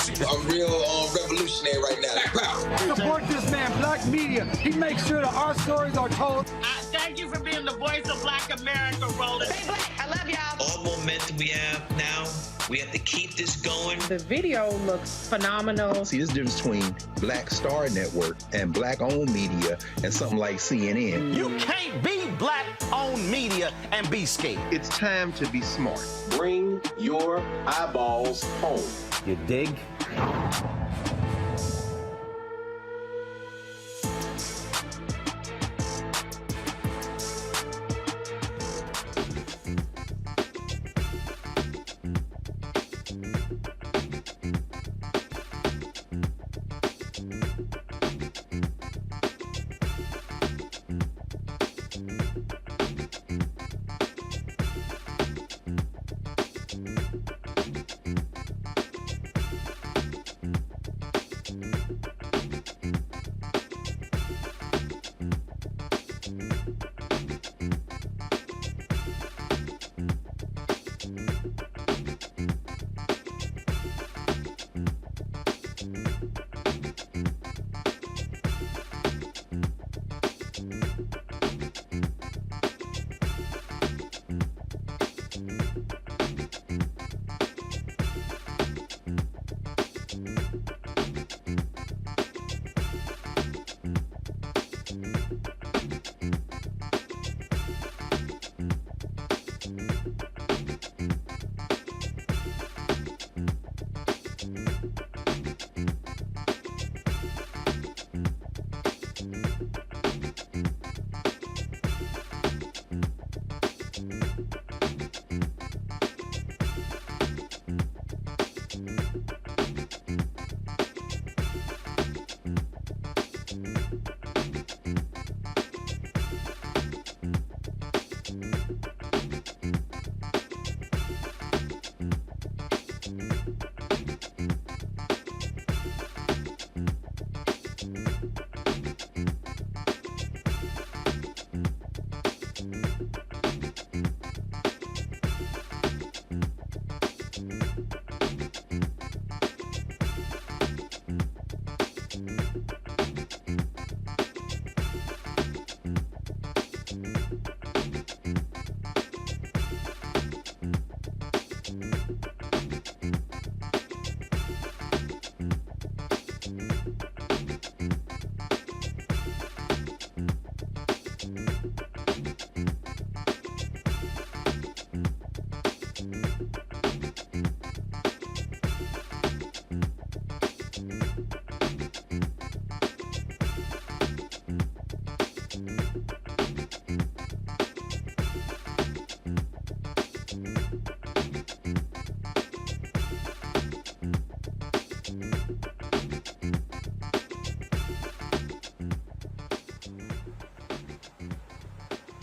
I'm real revolutionary right now. Support this man, Black media. He makes sure that our stories are told. Thank you for being the voice of Black America, Roland. Stay black. I love y'all. All momentum we have now, we have to keep this going. The video looks phenomenal. See, there's a difference between Black Star Network and Black-owned media and something like CNN. You can't be Black-owned media and be scared. It's time to be smart. Bring your eyeballs home. You dig?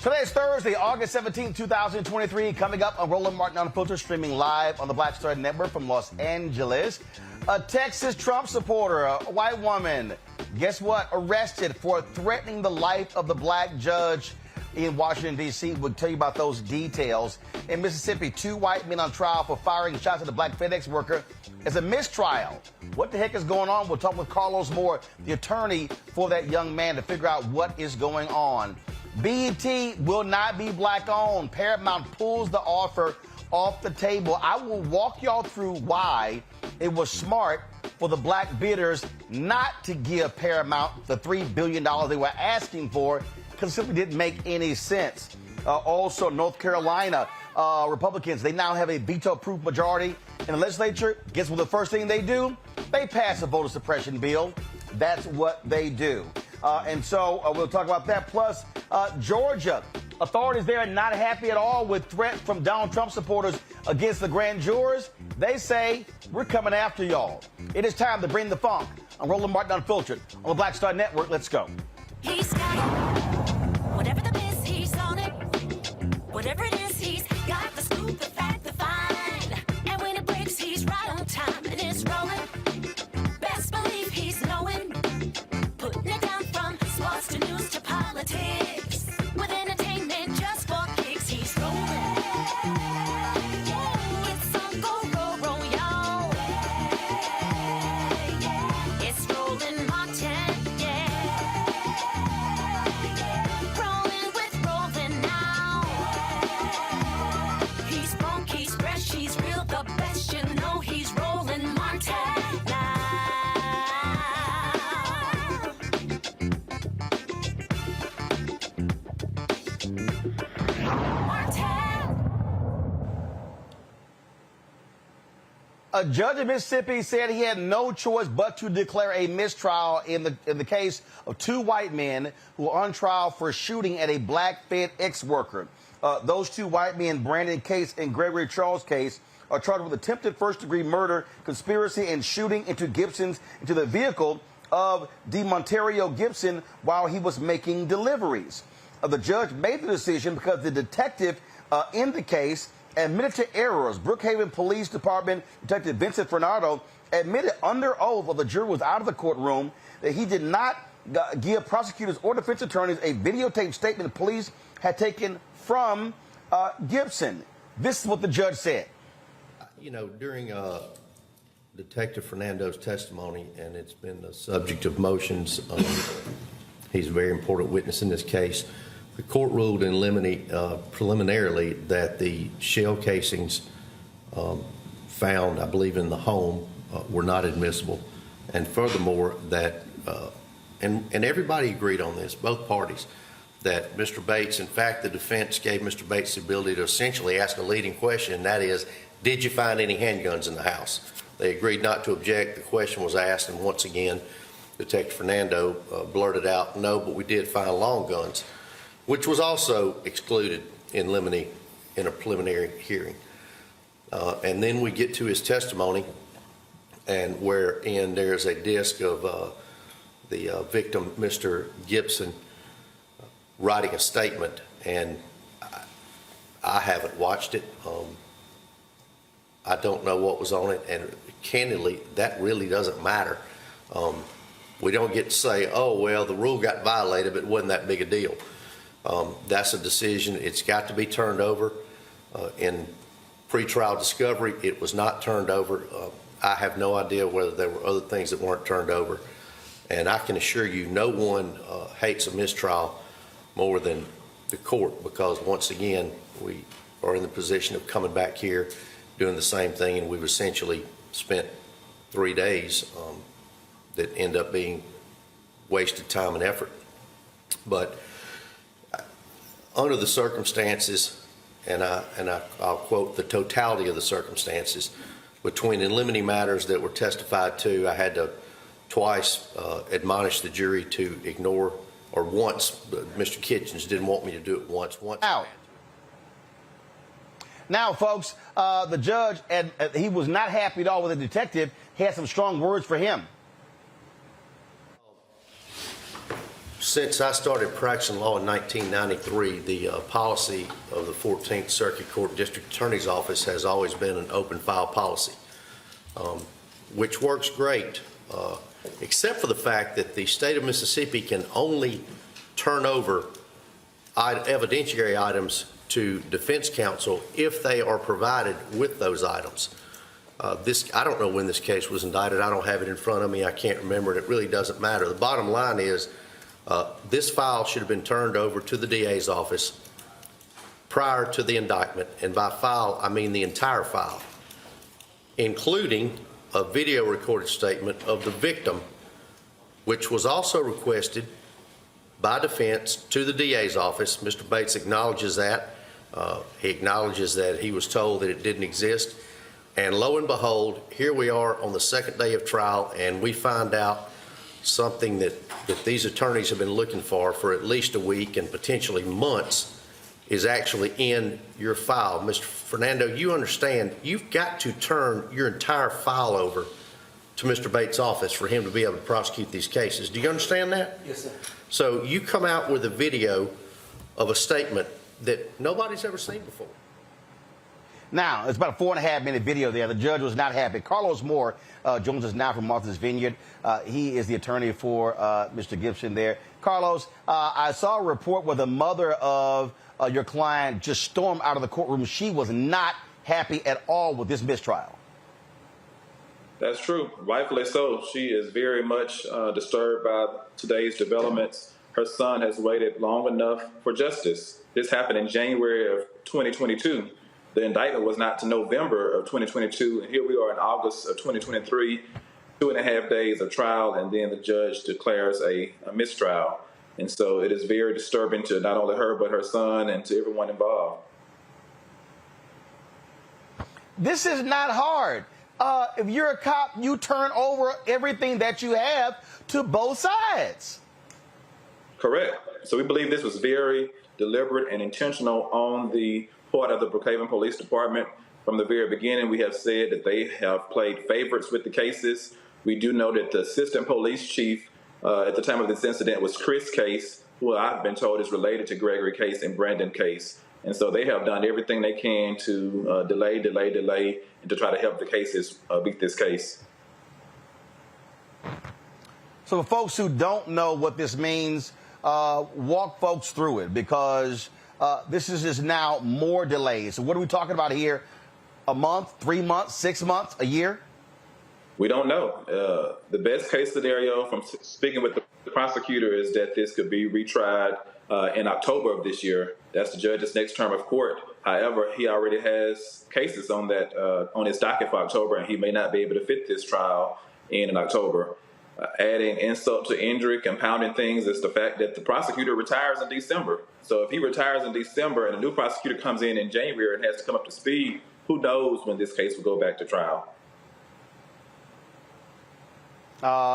Today is Thursday, August 17, 2023. Coming up on Roland Martin Unfiltered, streaming live on the Black Star Network from Los Angeles. A Texas Trump supporter, a white woman, guess what? Arrested for threatening the life of the black judge in Washington, D.C. We'll tell you about those details. In Mississippi, 2 white men on trial for firing shots at a Black FedEx worker as a mistrial. What the heck is going on? We'll talk with Carlos Moore, the attorney for that young man, to figure out what is going on. BET will not be black-owned. Paramount pulls the offer off the table. I will walk y'all through why it was smart for the black bidders not to give Paramount the $3 billion they were asking for, because it simply didn't make any sense. Also, North Carolina Republicans, they now have a veto-proof majority in the legislature. Guess what the first thing they do? They pass a voter suppression bill. That's what they do. And so we'll talk about that. Plus, Georgia, authorities there are not happy at all with threats from Donald Trump supporters against the grand jurors. They say, we're coming after y'all. It is time to bring the funk. I'm Roland Martin Unfiltered on the Black Star Network. Let's go. He's got it. Whatever the biz, he's on it. Whatever it is, he's got the scoop, the fact, the find. And when it breaks, he's right on time and it's rolling. Best believe he's knowing. Putting it down from sports to news to politics. With entertainment just for kicks, he's rolling. It's on go, roll, roll, y'all. A judge in Mississippi said he had no choice but to declare a mistrial in the case of two white men who were on trial for shooting at a Black FedEx worker. Those two white men, Brandon Case and Gregory Charles Case, are charged with attempted first-degree murder, conspiracy, and shooting into the vehicle of DeMontario Gibson while he was making deliveries. The judge made the decision because the detective in the case admitted to errors. Brookhaven Police Department Detective Vincent Fernando admitted under oath while the jury was out of the courtroom that he did not give prosecutors or defense attorneys a videotaped statement the police had taken from Gibson. This is what the judge said. You know, during Detective Fernando's testimony, and it's been the subject of motions, he's a very important witness in this case. The court ruled in limine preliminarily that the shell casings found, I believe, in the home were not admissible, and furthermore that, and everybody agreed on this, both parties, that Mr. Bates, in fact, the defense gave Mr. Bates the ability to essentially ask a leading question, and that is, did you find any handguns in the house? They agreed not to object. The question was asked, and once again, Detective Fernando blurted out, no, but we did find long guns, which was also excluded in limine in a preliminary hearing. And then we get to his testimony, and wherein there's a disc of the victim, Mr. Gibson, writing a statement, and I haven't watched it. I don't know what was on it, and candidly, that really doesn't matter. We don't get to say, oh, well, the rule got violated, but it wasn't that big a deal. That's a decision. It's got to be turned over. In pretrial discovery, it was not turned over. I have no idea whether there were other things that weren't turned over. And I can assure you, no one hates a mistrial more than the court, because once again, we are in the position of coming back here, doing the same thing, and we've essentially spent 3 days that end up being wasted time and effort. But under the circumstances, and I'll quote the totality of the circumstances, between in limine matters that were testified to, I had to twice admonish the jury to ignore, or once, Mr. Kitchens didn't want me to do it once. Out. Now, folks, the judge, he was not happy at all with the detective. He had some strong words for him. Since I started practicing law in 1993, the policy of the 14th Circuit Court District Attorney's Office has always been an open file policy, which works great, except for the fact that the state of Mississippi can only turn over evidentiary items to defense counsel if they are provided with those items. I don't know when this case was indicted. I don't have it in front of me. I can't remember it. It really doesn't matter. The bottom line is this file should have been turned over to the DA's office prior to the indictment. And by file, I mean the entire file, including a video recorded statement of the victim, which was also requested by defense to the DA's office. Mr. Bates acknowledges that. He acknowledges that he was told that it didn't exist. And lo and behold, here we are on the second day of trial, and we find out something that these attorneys have been looking for at least a week and potentially months is actually in your file. Mr. Fernando, you understand, you've got to turn your entire file over to Mr. Bates' office for him to be able to prosecute these cases. Do you understand that? Yes, sir. So you come out with a video of a statement that nobody's ever seen before. Now, it's about a 4.5-minute video there. The judge was not happy. Carlos Moore joins us now from Martha's Vineyard. He is the attorney for Mr. Gibson there. Carlos, I saw a report where the mother of your client just stormed out of the courtroom. She was not happy at all with this mistrial. That's true. Rightfully so. She is very much disturbed by today's developments. Her son has waited long enough for justice. This happened in January of 2022. The indictment was not to November of 2022, and here we are in August of 2023, 2.5 days of trial, and then the judge declares a mistrial. And so it is very disturbing to not only her, but her son and to everyone involved. This is not hard. If you're a cop, you turn over everything that you have to both sides. Correct. So we believe this was very deliberate and intentional on the part of the Brookhaven Police Department. From the very beginning, we have said that they have played favorites with the cases. We do know that the assistant police chief at the time of this incident was Chris Case, who I've been told is related to Gregory Case and Brandon Case. And so they have done everything they can to delay, and to try to help the cases beat this case. So for folks who don't know what this means, walk folks through it, because this is just now more delays. So what are we talking about here? A month, 3 months, 6 months, a year? We don't know. The best case scenario from speaking with the prosecutor is that this could be retried in October of this year. That's the judge's next term of court. However, he already has cases on that on his docket for October, and he may not be able to fit this trial in October. Adding insult to injury, compounding things, is the fact that the prosecutor retires in December. So if he retires in December and a new prosecutor comes in January and has to come up to speed, who knows when this case will go back to trial.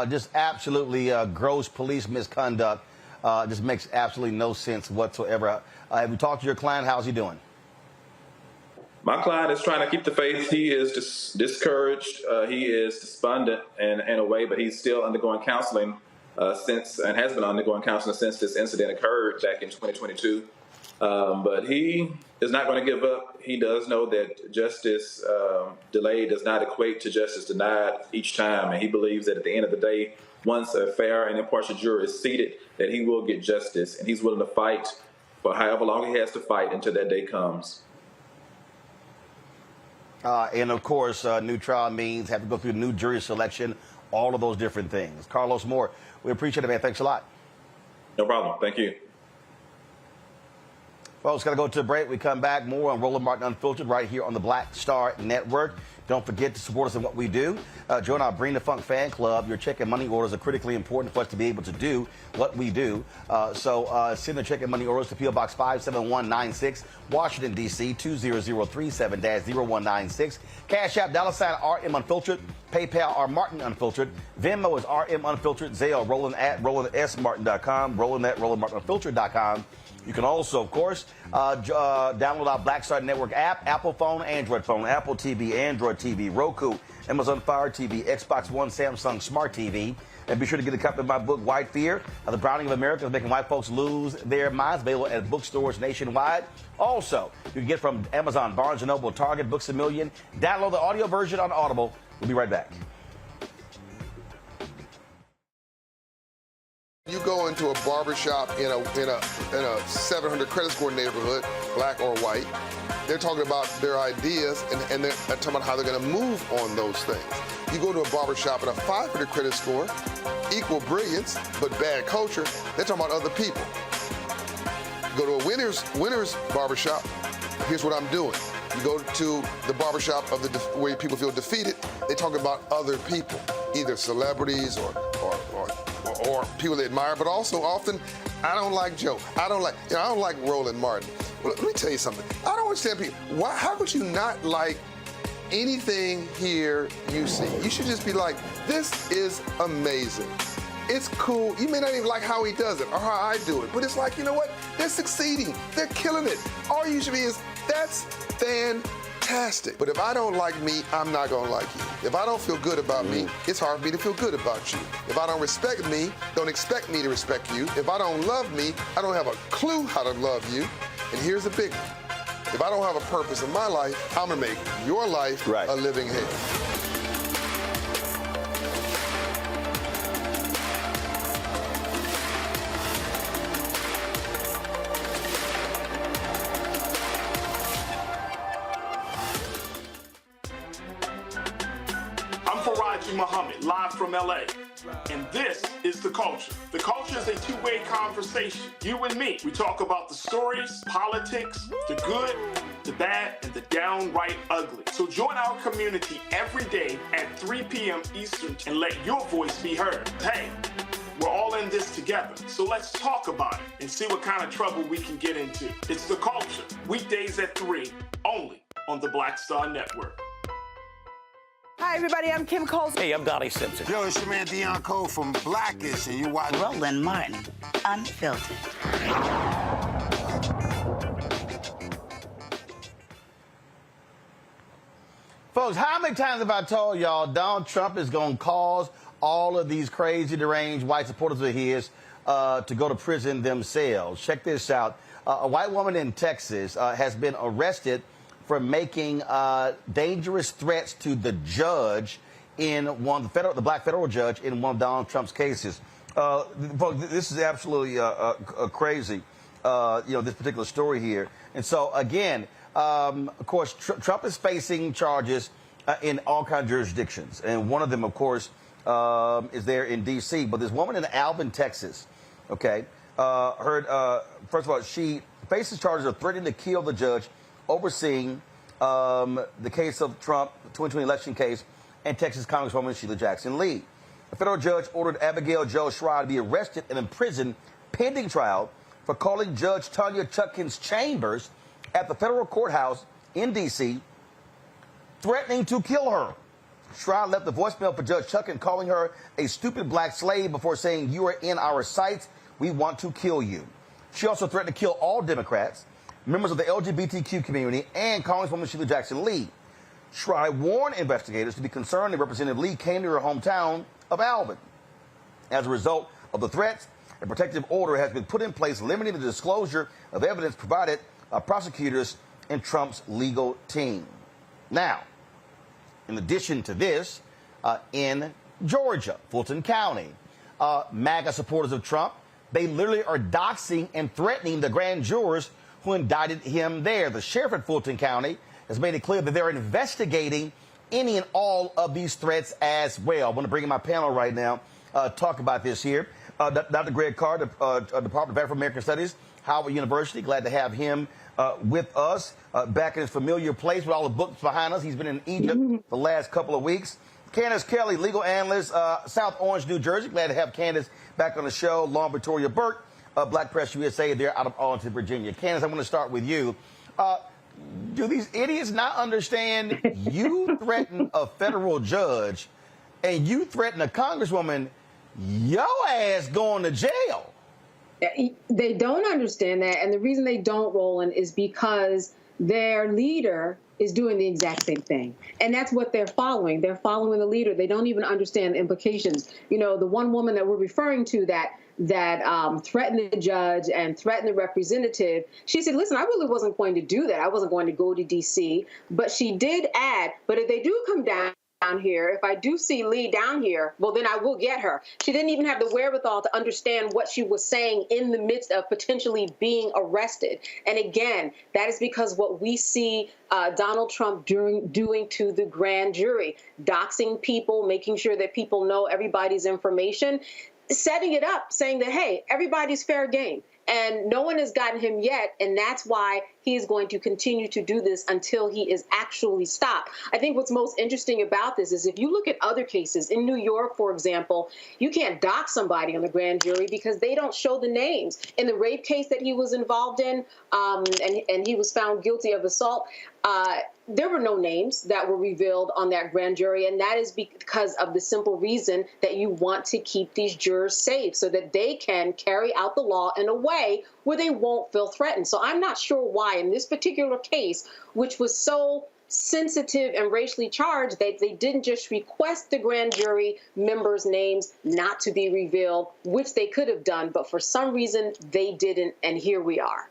Just absolutely gross police misconduct. Just makes absolutely no sense whatsoever. Have you talked to your client? How's he doing? My client is trying to keep the faith. He is discouraged. He is despondent in a way, but he's still undergoing counseling since this incident occurred back in 2022. But he is not going to give up. He does know that justice delayed does not equate to justice denied each time. And he believes that at the end of the day, once a fair and impartial juror is seated, that he will get justice. And he's willing to fight for however long he has to fight until that day comes. And of course, new trial means have to go through new jury selection, all of those different things. Carlos Moore, we appreciate it, man. Thanks a lot. No problem. Thank you. Folks, got to go to a break. We come back more on Roland Martin Unfiltered right here on the Black Star Network. Don't forget to support us in what we do. Join our Bring the Funk fan club. Your check and money orders are critically important for us to be able to do what we do. So send the check and money orders to P.O. Box 57196, Washington, D.C. 20037-0196. Cash App, $RM Unfiltered. PayPal, R Martin Unfiltered. Venmo is RM Unfiltered. Zelle, Roland at RolandSMartin.com. Roland at RolandMartinUnfiltered.com. You can also, of course, download our Black Star Network app, Apple phone, Android phone, Apple TV, Android TV, Roku, Amazon Fire TV, Xbox One, Samsung Smart TV. And be sure to get a copy of my book, White Fear, The Browning of America, is making white folks lose their minds, available at bookstores nationwide. Also, you can get from Amazon, Barnes & Noble, Target, Books A Million. Download the audio version on Audible. We'll be right back. You go into a barbershop in a 700 credit score neighborhood, black or white, they're talking about their ideas and they're talking about how they're going to move on those things. You go to a barbershop in a 500 credit score, equal brilliance, but bad culture, they're talking about other people. You go to a winner's barbershop, here's what I'm doing. You go to the barbershop of where people feel defeated, they talk about other people, either celebrities or people they admire, but also often, I don't like Joe. I don't like Roland Martin. Well, let me tell you something. I don't understand people. How could you not like anything here you see? You should just be like, this is amazing. It's cool. You may not even like how he does it or how I do it, but it's like, you know what? They're succeeding. They're killing it. All you should be is, that's fantastic. But if I don't like me, I'm not going to like you. If I don't feel good about me, it's hard for me to feel good about you. If I don't respect me, don't expect me to respect you. If I don't love me, I don't have a clue how to love you. And here's the big one. If I don't have a purpose in my life, I'm going to make your life a living hell. Muhammad, live from LA. And this is The Culture. The Culture is a two-way conversation. You and me. We talk about the stories, politics, the good, the bad, and the downright ugly. So join our community every day at 3 p.m. Eastern and let your voice be heard. Hey, we're all in this together, so let's talk about it and see what kind of trouble we can get into. It's The Culture, weekdays at 3, only on the Black Star Network. Hi, everybody. I'm Kim Coles. Hey, I'm Donnie Simpson. Yo, it's your man Deion Cole from Blackish, and you watch Roland Martin, Unfiltered. Folks, how many times have I told y'all Donald Trump is going to cause all of these crazy, deranged white supporters of his to go to prison themselves? Check this out. A white woman in Texas has been arrested for making dangerous threats to the judge in the black federal judge in one of Donald Trump's cases. Folks, this is absolutely crazy, this particular story here. And so, again, of course, Trump is facing charges in all kinds of jurisdictions. And one of them, of course, is there in D.C. But this woman in Alvin, Texas, okay, first of all, she faces charges of threatening to kill the judge overseeing the case of Trump, the 2020 election case, and Texas Congresswoman Sheila Jackson Lee. A federal judge ordered Abigail Jo Schreier to be arrested and imprisoned pending trial for calling Judge Tanya Chutkan's chambers at the federal courthouse in D.C., threatening to kill her. Schreier left a voicemail for Judge Chutkan calling her a stupid black slave before saying, "You are in our sights. We want to kill you." She also threatened to kill all Democrats, members of the LGBTQ community, and Congresswoman Sheila Jackson Lee. Schreier warned investigators to be concerned that Representative Lee came to her hometown of Alvin. As a result of the threats, a protective order has been put in place limiting the disclosure of evidence provided by prosecutors and Trump's legal team. Now, in addition to this, in Georgia, Fulton County, MAGA supporters of Trump, they literally are doxing and threatening the grand jurors who indicted him there. The sheriff at Fulton County has made it clear that they're investigating any and all of these threats as well. I want to bring in my panel right now, talk about this here. Dr. Greg Carr, Department of African American Studies, Howard University. Glad to have him with us, back in his familiar place with all the books behind us. He's been in Egypt the last couple of weeks. Candace Kelly, legal analyst, South Orange, New Jersey. Glad to have Candace back on the show. Lauren Victoria Burke, Black Press USA. They're out of Arlington, Virginia. Candace, I want to start with you. Do these idiots not understand you threaten a federal judge and you threaten a congresswoman, your ass going to jail? They don't understand that. And the reason they don't, Roland, is because their leader is doing the exact same thing. And that's what they're following. They're following the leader. They don't even understand the implications. You know, the one woman that we're referring to that threatened the judge and threatened the representative, she said, listen, I really wasn't going to do that. I wasn't going to go to D.C. But she did add, but if they do come down here, if I do see Lee down here, well, then I will get her. She didn't even have the wherewithal to understand what she was saying in the midst of potentially being arrested. And again, that is because what we see Donald Trump doing to the grand jury, doxing people, making sure that people know everybody's information, setting it up, saying that, hey, everybody's fair game. And no one has gotten him yet, and that's why he is going to continue to do this until he is actually stopped. I think what's most interesting about this is if you look at other cases, in New York, for example, you can't dox somebody on the grand jury because they don't show the names. In the rape case that he was involved in, and he was found guilty of assault, there were no names that were revealed on that grand jury, and that is because of the simple reason that you want to keep these jurors safe so that they can carry out the law in a way where they won't feel threatened. So I'm not sure why in this particular case, which was so sensitive and racially charged, that they didn't just request the grand jury members' names not to be revealed, which they could have done, but for some reason they didn't, and here we are.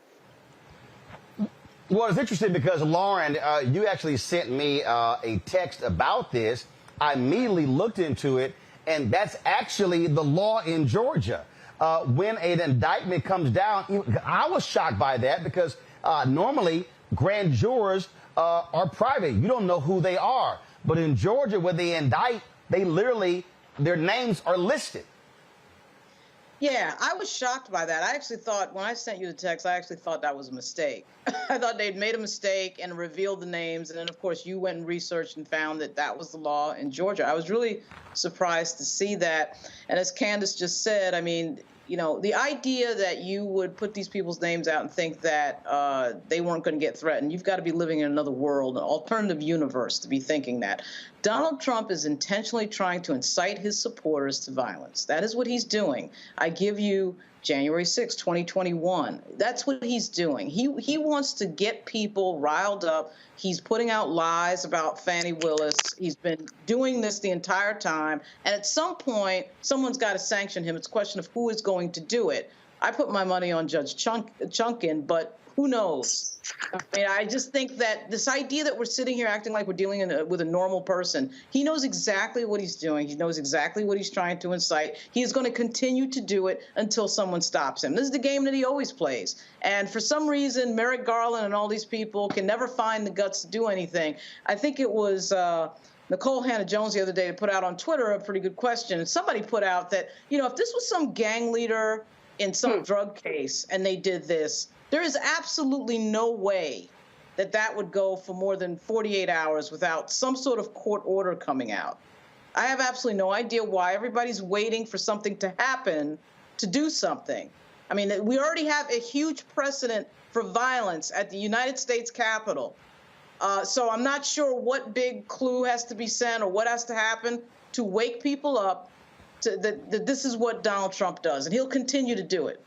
Well, it's interesting because, Lauren, you actually sent me a text about this. I immediately looked into it, and that's actually the law in Georgia. When an indictment comes down, I was shocked by that because normally grand jurors are private. You don't know who they are. But in Georgia, when they indict, they literally, their names are listed. Yeah, I was shocked by that. I actually thought, when I sent you the text, I actually thought that was a mistake. I thought they'd made a mistake and revealed the names. And then, of course, you went and researched and found that that was the law in Georgia. I was really surprised to see that. And as Candace just said, I mean, you know, the idea that you would put these people's names out and think that they weren't going to get threatened, you've got to be living in another world, an alternative universe to be thinking that. Donald Trump is intentionally trying to incite his supporters to violence. That is what he's doing. I give you January 6, 2021. That's what he's doing. He wants to get people riled up. He's putting out lies about Fani Willis. He's been doing this the entire time. And at some point, someone's got to sanction him. It's a question of who is going to do it. I put my money on Judge Chunkin, but who knows? I mean, I just think that this idea that we're sitting here acting like we're dealing with a normal person, he knows exactly what he's doing. He knows exactly what he's trying to incite. He is going to continue to do it until someone stops him. This is the game that he always plays. And for some reason, Merrick Garland and all these people can never find the guts to do anything. I think it was Nicole Hannah-Jones the other day put out on Twitter a pretty good question. And somebody put out that, you know, if this was some gang leader in some drug case and they did this, there is absolutely no way that that would go for more than 48 hours without some sort of court order coming out. I have absolutely no idea why everybody's waiting for something to happen to do something. I mean, we already have a huge precedent for violence at the United States Capitol. So I'm not sure what big clue has to be sent or what has to happen to wake people up to that this is what Donald Trump does, and he'll continue to do it.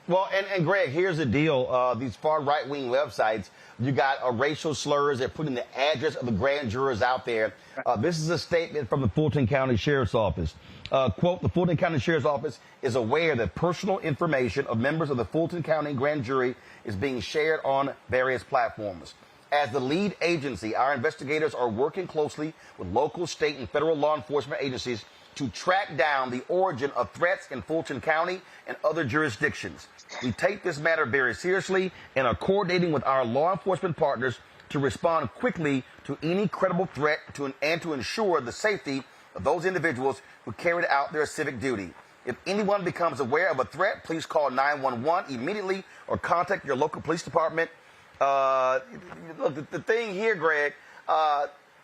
Well, and Greg, here's the deal. These far right-wing websites, you got racial slurs. They're putting the address of the grand jurors out there. This is a statement from the Fulton County Sheriff's Office. Quote, the Fulton County Sheriff's Office is aware that personal information of members of the Fulton County grand jury is being shared on various platforms. As the lead agency, our investigators are working closely with local, state, and federal law enforcement agencies to track down the origin of threats in Fulton County and other jurisdictions. We take this matter very seriously and are coordinating with our law enforcement partners to respond quickly to any credible threat and to ensure the safety of those individuals who carried out their civic duty. If anyone becomes aware of a threat, please call 911 immediately or contact your local police department. Look, the thing here, Greg,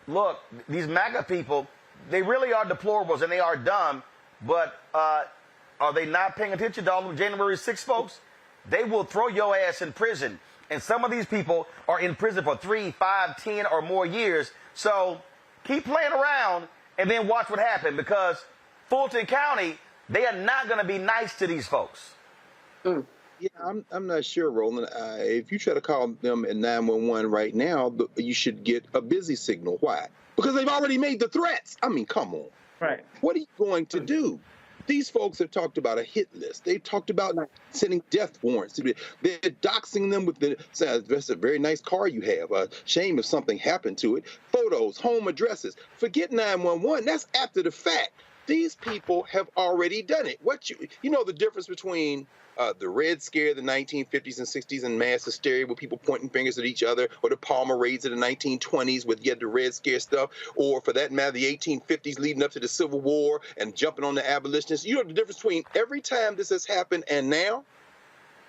look, these MAGA people, they really are deplorables and they are dumb, but are they not paying attention to all of January 6th, folks? They will throw your ass in prison. And some of these people are in prison for 3, 5, 10 or more years. So keep playing around and then watch what happens, because Fulton County, they are not going to be nice to these folks. Yeah, I'm not sure, Roland. If you try to call them at 911 right now, you should get a busy signal. Why? Because they've already made the threats. I mean, come on. Right. What are you going to do? These folks have talked about a hit list. They've talked about sending death warrants. They're doxing them with that's a very nice car you have. Shame if something happened to it. Photos, home addresses. Forget 911. That's after the fact. These people have already done it. You know the difference between the Red Scare of the 1950s and 60s and mass hysteria with people pointing fingers at each other, or the Palmer raids of the 1920s with the Red Scare stuff, or for that matter, the 1850s leading up to the Civil War and jumping on the abolitionists. You know the difference between every time this has happened and now?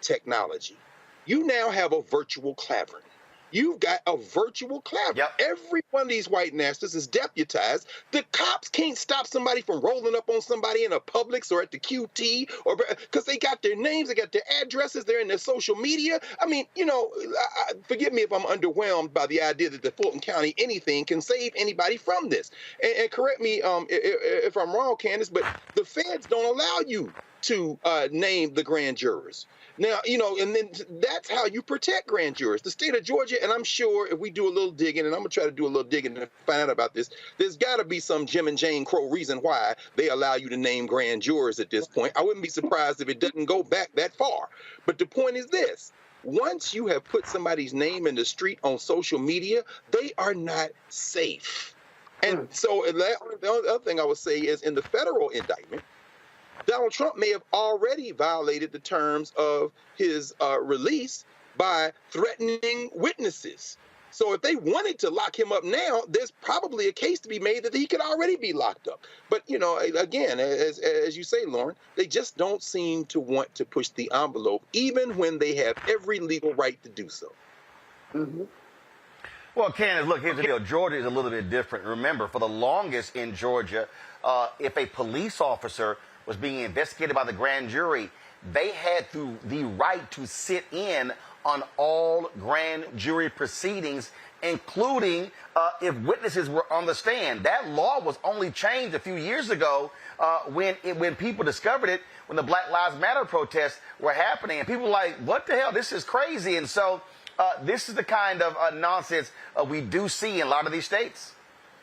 Technology. You now have a virtual clavering. You've got a virtual clavering. Yep. Every one of these white nationalists is deputized. The cops can't stop somebody from rolling up on somebody in a Publix or at the QT, or because they got their names, they got their addresses, they're in their social media. I mean, you know, forgive me if I'm underwhelmed by the idea that the Fulton County anything can save anybody from this. And correct me if I'm wrong, Candace, but the feds don't allow you to name the grand jurors. Now, you know, and then that's how you protect grand jurors. The state of Georgia, and I'm sure if we do a little digging, and I'm going to try to do a little digging to find out about this, there's got to be some Jim and Jane Crow reason why they allow you to name grand jurors at this point. I wouldn't be surprised if it doesn't go back that far. But the point is this. Once you have put somebody's name in the street on social media, they are not safe. And so the other thing I would say is in the federal indictment, Donald Trump may have already violated the terms of his release by threatening witnesses. So if they wanted to lock him up now, there's probably a case to be made that he could already be locked up. But, you know, again, as you say, Lauren, they just don't seem to want to push the envelope, even when they have every legal right to do so. Mm-hmm. Well, Candace, look, here's the deal. Georgia is a little bit different. Remember, for the longest in Georgia, if a police officer was being investigated by the grand jury, they had the right to sit in on all grand jury proceedings, including if witnesses were on the stand. That law was only changed a few years ago when people discovered it, when the Black Lives Matter protests were happening. And people were like, what the hell? This is crazy. And so this is the kind of nonsense we do see in a lot of these states.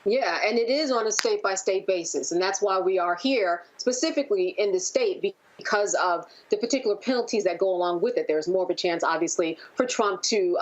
Yeah, and it is on a state-by-state basis. And that's why we are here specifically in the state, because of the particular penalties that go along with it. There's more of a chance, obviously, for Trump to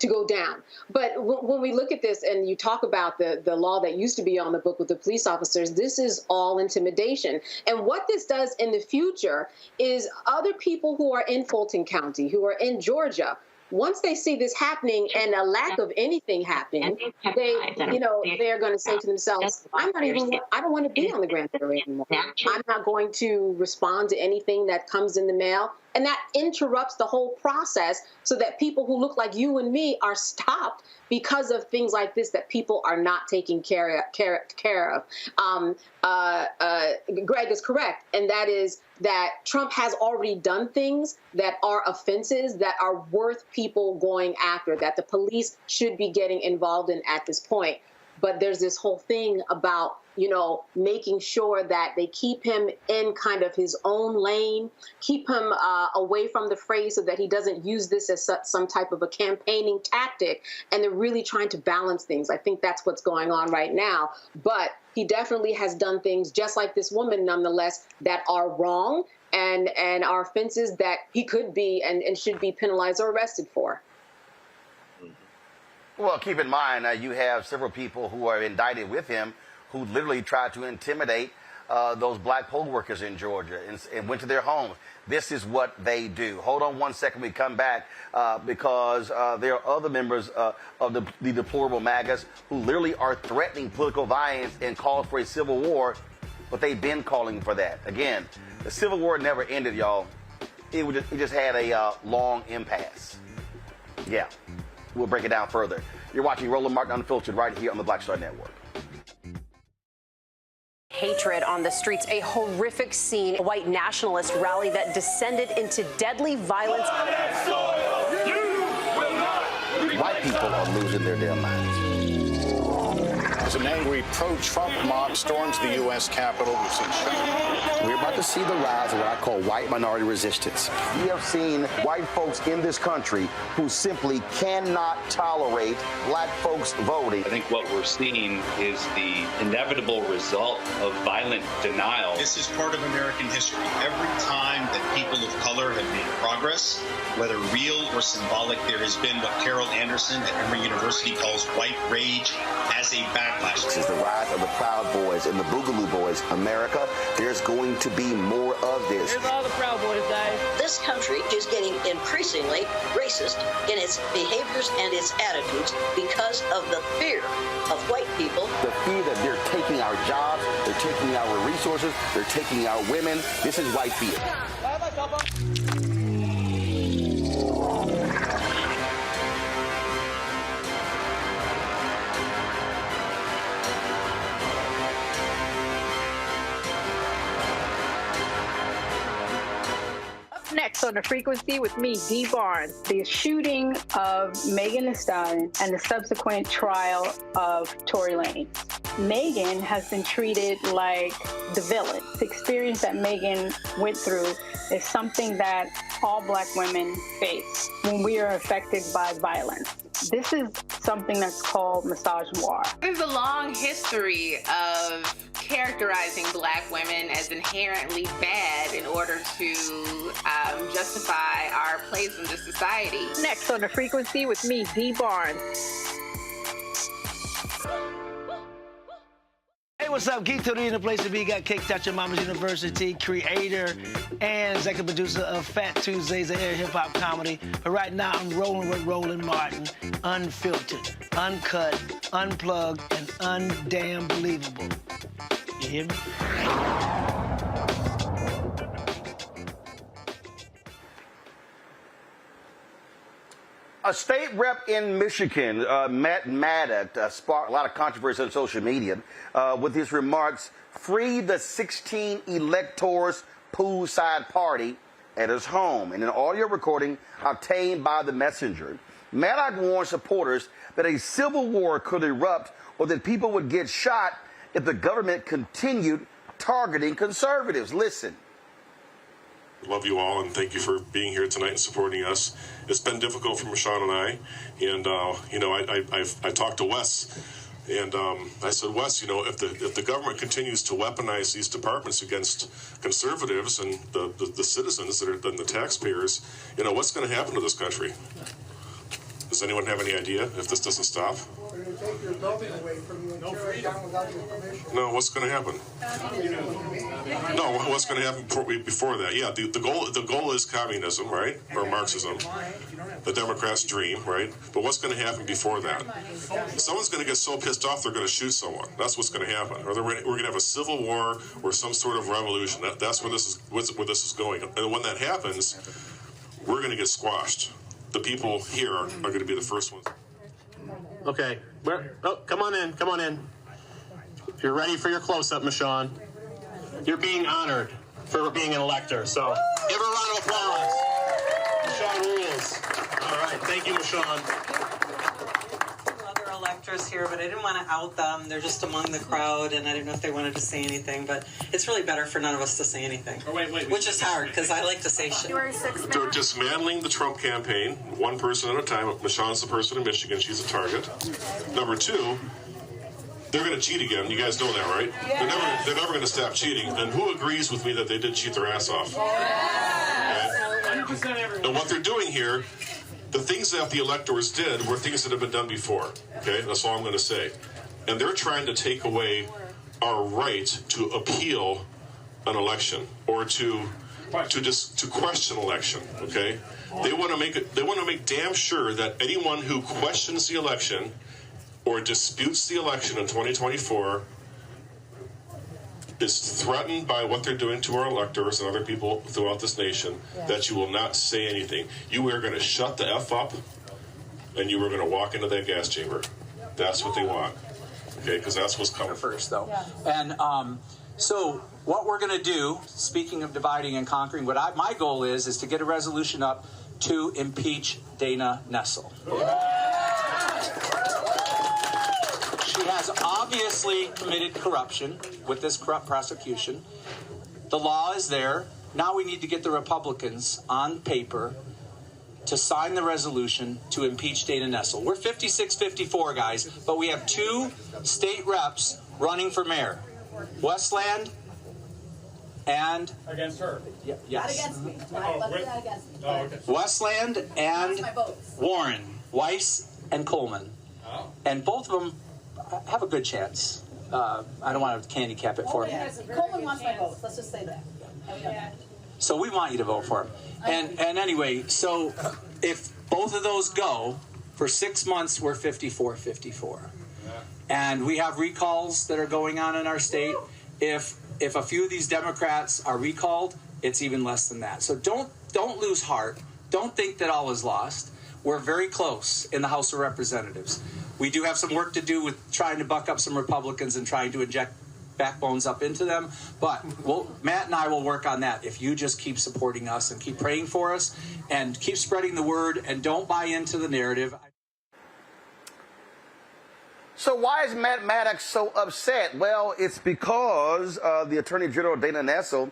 go down. But when we look at this and you talk about the law that used to be on the book with the police officers, this is all intimidation. And what this does in the future is other people who are in Fulton County, who are in Georgia, once they see this happening and a lack of anything happening, they're going to say to themselves, I don't want to be on the grand jury anymore. I'm not going to respond to anything that comes in the mail. And that interrupts the whole process so that people who look like you and me are stopped because of things like this that people are not taking care of. Greg is correct, and that is that Trump has already done things that are offenses that are worth people going after, that the police should be getting involved in at this point. But there's this whole thing about, making sure that they keep him in kind of his own lane, keep him away from the fray so that he doesn't use this as some type of a campaigning tactic. And they're really trying to balance things. I think that's what's going on right now. But he definitely has done things just like this woman, nonetheless, that are wrong and are offenses that he could be and should be penalized or arrested for. Well, keep in mind, you have several people who are indicted with him who literally tried to intimidate those black poll workers in Georgia and went to their homes. This is what they do. Hold on one second. We come back because there are other members of the deplorable MAGAs who literally are threatening political violence and call for a civil war, but they've been calling for that. Again, the Civil War never ended, y'all. It just had a long impasse. Yeah, we'll break it down further. You're watching Roland Martin Unfiltered right here on the Black Star Network. Hatred on the streets, a horrific scene, a white nationalist rally that descended into deadly violence. White people are losing their damn minds. As an angry pro-Trump mob storms the U.S. Capitol, we're about to see the rise of what I call white minority resistance. We have seen white folks in this country who simply cannot tolerate black folks voting. I think what we're seeing is the inevitable result of violent denial. This is part of American history. Every time that people of color have made progress, whether real or symbolic, there has been what Carol Anderson at Emory University calls white rage as a backlash. This is the rise of the Proud Boys and the Boogaloo Boys. America, there's going to be more of this. Here's all the Proud Boys, guys. This country is getting increasingly racist in its behaviors and its attitudes because of the fear of white people. The fear that they're taking our jobs, they're taking our resources, they're taking our women. This is white fear. Next on The Frequency with me, Dee Barnes. The shooting of Megan Thee Stallion and the subsequent trial of Tory Lanez. Megan has been treated like the villain. The experience that Megan went through is something that all black women face when we are affected by violence. This is something that's called misogynoir. There's a long history of characterizing black women as inherently bad in order to justify our place in this society. Next on The Frequency with me, Dee Barnes. Hey, what's what's up? Keith Tony in the place to be. Got Kicked Out Your Mama's University, creator and executive producer of Fat Tuesdays, an air hip-hop comedy. But right now, I'm rolling with Roland Martin, unfiltered, uncut, unplugged, and undamn believable. You hear me? A state rep in Michigan, Matt Maddox, sparked a lot of controversy on social media with his remarks, "Free the 16 electors poolside party" at his home. In an audio recording obtained by The Messenger, Maddox warned supporters that a civil war could erupt or that people would get shot if the government continued targeting conservatives. Listen. Love you all, and thank you for being here tonight and supporting us. It's been difficult for Michonne and I, and I talked to Wes, and I said, Wes, if the government continues to weaponize these departments against conservatives and the citizens that are the taxpayers, what's going to happen to this country? Does anyone have any idea if this doesn't stop? We're going to take your building away from you and tear it down without your permission. No, what's going to happen? No, what's going to happen before that? Yeah, the goal is communism, right? Or Marxism. The Democrats' dream, right? But what's going to happen before that? Someone's going to get so pissed off they're going to shoot someone. That's what's going to happen. Or we're going to have a civil war or some sort of revolution. That's where this is going. And when that happens, we're going to get squashed. The people here are going to be the first ones. Okay. Come on in. Come on in. You're ready for your close-up, Michonne. You're being honored for being an elector. So give her a round of applause. Michonne rules. All right. Thank you, Michonne. Other electors here, but I didn't want to out them. They're just among the crowd, and I didn't know if they wanted to say anything. But it's really better for none of us to say anything. Which is hard, because I like to say shit. They're dismantling the Trump campaign, one person at a time. Michonne's the person in Michigan. She's a target. Number two, they're going to cheat again. You guys know that, right? Yeah. They're never going to stop cheating. And who agrees with me that they did cheat their ass off? Yeah. Okay? And what they're doing here, the things that the electors did were things that have been done before. Okay? That's all I'm going to say. And they're trying to take away our right to appeal an election or to question election. Okay? They want to make damn sure that anyone who questions the election or disputes the election in 2024 is threatened by what they're doing to our electors and other people throughout this nation, that you will not say anything. You are going to shut the F up, and you are going to walk into that gas chamber. That's what they want, okay? Because that's what's coming first, though. And so what we're going to do, speaking of dividing and conquering, my goal is to get a resolution up to impeach Dana Nessel. She has obviously committed corruption with this corrupt prosecution. The law is there. Now we need to get the Republicans on paper to sign the resolution to impeach Dana Nessel. We're 56-54, guys, but we have two state reps running for mayor. Westland and... Against her? Yes. Not against me. Not against me. Oh, okay. Westland and Warren, Weiss and Coleman. Oh. And both of them have a good chance. I don't want to handicap it for him. Coleman wants my votes. Let's just say that. Yeah. So we want you to vote for him. And anyway, so if both of those go, for 6 months, we're 54-54. And we have recalls that are going on in our state. If a few of these Democrats are recalled, it's even less than that. So don't lose heart. Don't think that all is lost. We're very close in the House of Representatives. We do have some work to do with trying to buck up some Republicans and trying to inject backbones up into them. But Matt and I will work on that if you just keep supporting us and keep praying for us and keep spreading the word and don't buy into the narrative. So why is Matt Maddox so upset? Well, it's because the Attorney General Dana Nessel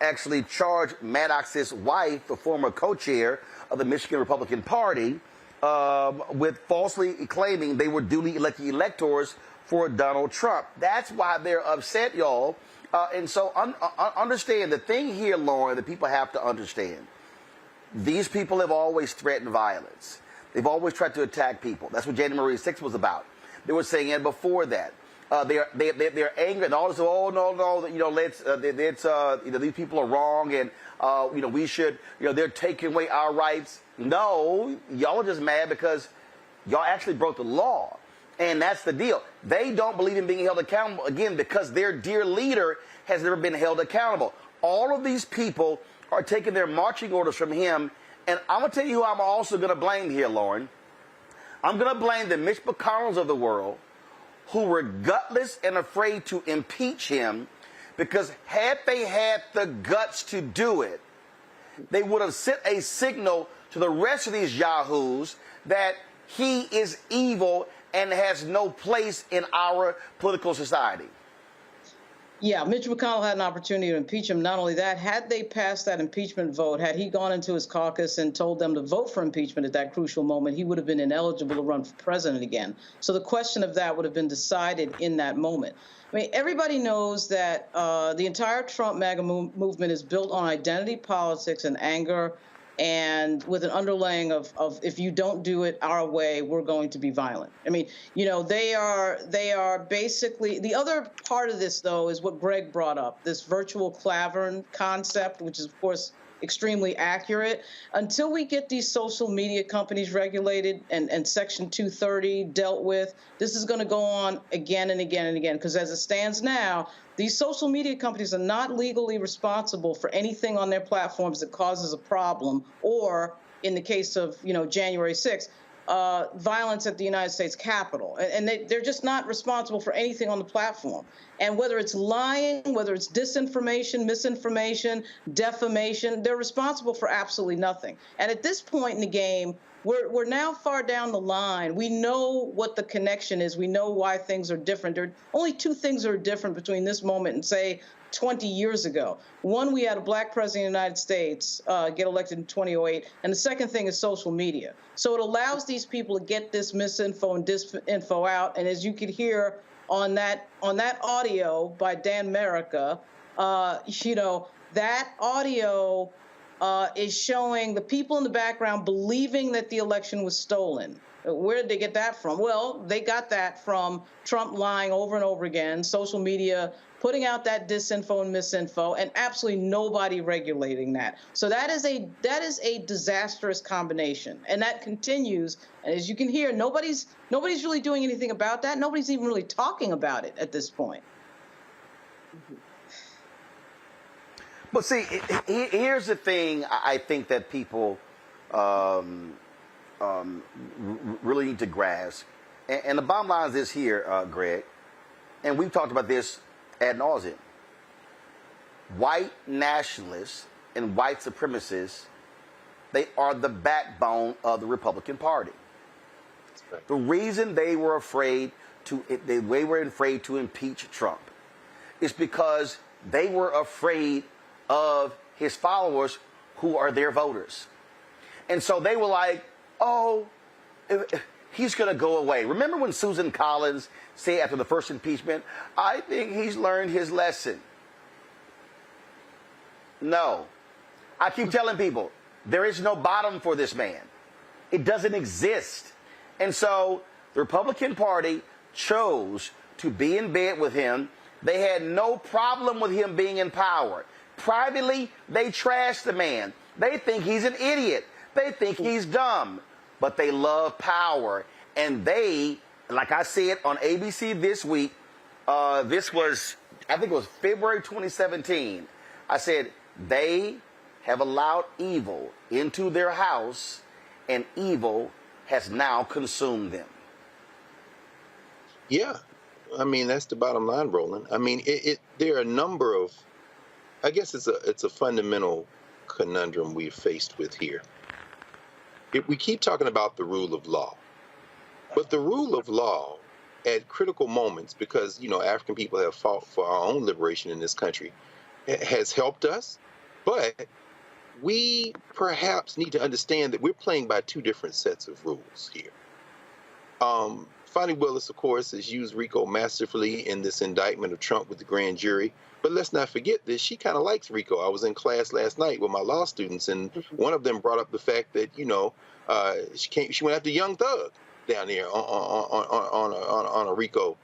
actually charged Maddox's wife, the former co-chair of the Michigan Republican Party, with falsely claiming they were duly elected electors for Donald Trump. That's why they're upset, y'all. And so understand the thing here, Lauren, that people have to understand. These people have always threatened violence. They've always tried to attack people. That's what January 6th was about. They were saying it before that. They're angry and all this. Oh no, these people are wrong, and we should, they're taking away our rights. No, y'all are just mad because y'all actually broke the law, and that's the deal. They don't believe in being held accountable again because their dear leader has never been held accountable. All of these people are taking their marching orders from him, and I'm gonna tell you who I'm also gonna blame here, Lauren. I'm gonna blame the Mitch McConnells of the world, who were gutless and afraid to impeach him, because had they had the guts to do it, they would have sent a signal to the rest of these yahoos that he is evil and has no place in our political society. Yeah, Mitch McConnell had an opportunity to impeach him. Not only that, had they passed that impeachment vote, had he gone into his caucus and told them to vote for impeachment at that crucial moment, he would have been ineligible to run for president again. So the question of that would have been decided in that moment. I mean, everybody knows that the entire Trump MAGA movement is built on identity politics and anger, and with an underlaying of if you don't do it our way, we're going to be violent. I mean, they are basically, the other part of this, though, is what Greg brought up, this virtual clavern concept, which is, of course, extremely accurate. Until we get these social media companies regulated and Section 230 dealt with, this is going to go on again and again and again, because as it stands now, these social media companies are not legally responsible for anything on their platforms that causes a problem, or in the case of, January 6th, violence at the United States Capitol. And they're just not responsible for anything on the platform. And whether it's lying, whether it's disinformation, misinformation, defamation, they're responsible for absolutely nothing. And at this point in the game, we're now far down the line. We know what the connection is. We know why things are different. There are only two things that are different between this moment and, say, 20 years ago. One, we had a black president of the United States get elected in 2008. And the second thing is social media. So it allows these people to get this misinfo and disinfo out. And as you could hear on that audio by Dan Merica, that audio is showing the people in the background believing that the election was stolen. Where did they get that from? Well, they got that from Trump lying over and over again, social media putting out that disinfo and misinfo, and absolutely nobody regulating that. So that is a disastrous combination, and that continues. And as you can hear, nobody's really doing anything about that. Nobody's even really talking about it at this point. But see, here's the thing I think that people really need to grasp. And the bottom line is this here, Greg, and we've talked about this ad nauseum. White nationalists and white supremacists, they are the backbone of the Republican Party. Right. The reason they were afraid to impeach Trump is because they were afraid of his followers, who are their voters. And so they were like, oh, he's going to go away. Remember when Susan Collins said after the first impeachment, I think he's learned his lesson. No. I keep telling people, there is no bottom for this man. It doesn't exist. And so the Republican Party chose to be in bed with him. They had no problem with him being in power. Privately, they trash the man. They think he's an idiot. They think he's dumb. But they love power. And they, like I said on ABC this week, this was, I think it was February 2017. I said, they have allowed evil into their house, and evil has now consumed them. Yeah. I mean, that's the bottom line, Roland. I mean, there are a number of, I guess it's a fundamental conundrum we're faced with here. We keep talking about the rule of law, but the rule of law at critical moments, because, African people have fought for our own liberation in this country, has helped us, but we perhaps need to understand that we're playing by two different sets of rules here. Fani Willis, of course, has used RICO masterfully in this indictment of Trump with the grand jury. But let's not forget this. She kind of likes RICO. I was in class last night with my law students, and one of them brought up the fact that, she went after Young Thug down there on a RICO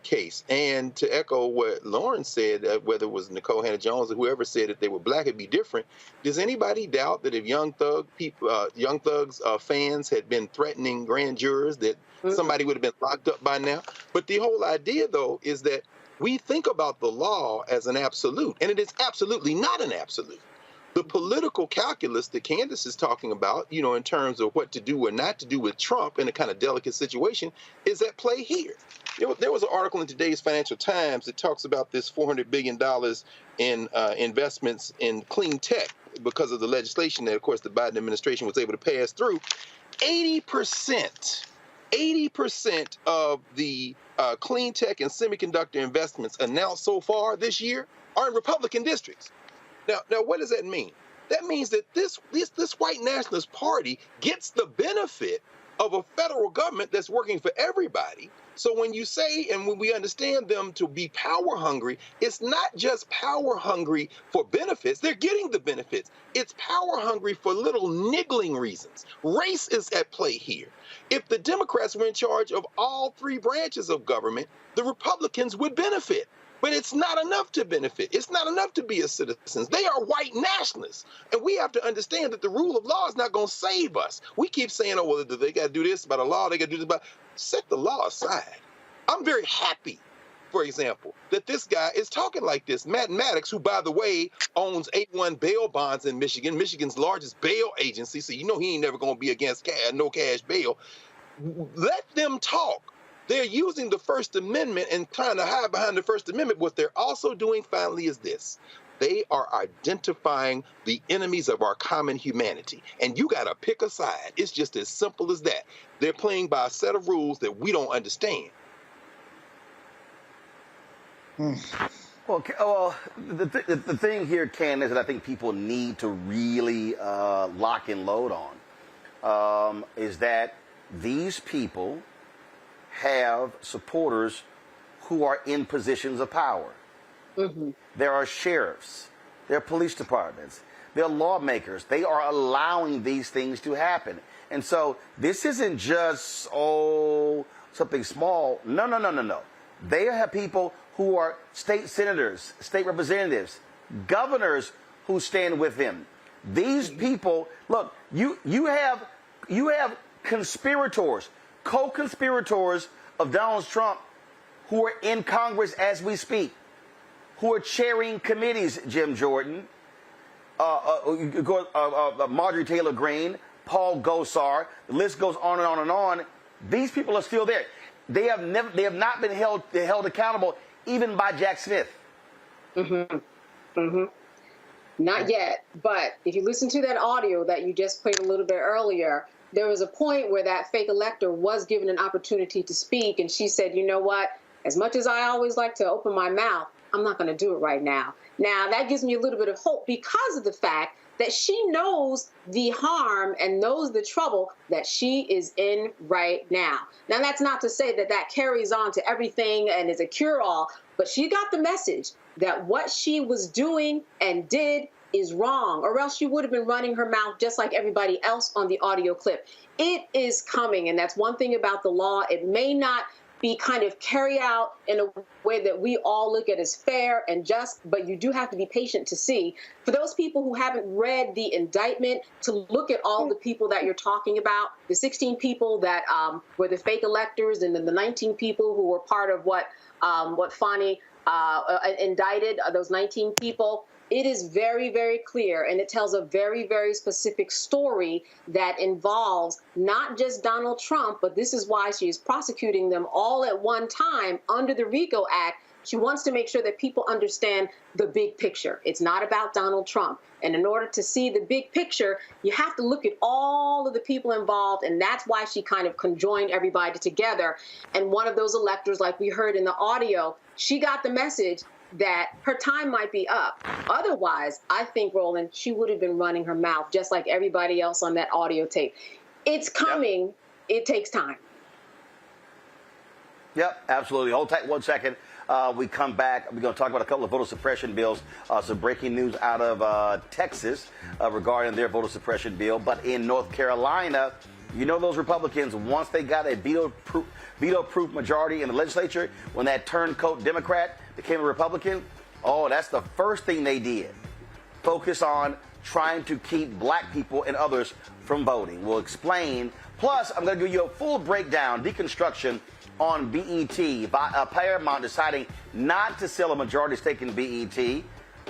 case. And to echo what Lauren said, whether it was Nicole Hannah-Jones or whoever said that they were black, it'd be different. Does anybody doubt that if Young Thug's fans had been threatening grand jurors, that somebody would have been locked up by now? But the whole idea, though, is that we think about the law as an absolute, and it is absolutely not an absolute. The political calculus that Candace is talking about, you know, in terms of what to do or not to do with Trump in a kind of delicate situation, is at play here. There was an article in today's Financial Times that talks about this $400 billion in investments in clean tech because of the legislation that, of course, the Biden administration was able to pass through. 80% of the clean tech and semiconductor investments announced so far this year are in Republican districts. Now, what does that mean? That means that this white nationalist party gets the benefit of a federal government that's working for everybody. So when you say, and when we understand them to be power hungry, it's not just power hungry for benefits. They're getting the benefits. It's power hungry for little niggling reasons. Race is at play here. If the Democrats were in charge of all three branches of government, the Republicans would benefit. But it's not enough to benefit. It's not enough to be a citizen. They are white nationalists. And we have to understand that the rule of law is not going to save us. We keep saying, oh, well, they got to do this by the law. They got to do this by... Set the law aside. I'm very happy, for example, that this guy is talking like this. Matt Maddox, who, by the way, owns A1 bail bonds in Michigan, Michigan's largest bail agency, so you know he ain't never going to be against no cash bail. Let them talk. They're using the First Amendment and trying to hide behind the First Amendment. What they're also doing, finally, is this. They are identifying the enemies of our common humanity. And you got to pick a side. It's just as simple as that. They're playing by a set of rules that we don't understand. Well, the thing here, Ken, is that I think people need to really lock and load on is that these people have supporters who are in positions of power. Mm-hmm. There are sheriffs, there are police departments, there are lawmakers. They are allowing these things to happen. And so this isn't just, something small. No. They have people who are state senators, state representatives, governors who stand with him. These people, look, you have conspirators, co-conspirators of Donald Trump who are in Congress as we speak, who are chairing committees, Jim Jordan, Marjorie Taylor Greene, Paul Gosar, the list goes on and on and on. These people are still there. They have not been held accountable even by Jack Smith. Not yet, but if you listen to that audio that you just played a little bit earlier, there was a point where that fake elector was given an opportunity to speak, and she said, you know what, as much as I always like to open my mouth, I'm not going to do it right now. Now, that gives me a little bit of hope because of the fact that she knows the harm and knows the trouble that she is in right now. Now, that's not to say that that carries on to everything and is a cure-all, but she got the message that what she was doing and did is wrong, or else she would have been running her mouth just like everybody else on the audio clip. It is coming, and that's one thing about the law. It may not be kind of carried out in a way that we all look at as fair and just, but you do have to be patient to see. For those people who haven't read the indictment, to look at all the people that you're talking about, the 16 people that were the fake electors, and then the 19 people who were part of what Fani indicted, those 19 people. It is very, very clear, and it tells a very, very specific story that involves not just Donald Trump, but this is why she is prosecuting them all at one time under the RICO Act. She wants to make sure that people understand the big picture. It's not about Donald Trump. And in order to see the big picture, you have to look at all of the people involved, and that's why she kind of conjoined everybody together. And one of those electors, like we heard in the audio, she got the message that her time might be up. Otherwise, I think, Roland, she would have been running her mouth just like everybody else on that audio tape. It's coming. Yep. It takes time. Yep, absolutely. Hold tight 1 second. We come back. We're going to talk about a couple of voter suppression bills. Some breaking news out of Texas regarding their voter suppression bill. But in North Carolina, You know those Republicans, once they got a veto-proof majority in the legislature, when that turncoat Democrat became a Republican, oh, that's the first thing they did. Focus on trying to keep black people and others from voting. We'll explain. Plus, I'm going to give you a full breakdown, deconstruction on BET, Paramount deciding not to sell a majority stake in BET.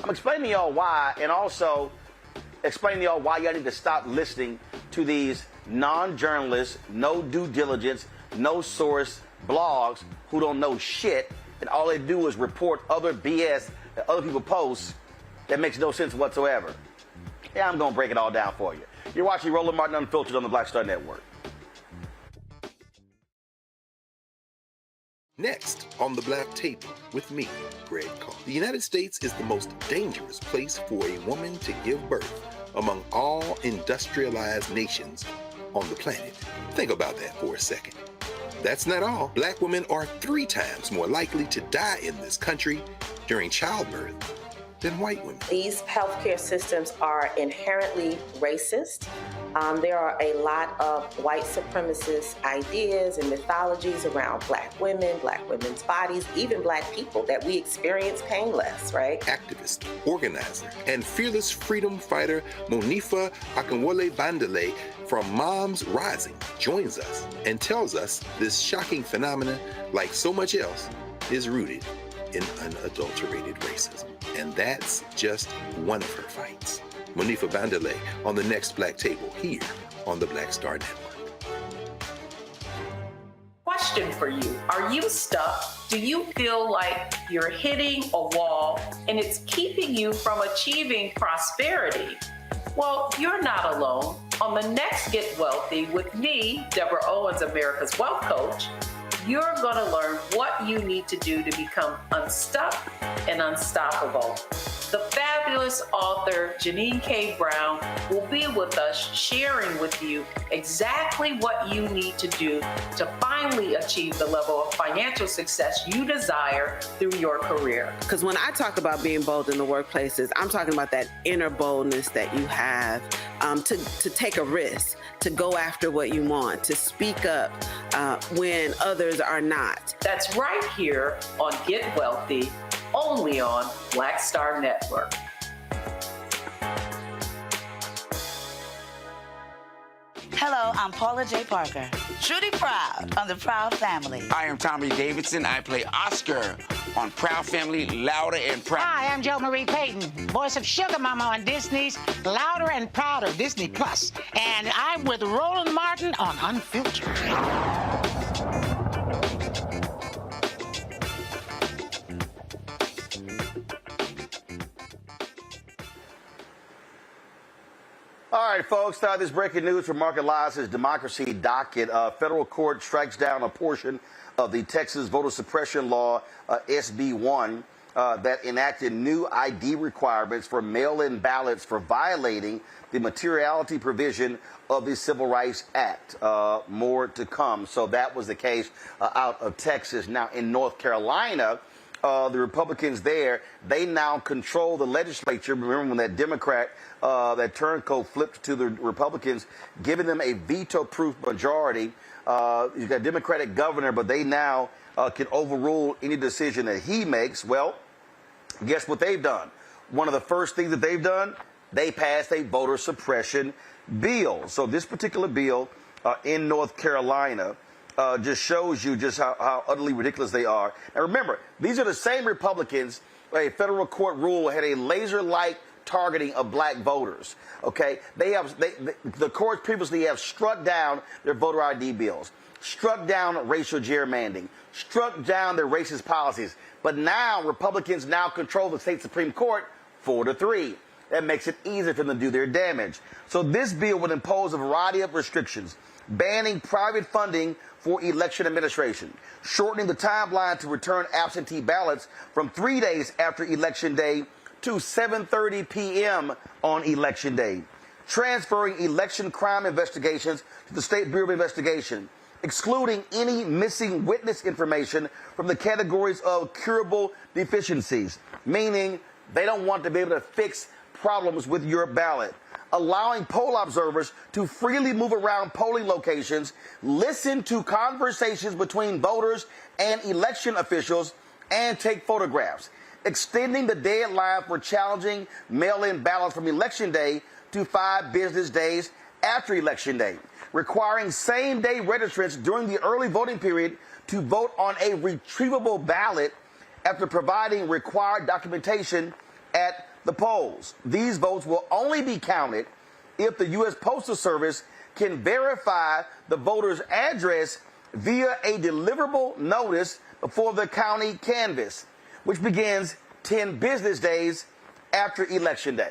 I'm explaining to y'all why, and also explaining to y'all why y'all need to stop listening to these non-journalists, no due diligence, no source blogs who don't know shit, and all they do is report other BS that other people post that makes no sense whatsoever. Yeah, I'm going to break it all down for you. You're watching Roland Martin Unfiltered on the Black Star Network. Next on the Black Table with me, Greg Carr. The United States is the most dangerous place for a woman to give birth among all industrialized nations on the planet. Think about that for a second. That's not all. Black women are 3 times more likely to die in this country during childbirth than white women. These healthcare systems are inherently racist. There are a lot of white supremacist ideas and mythologies around black women's bodies, even black people, that we experience painless, right? Activist, organizer, and fearless freedom fighter Monifa Akinwole Bandele from Moms Rising joins us and tells us this shocking phenomenon, like so much else, is rooted in unadulterated racism. And that's just one of her fights. Monifa Bandele on the next Black Table here on the Black Star Network. Question for you. Are you stuck? Do you feel like you're hitting a wall and it's keeping you from achieving prosperity? Well, you're not alone. On the next Get Wealthy with me, Deborah Owens, America's Wealth Coach, you're going to learn what you need to do to become unstuck and unstoppable. The fabulous author Janine K. Brown will be with us, sharing with you exactly what you need to do to finally achieve the level of financial success you desire through your career. Because when I talk about being bold in the workplaces, I'm talking about that inner boldness that you have to take a risk, to go after what you want, to speak up when others are not. That's right here on Get Wealthy, only on Black Star Network. Hello, I'm Paula J. Parker, truly proud on the Proud Family. I am Tommy Davidson. I play Oscar on Proud Family, Louder and Proud. Hi, I'm Jo Marie Payton, voice of Sugar Mama on Disney's Louder and Prouder, Disney Plus. And I'm with Roland Martin on Unfiltered. All right, folks, this breaking news from Market Live's Democracy docket. Federal court strikes down a portion of the Texas voter suppression law, SB 1, that enacted new ID requirements for mail-in ballots for violating the materiality provision of the Civil Rights Act. More to come. So that was the case out of Texas. Now, in North Carolina, the Republicans there, they now control the legislature. Remember when that Democrat, that turncoat flipped to the Republicans, giving them a veto-proof majority. You've got a Democratic governor, but they now can overrule any decision that he makes. Well, guess what they've done? One of the first things that they've done, they passed a voter suppression bill. So this particular bill in North Carolina just shows you just how utterly ridiculous they are. And remember, these are the same Republicans. A federal court rule had a laser-like targeting of black voters. Okay, the courts previously have struck down their voter ID bills, struck down racial gerrymandering, struck down their racist policies. But now Republicans now control the state Supreme Court 4-3. That makes it easier for them to do their damage. So this bill would impose a variety of restrictions, banning private funding for election administration, shortening the timeline to return absentee ballots from 3 days after Election Day to 7:30 p.m. on Election Day, transferring election crime investigations to the State Bureau of Investigation, excluding any missing witness information from the categories of curable deficiencies, meaning they don't want to be able to fix problems with your ballot. allowing poll observers to freely move around polling locations, listen to conversations between voters and election officials, and take photographs, extending the deadline for challenging mail-in ballots from Election Day to 5 business days after Election Day, requiring same-day registrants during the early voting period to vote on a retrievable ballot after providing required documentation at the polls. These votes will only be counted if the U.S. Postal Service can verify the voter's address via a deliverable notice before the county canvass, which begins 10 business days after Election Day.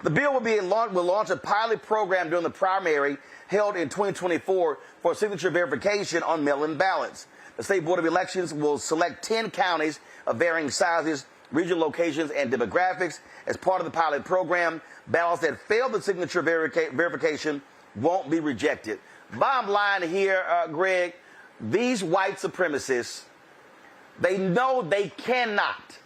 The bill will launch a pilot program during the primary held in 2024 for signature verification on mail-in ballots. The State Board of Elections will select 10 counties of varying sizes, regional locations, and demographics as part of the pilot program. Ballots that fail the signature verification won't be rejected. Bottom line here, Greg, these white supremacists, they know they cannot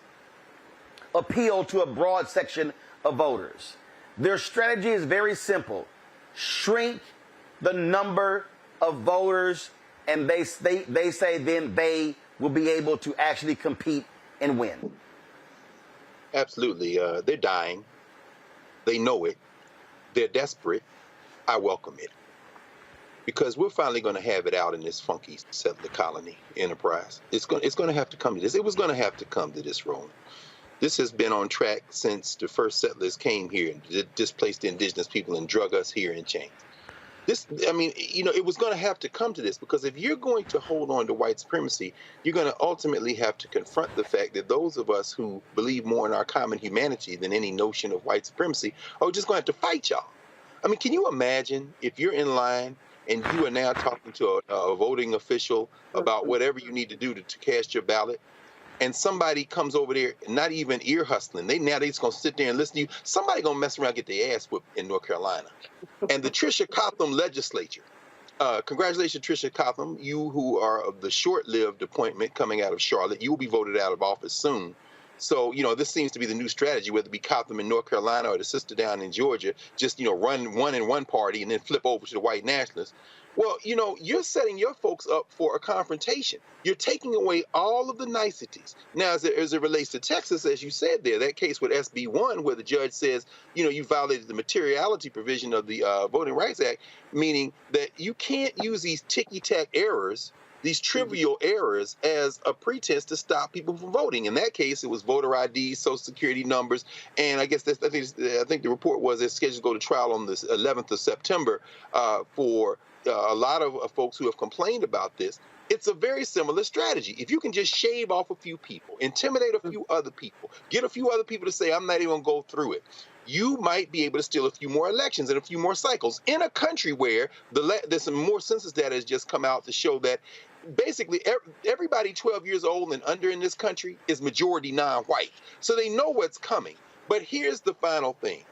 appeal to a broad section of voters. Their strategy is very simple. Shrink the number of voters, and they say then they will be able to actually compete and win. Absolutely. They're dying. They know it. They're desperate. I welcome it. Because we're finally going to have it out in this funky settler colony enterprise. It's going to have to come to this. It was going to have to come to this, Roland. This has been on track since the first settlers came here and displaced the indigenous people and drug us here in chains. It was going to have to come to this, because if you're going to hold on to white supremacy, you're going to ultimately have to confront the fact that those of us who believe more in our common humanity than any notion of white supremacy are just going to have to fight y'all. I mean, can you imagine if you're in line and you are now talking to a voting official about whatever you need to do to cast your ballot, and somebody comes over there, not even ear hustling. They just gonna sit there and listen to you. Somebody gonna mess around and get their ass whipped in North Carolina. And the Tricia Cotham legislature, congratulations, Tricia Cotham, you who are of the short-lived appointment coming out of Charlotte, you will be voted out of office soon. So, this seems to be the new strategy, whether it be Cotham in North Carolina or the sister down in Georgia, just, run one in one party and then flip over to the white nationalists. Well, you're setting your folks up for a confrontation. You're taking away all of the niceties. Now, as it relates to Texas, as you said there, that case with SB 1, where the judge says, you violated the materiality provision of the Voting Rights Act, meaning that you can't use these ticky-tack errors, these trivial errors, as a pretense to stop people from voting. In that case, it was voter ID, social security numbers, and I guess I think the report was it's scheduled to go to trial on the 11th of September for a lot of folks who have complained about this. It's a very similar strategy. If you can just shave off a few people, intimidate a few other people, get a few other people to say, I'm not even going to go through it, you might be able to steal a few more elections and a few more cycles in a country where there's some more census data has just come out to show that basically everybody 12 years old and under in this country is majority non-white. So they know what's coming. But here's the final thing.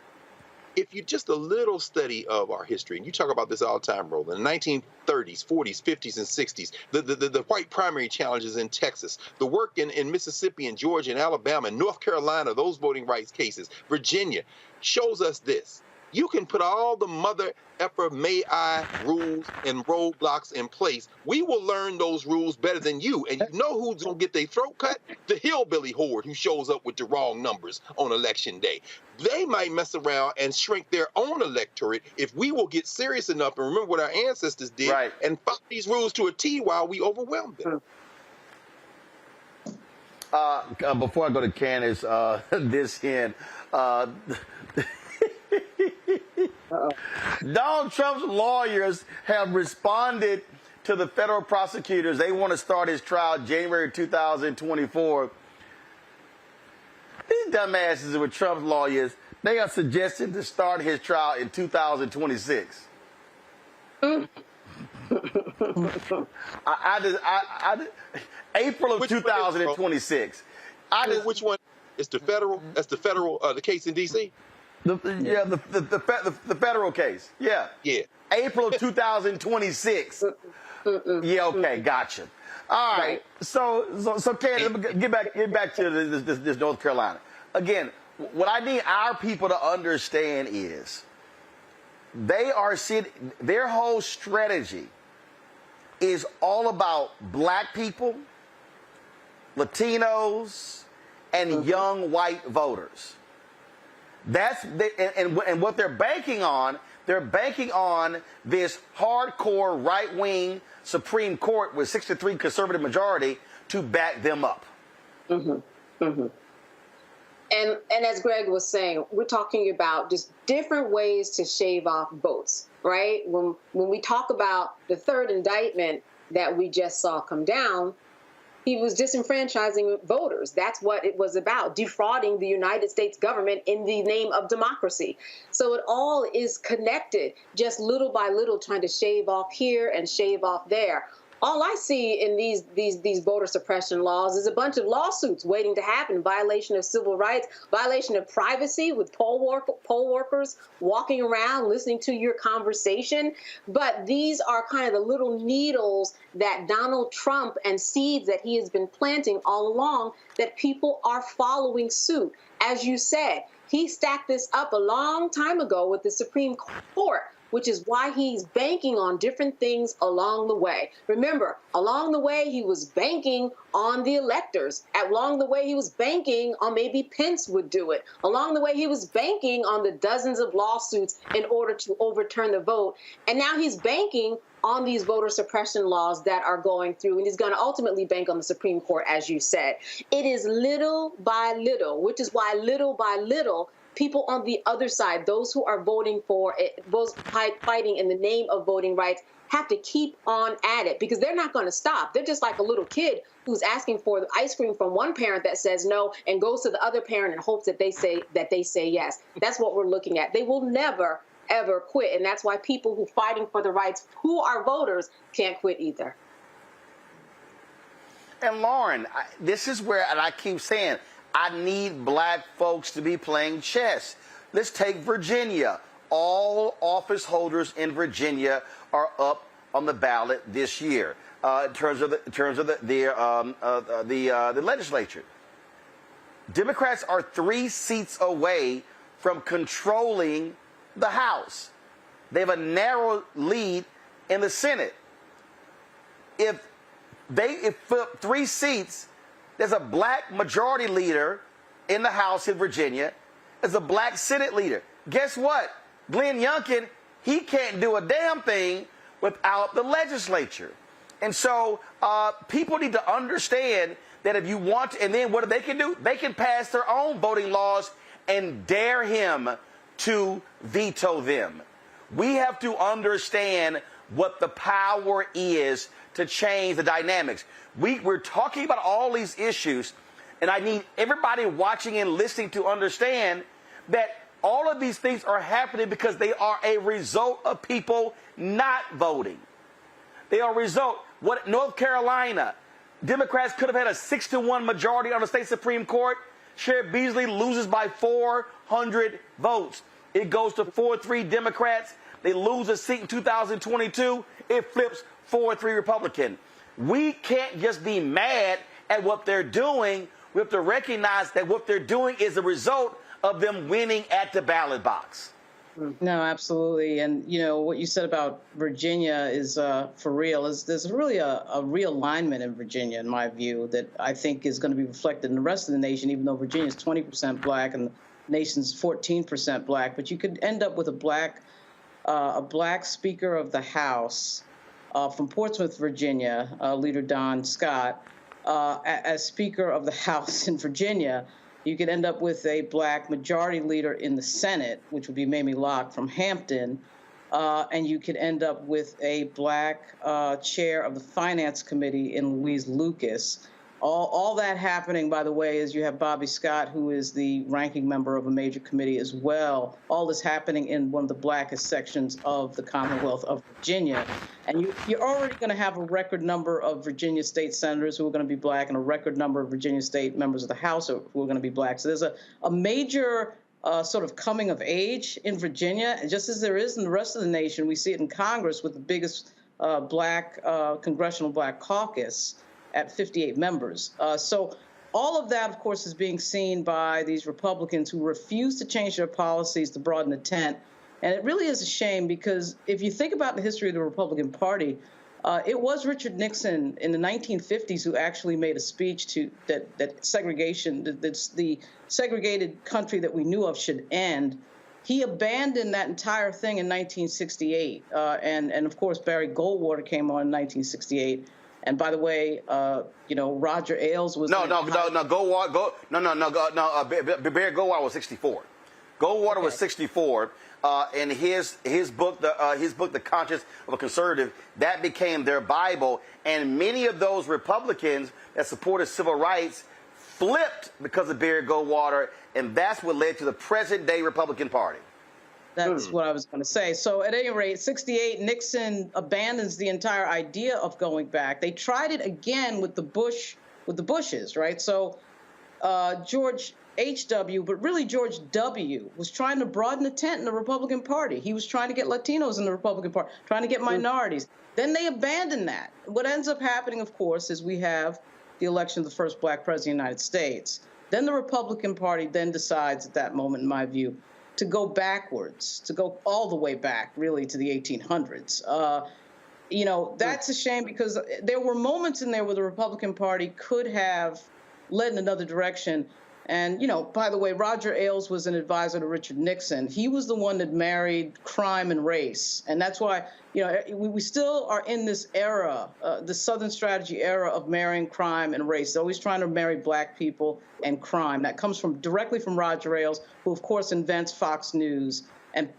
If you just a little study of our history, and you talk about this all the time, Roland, in the 1930s, 40s, 50s, and 60s, the white primary challenges in Texas, the work in Mississippi and Georgia and Alabama and North Carolina, those voting rights cases, Virginia, shows us this. You can put all the mother effer may I rules and roadblocks in place. We will learn those rules better than you. And you know who's going to get their throat cut? The hillbilly horde who shows up with the wrong numbers on Election Day. They might mess around and shrink their own electorate if we will get serious enough and remember what our ancestors did and follow these rules to a T while we overwhelm them. Before I go to Candace, this end, Donald Trump's lawyers have responded to the federal prosecutors. They want to start his trial January 2024. These dumbasses with Trump's lawyers, they are suggesting to start his trial in 2026. April of 2026. Which one? It's the federal. That's the federal. The case in D.C. The federal case. Yeah. April of 2026. Yeah. Okay. Gotcha. All right. So Candace, get back to this North Carolina again. what I need our people to understand is they are their whole strategy is all about black people, Latinos, and young white voters. That's and what they're banking on this hardcore right-wing Supreme Court with 63 conservative majority to back them up. Mm-hmm. Mm-hmm. And as Greg was saying, we're talking about just different ways to shave off votes, right? When we talk about the third indictment that we just saw come down, he was disenfranchising voters. That's what it was about, defrauding the United States government in the name of democracy. So it all is connected, just little by little, trying to shave off here and shave off there. All I see in these voter suppression laws is a bunch of lawsuits waiting to happen, violation of civil rights, violation of privacy with poll workers walking around listening to your conversation. But these are kind of the little needles that Donald Trump and seeds that he has been planting all along that people are following suit. As you said, he stacked this up a long time ago with the Supreme Court, which is why he's banking on different things along the way. Remember, along the way, he was banking on the electors. Along the way, he was banking on maybe Pence would do it. Along the way, he was banking on the dozens of lawsuits in order to overturn the vote. And now he's banking on these voter suppression laws that are going through, and he's going to ultimately bank on the Supreme Court, as you said. It is little by little, which is why little by little, people on the other side, those who are voting for it, those fighting in the name of voting rights, have to keep on at it because they're not going to stop. They're just like a little kid who's asking for the ice cream from one parent that says no and goes to the other parent and hopes that they say yes. That's what we're looking at. They will never, ever quit. And that's why people who are fighting for the rights, who are voters, can't quit either. And Lauren, this is where, and I keep saying, I need black folks to be playing chess. Let's take Virginia. All office holders in Virginia are up on the ballot this year in terms of the legislature. Democrats are 3 seats away from controlling the House. They have a narrow lead in the Senate. If flip 3 seats, there's a black majority leader in the House in Virginia. There's a black Senate leader. Guess what? Glenn Youngkin, he can't do a damn thing without the legislature. And so people need to understand that if you want to, and then what they can do? They can pass their own voting laws and dare him to veto them. We have to understand what the power is to change the dynamics. We're talking about all these issues, and I need everybody watching and listening to understand that all of these things are happening because they are a result of people not voting. They are a result. What North Carolina, Democrats could have had a 6-1 majority on the state Supreme Court. Sheriff Beasley loses by 400 votes. It goes to 4-3 Democrats. They lose a seat in 2022. It flips 4-3 Republican. We can't just be mad at what they're doing. We have to recognize that what they're doing is a result of them winning at the ballot box. No, absolutely. And, you know, what you said about Virginia is for real. There's really a realignment in Virginia, in my view, that I think is going to be reflected in the rest of the nation, even though Virginia is 20% black and the nation's 14% black. But you could end up with a black Speaker of the House from Portsmouth, Virginia, Leader Don Scott, as Speaker of the House in Virginia. You could end up with a black majority leader in the Senate, which would be Mamie Locke from Hampton, and you could end up with a black chair of the Finance Committee in Louise Lucas. All that happening, by the way, is you have Bobby Scott, who is the ranking member of a major committee as well. All this happening in one of the blackest sections of the Commonwealth of Virginia. And you're already going to have a record number of Virginia state senators who are going to be black and a record number of Virginia state members of the House who are going to be black. So there's a major sort of coming of age in Virginia. And just as there is in the rest of the nation, we see it in Congress with the biggest black congressional black caucus at 58 members. So all of that, of course, is being seen by these Republicans who refuse to change their policies to broaden the tent. And it really is a shame because if you think about the history of the Republican Party, it was Richard Nixon in the 1950s who actually made a speech to that segregation, the segregated country that we knew of should end. He abandoned that entire thing in 1968. And of course, Barry Goldwater came on in 1968. And by the way, Roger Ailes was Barry Goldwater was 64. Goldwater was 64. And his book, The Conscience of a Conservative, that became their Bible. And many of those Republicans that supported civil rights flipped because of Barry Goldwater, and that's what led to the present-day Republican Party. That's what I was going to say. So at any rate, 68, Nixon abandons the entire idea of going back. They tried it again with the Bushes, right? So George H.W., but really George W., was trying to broaden the tent in the Republican Party. He was trying to get Latinos in the Republican Party, trying to get minorities. Then they abandoned that. What ends up happening, of course, is we have the election of the first black president of the United States. Then the Republican Party then decides at that moment, in my view, to go backwards, to go all the way back, really, to the 1800s. That's a shame because there were moments in there where the Republican Party could have led in another direction. And, by the way, Roger Ailes was an advisor to Richard Nixon. He was the one that married crime and race. And that's why, we still are in this era, the Southern strategy era of marrying crime and race. They're always trying to marry black people and crime. That comes directly from Roger Ailes, who, of course, invents Fox News. And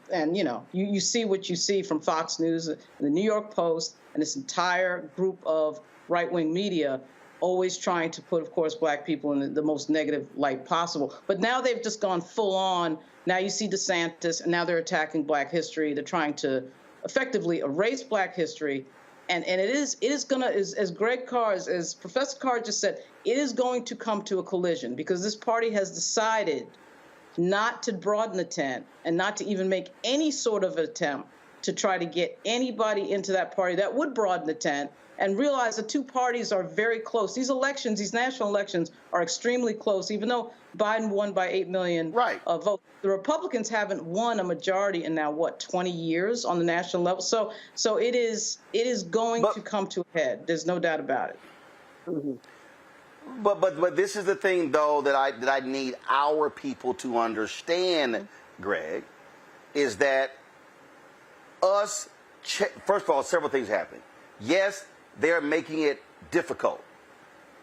you see what you see from Fox News, the New York Post, and this entire group of right-wing media always trying to put, of course, black people in the most negative light possible. But now they've just gone full on. Now you see DeSantis, and now they're attacking black history. They're trying to effectively erase black history. And it is going to, as Greg Carr, as Professor Carr just said, it is going to come to a collision because this party has decided not to broaden the tent and not to even make any sort of attempt to try to get anybody into that party that would broaden the tent, and realize the two parties are very close. These elections, these national elections, are extremely close, even though Biden won by 8 million votes. The Republicans haven't won a majority in now, 20 years on the national level? So it is going to come to a head. There's no doubt about it. But this is the thing, though, that I need our people to understand, Greg, is that first of all, several things happen. Yes, they're making it difficult,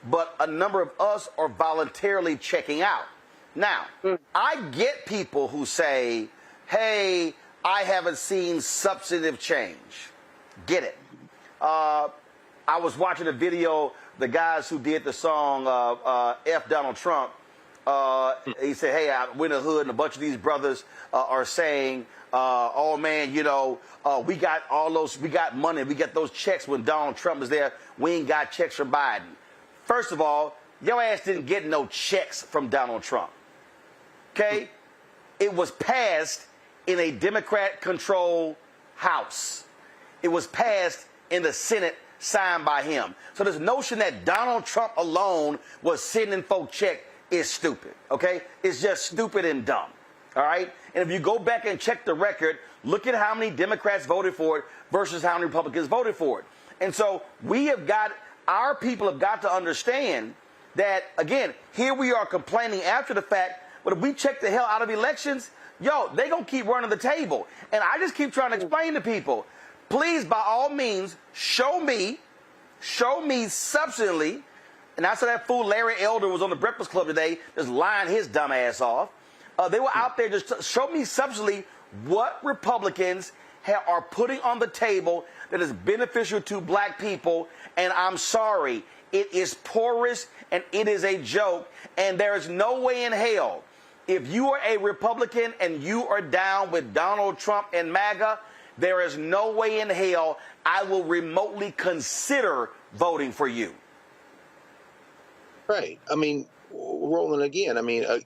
but a number of us are voluntarily checking out. Now, I get people who say, hey, I haven't seen substantive change. Get it. I was watching a video, the guys who did the song F Donald Trump, he said, hey, we're in the hood, and a bunch of these brothers are saying, oh man, we got we got money, we got those checks when Donald Trump was there. We ain't got checks from Biden. First of all, your ass didn't get no checks from Donald Trump. Okay? It was passed in a Democrat-controlled House. It was passed in the Senate, signed by him. So this notion that Donald Trump alone was sending folk check is stupid. Okay? It's just stupid and dumb. All right? And if you go back and check the record, look at how many Democrats voted for it versus how many Republicans voted for it. And so our people have got to understand that, again, here we are complaining after the fact, but if we check the hell out of elections, they going to keep running the table. And I just keep trying to explain to people, please, by all means, show me substantially, and I saw that fool Larry Elder was on the Breakfast Club today just lying his dumb ass off. They were out there just show me substantially what Republicans are putting on the table that is beneficial to black people. And I'm sorry, it is porous and it is a joke. And there is no way in hell, if you are a Republican and you are down with Donald Trump and MAGA, there is no way in hell I will remotely consider voting for you. Right. I mean, Roland, again,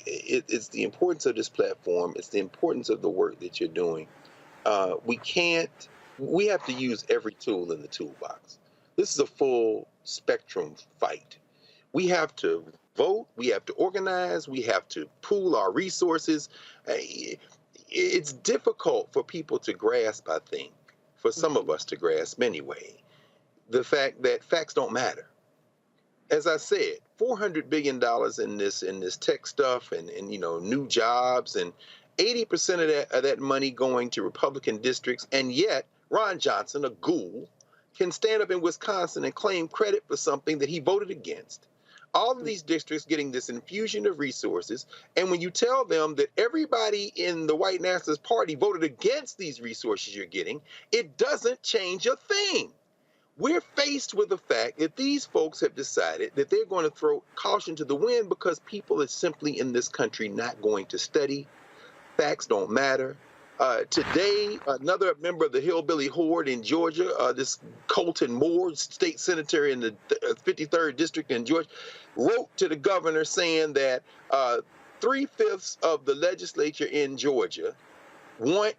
it's the importance of this platform. It's the importance of the work that you're doing. We have to use every tool in the toolbox. This is a full spectrum fight. We have to vote. We have to organize. We have to pool our resources. It's difficult for people to grasp, I think, for some of us to grasp anyway, the fact that facts don't matter. As I said, $400 billion in this tech stuff and new jobs, and 80% of that money going to Republican districts, and yet Ron Johnson, a ghoul, can stand up in Wisconsin and claim credit for something that he voted against. All of these districts getting this infusion of resources, and when you tell them that everybody in the white nationalist party voted against these resources you're getting, it doesn't change a thing. We're faced with the fact that these folks have decided that they're going to throw caution to the wind because people are simply in this country not going to study. Facts don't matter. Today, another member of the Hillbilly Horde in Georgia, this Colton Moore, state senator in the 53rd district in Georgia, wrote to the governor saying that 3/5 of the legislature in Georgia want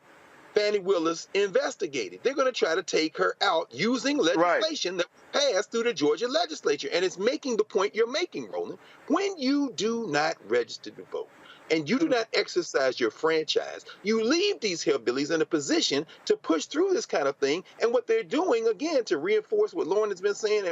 Fannie Willis investigated. They're going to try to take her out using legislation that passed through the Georgia legislature. And it's making the point you're making, Roland. When you do not register to vote and you do not exercise your franchise, you leave these hillbillies in a position to push through this kind of thing. And what they're doing, again, to reinforce what Lauren has been saying,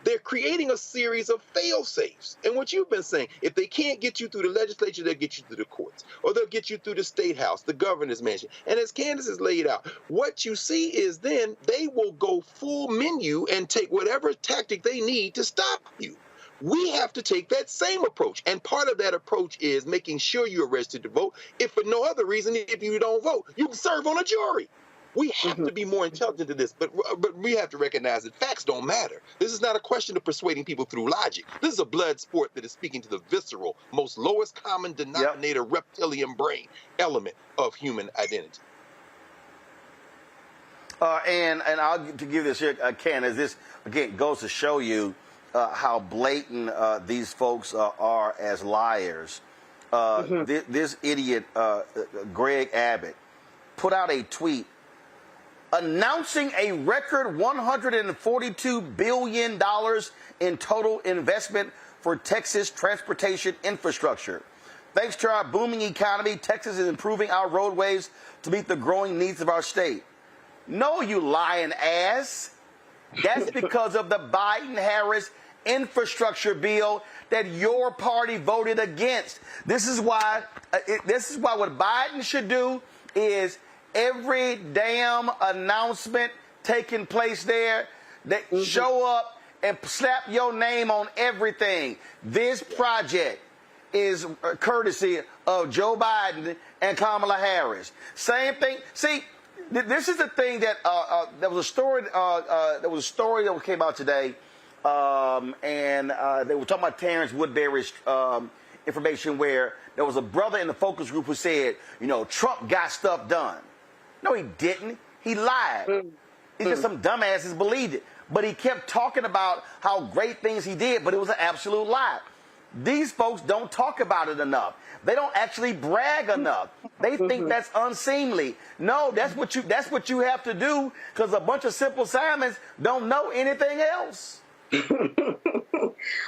they're creating a series of fail-safes. And what you've been saying, if they can't get you through the legislature, they'll get you through the courts, or they'll get you through the state house, the governor's mansion. And as Candace has laid out, what you see is then they will go full menu and take whatever tactic they need to stop you. We have to take that same approach. And part of that approach is making sure you're registered to vote. If for no other reason, if you don't vote, you can serve on a jury. We have to be more intelligent to this, but we have to recognize that facts don't matter. This is not a question of persuading people through logic. This is a blood sport that is speaking to the visceral, most lowest common denominator, reptilian brain element of human identity. And I'll to give this here, Ken, as this again goes to show you how blatant these folks are as liars. This idiot, Greg Abbott, put out a tweet announcing a record $142 billion in total investment for Texas transportation infrastructure. Thanks to our booming economy, Texas is improving our roadways to meet the growing needs of our state. No, you lying ass. That's because of the Biden-Harris infrastructure bill that your party voted against. This is why what Biden should do is every damn announcement taking place there, they show up and slap your name on everything. This project is courtesy of Joe Biden and Kamala Harris. Same thing. See, this is the thing that there was a story. There was a story that came out today, and they were talking about Terrence Woodbury's information, where there was a brother in the focus group who said, Trump got stuff done. No, he didn't. He lied. It's just some dumbasses believed it. But he kept talking about how great things he did, but it was an absolute lie. These folks don't talk about it enough. They don't actually brag enough. They think that's unseemly. No, that's what you have to do, because a bunch of Simple Simons don't know anything else.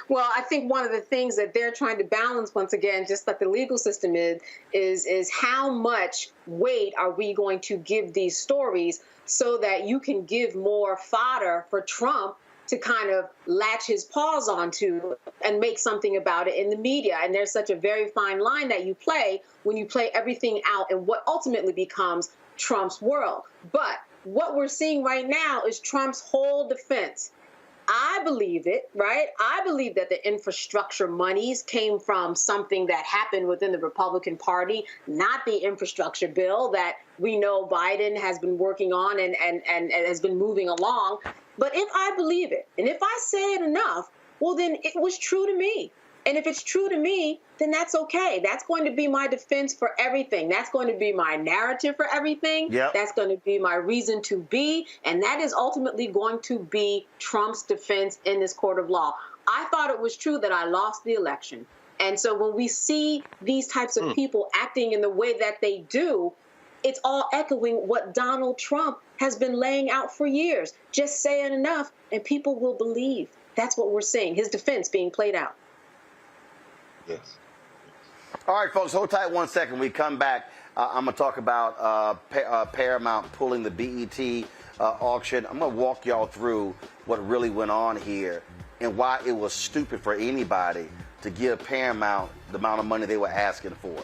Well, I think one of the things that they're trying to balance, once again, just like the legal system is how much weight are we going to give these stories so that you can give more fodder for Trump to kind of latch his paws onto and make something about it in the media. And there's such a very fine line that you play when you play everything out in what ultimately becomes Trump's world. But what we're seeing right now is Trump's whole defense. I believe it, right? I believe that the infrastructure monies came from something that happened within the Republican Party, not the infrastructure bill that we know Biden has been working on and has been moving along. But if I believe it, and if I say it enough, well, then it was true to me. And if it's true to me, then that's okay. That's going to be my defense for everything. That's going to be my narrative for everything. Yep. That's going to be my reason to be. And that is ultimately going to be Trump's defense in this court of law. I thought it was true that I lost the election. And so when we see these types of people acting in the way that they do, it's all echoing what Donald Trump has been laying out for years. Just say it enough and people will believe. That's what we're seeing, his defense being played out. Yes. All right, folks, hold tight 1 second. We come back. I'm going to talk about Paramount pulling the BET auction. I'm going to walk y'all through what really went on here and why it was stupid for anybody to give Paramount the amount of money they were asking for.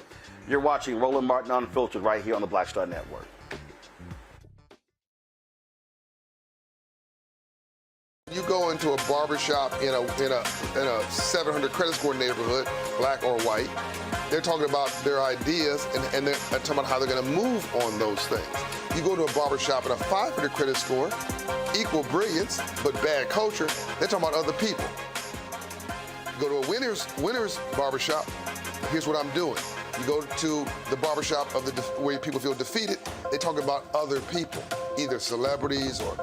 You're watching Roland Martin Unfiltered right here on the Black Star Network. You go into a barbershop in a 700 credit score neighborhood, black or white. They're talking about their ideas and they're talking about how they're going to move on those things. You go to a barbershop in a 500 credit score, equal brilliance but bad culture. They're talking about other people. You go to a winner's barbershop. Here's what I'm doing. You go to the barbershop of where people feel defeated. They talk about other people, either celebrities or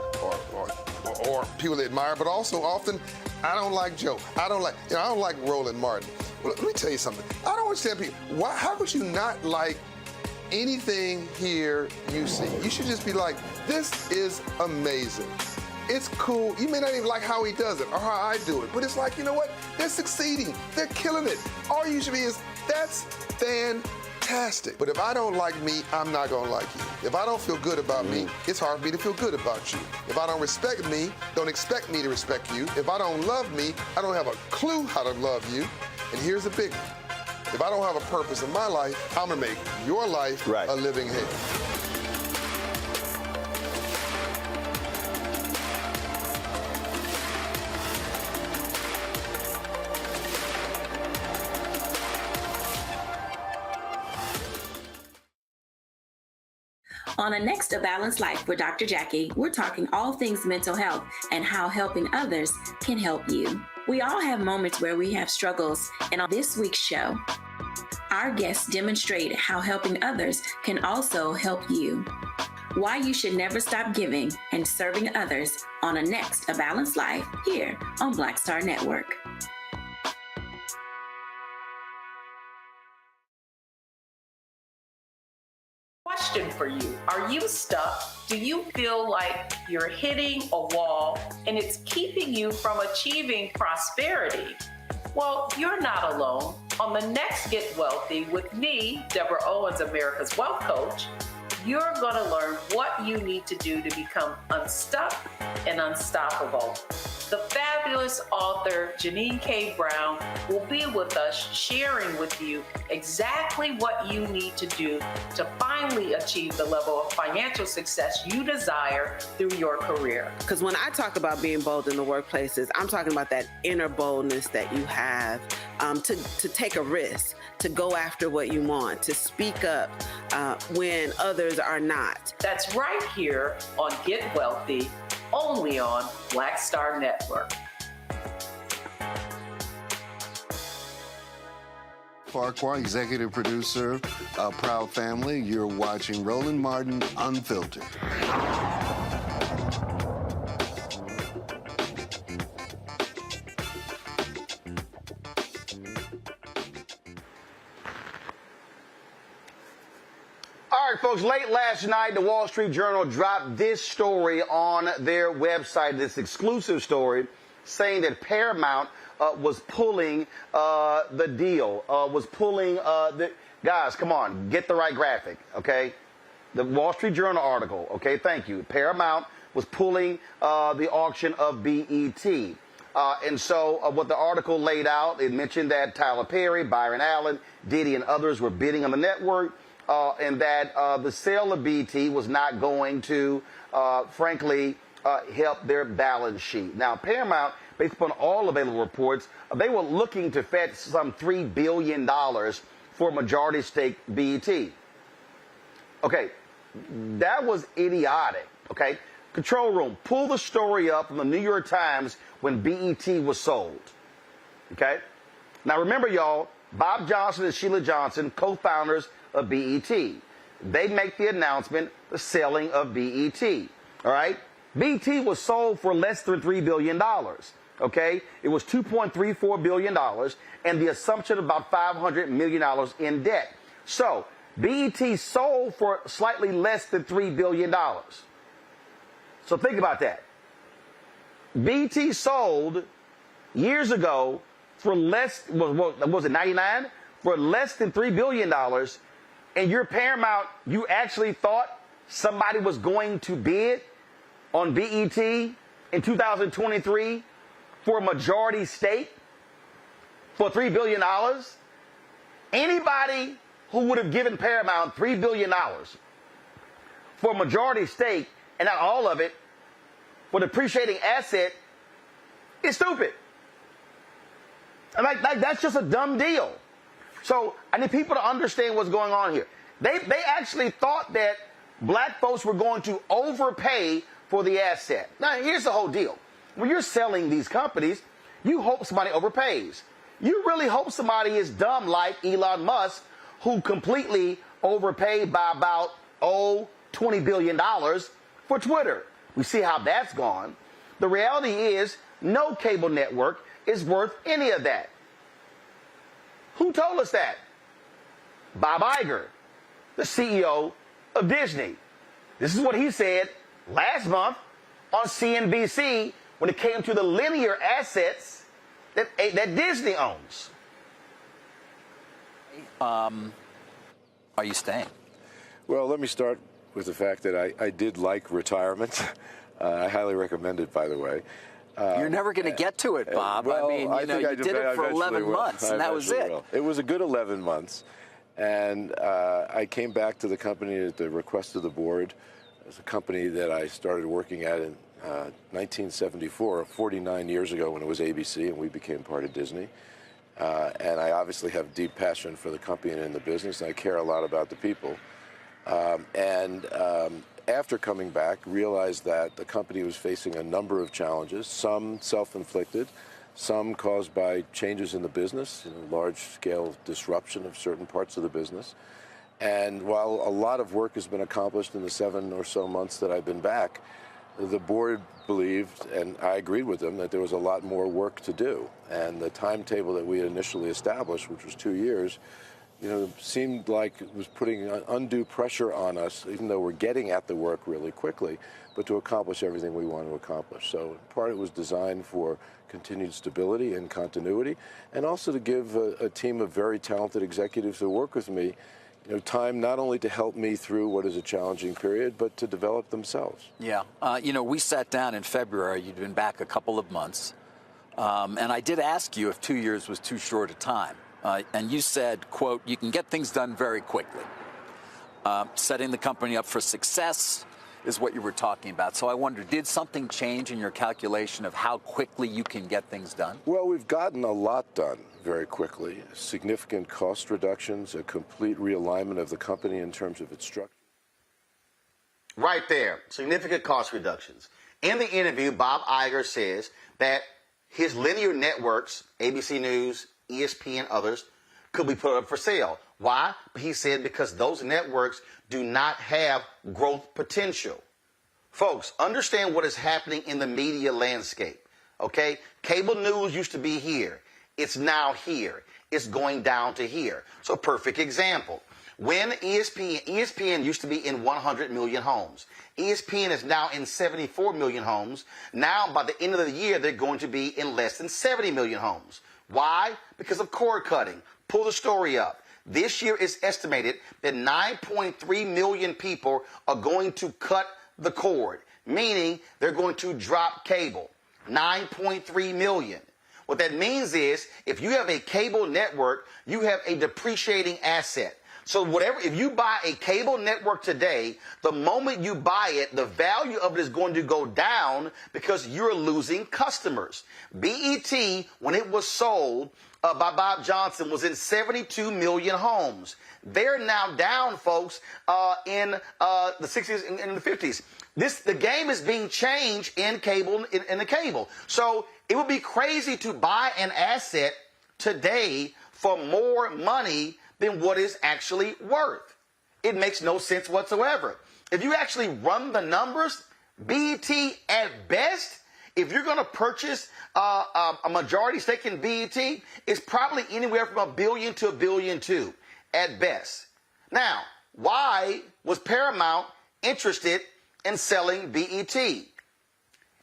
people they admire, but also often, I don't like Joe. I don't like Roland Martin. Well, let me tell you something. I don't understand people. How could you not like anything here you see? You should just be like, this is amazing. It's cool. You may not even like how he does it or how I do it, but it's like, you know what? They're succeeding. They're killing it. All you should be is, that's fantastic. But if I don't like me, I'm not gonna like you. If I don't feel good about me, it's hard for me to feel good about you. If I don't respect me, don't expect me to respect you. If I don't love me, I don't have a clue how to love you. And here's the big one. If I don't have a purpose in my life, I'm gonna make your life a living hell. On the next A Balanced Life with Dr. Jackie, we're talking all things mental health and how helping others can help you. We all have moments where we have struggles, and on this week's show, our guests demonstrate how helping others can also help you. Why you should never stop giving and serving others on a next A Balanced Life here on Black Star Network. Question for you. Are you stuck? Do you feel like you're hitting a wall and it's keeping you from achieving prosperity? Well, you're not alone. On the next Get Wealthy with me, Deborah Owens, America's Wealth Coach, you're going to learn what you need to do to become unstuck and unstoppable. The fabulous author Janine K. Brown will be with us sharing with you exactly what you need to do to finally achieve the level of financial success you desire through your career. Because when I talk about being bold in the workplaces, I'm talking about that inner boldness that you have to take a risk, to go after what you want, to speak up when others are not. That's right here on Get Wealthy, only on Black Star Network. Farquhar, executive producer of Proud Family. You're watching Roland Martin Unfiltered. All right, folks, late last night, the Wall Street Journal dropped this story on their website, this exclusive story, saying that Paramount was pulling the deal, guys, come on, get the right graphic, okay? The Wall Street Journal article, okay, thank you. Paramount was pulling the auction of BET. And so what the article laid out, it mentioned that Tyler Perry, Byron Allen, Diddy, and others were bidding on the network. And that the sale of BET was not going to, frankly, help their balance sheet. Now, Paramount, based upon all available reports, they were looking to fetch some $3 billion for majority stake BET. Okay, that was idiotic, okay? Control room, pull the story up from the New York Times when BET was sold, okay? Now, remember, y'all, Bob Johnson and Sheila Jackson, co-founders of BET. They make the announcement, the selling of BET. All right? BET was sold for less than $3 billion. Okay? It was $2.34 billion and the assumption of about $500 million in debt. So, BET sold for slightly less than $3 billion. So think about that. BET sold years ago for less, what was it, 99? For less than $3 billion, and you're Paramount, you actually thought somebody was going to bid on BET in 2023 for a majority stake for $3 billion? Anybody who would have given Paramount $3 billion for a majority stake, and not all of it, for depreciating asset, is stupid. And like that's just a dumb deal. So I need people to understand what's going on here. They actually thought that black folks were going to overpay for the asset. Now, here's the whole deal. When you're selling these companies, you hope somebody overpays. You really hope somebody is dumb like Elon Musk, who completely overpaid by about, $20 billion for Twitter. We see how that's gone. The reality is no cable network is worth any of that. Who told us that? Bob Iger, the CEO of Disney. This is what he said last month on CNBC when it came to the linear assets that Disney owns. Are you staying? Well, let me start with the fact that I did like retirement. I highly recommend it, by the way. You're never going to get to it, Bob. Well, I mean, you did it for 11 months, and that was it. It was a good 11 months. And I came back to the company at the request of the board. It's a company that I started working at in 1974, 49 years ago when it was ABC, and we became part of Disney. And I obviously have deep passion for the company and in the business, and I care a lot about the people. After coming back, realized that the company was facing a number of challenges, some self-inflicted, some caused by changes in the business, large-scale disruption of certain parts of the business. And while a lot of work has been accomplished in the 7 or so months that I've been back, the board believed, and I agreed with them, that there was a lot more work to do. And the timetable that we had initially established, which was 2 years, seemed like it was putting undue pressure on us, even though we're getting at the work really quickly, but to accomplish everything we want to accomplish. So part of it was designed for continued stability and continuity, and also to give a team of very talented executives who work with me time not only to help me through what is a challenging period, but to develop themselves. Yeah. We sat down in February. You'd been back a couple of months. And I did ask you if 2 years was too short a time. And you said, quote, you can get things done very quickly. Setting the company up for success is what you were talking about. So I wonder, did something change in your calculation of how quickly you can get things done? Well, we've gotten a lot done very quickly. Significant cost reductions, a complete realignment of the company in terms of its structure. Right there, significant cost reductions. In the interview, Bob Iger says that his linear networks, ABC News, ESPN, others, could be put up for sale. Why? He said because those networks do not have growth potential. Folks, understand what is happening in the media landscape, okay? Cable news used to be here. It's now here. It's going down to here. So perfect example. When ESPN used to be in 100 million homes. ESPN is now in 74 million homes. Now, by the end of the year, they're going to be in less than 70 million homes. Why? Because of cord cutting. Pull the story up. This year is estimated that 9.3 million people are going to cut the cord, meaning they're going to drop cable. 9.3 million. What that means is if you have a cable network, you have a depreciating asset. So if you buy a cable network today, the moment you buy it, the value of it is going to go down because you're losing customers. BET, when it was sold by Bob Johnson, was in 72 million homes. They're now down, folks, in the 60s and the 50s. The game is being changed in cable, in the cable. So it would be crazy to buy an asset today for more money than what is actually worth. It makes no sense whatsoever. If you actually run the numbers, BET at best, if you're going to purchase a majority stake in BET, it's probably anywhere from $1 billion to $1.2 billion at best. Now, why was Paramount interested in selling BET?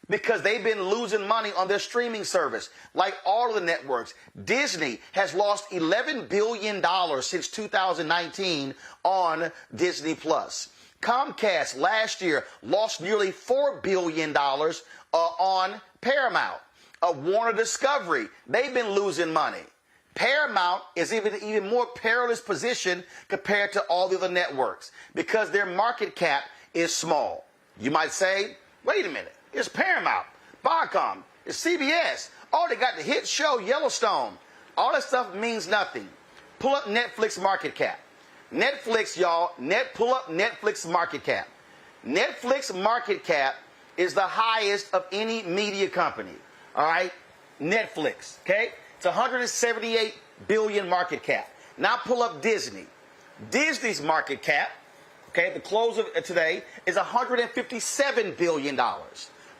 because they've been losing money on their streaming service. Like all of the networks, Disney has lost $11 billion since 2019 on Disney Plus. Comcast last year lost nearly $4 billion on Paramount. Warner Discovery, they've been losing money. Paramount is even more perilous position compared to all the other networks because their market cap is small. You might say, wait a minute, it's Paramount, Viacom, it's CBS. Oh, they got the hit show Yellowstone. All that stuff means nothing. Pull up Netflix market cap. Netflix, y'all, pull up Netflix market cap. Netflix market cap is the highest of any media company. All right, Netflix, okay? It's 178 billion market cap. Now pull up Disney. Disney's market cap, okay, at the close of today, is $157 billion.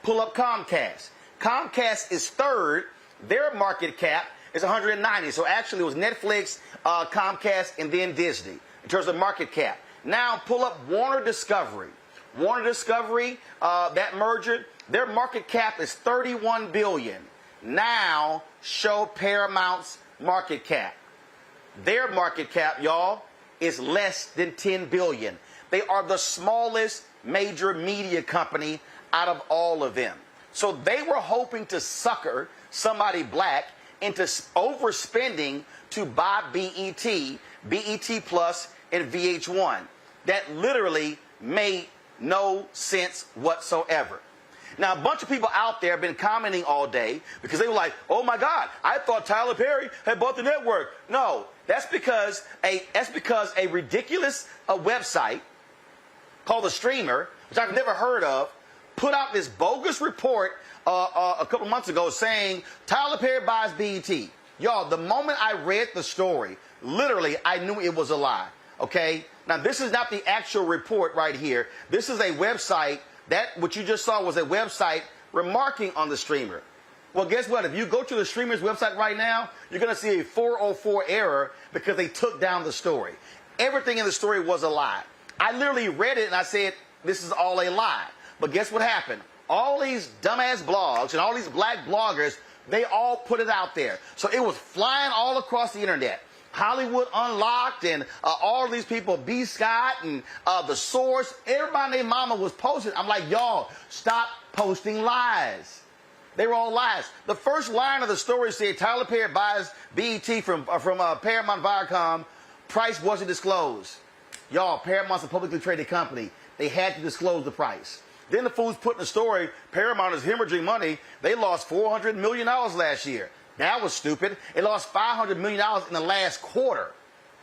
Pull up Comcast. Comcast is third. Their market cap is 190. So actually it was Netflix, Comcast, and then Disney in terms of market cap. Now pull up Warner Discovery. Warner Discovery, that merger, their market cap is $31 billion. Now show Paramount's market cap. Their market cap, y'all, is less than $10 billion. They are the smallest major media company out of all of them. So they were hoping to sucker somebody black into overspending to buy BET, BET Plus, and VH1. That literally made no sense whatsoever. Now, a bunch of people out there have been commenting all day because they were like, oh my God, I thought Tyler Perry had bought the network. No, that's because a ridiculous website called The Streamer, which I've never heard of, put out this bogus report a couple months ago saying Tyler Perry buys BET. Y'all, the moment I read the story, literally, I knew it was a lie, okay? Now, this is not the actual report right here. This is a website. That, what you just saw was a website remarking on The Streamer. Well, guess what? If you go to The Streamer's website right now, you're going to see a 404 error because they took down the story. Everything in the story was a lie. I literally read it and I said, this is all a lie. But guess what happened? All these dumbass blogs and all these black bloggers, they all put it out there. So it was flying all across the internet. Hollywood Unlocked and all of these people, B. Scott and The Source, everybody and their mama was posting. I'm like, y'all, stop posting lies. They were all lies. The first line of the story said Tyler Perry buys BET from Paramount Viacom. Price wasn't disclosed. Y'all, Paramount's a publicly traded company. They had to disclose the price. Then the fools put in the story, Paramount is hemorrhaging money. They lost $400 million last year. That was stupid. It lost $500 million in the last quarter.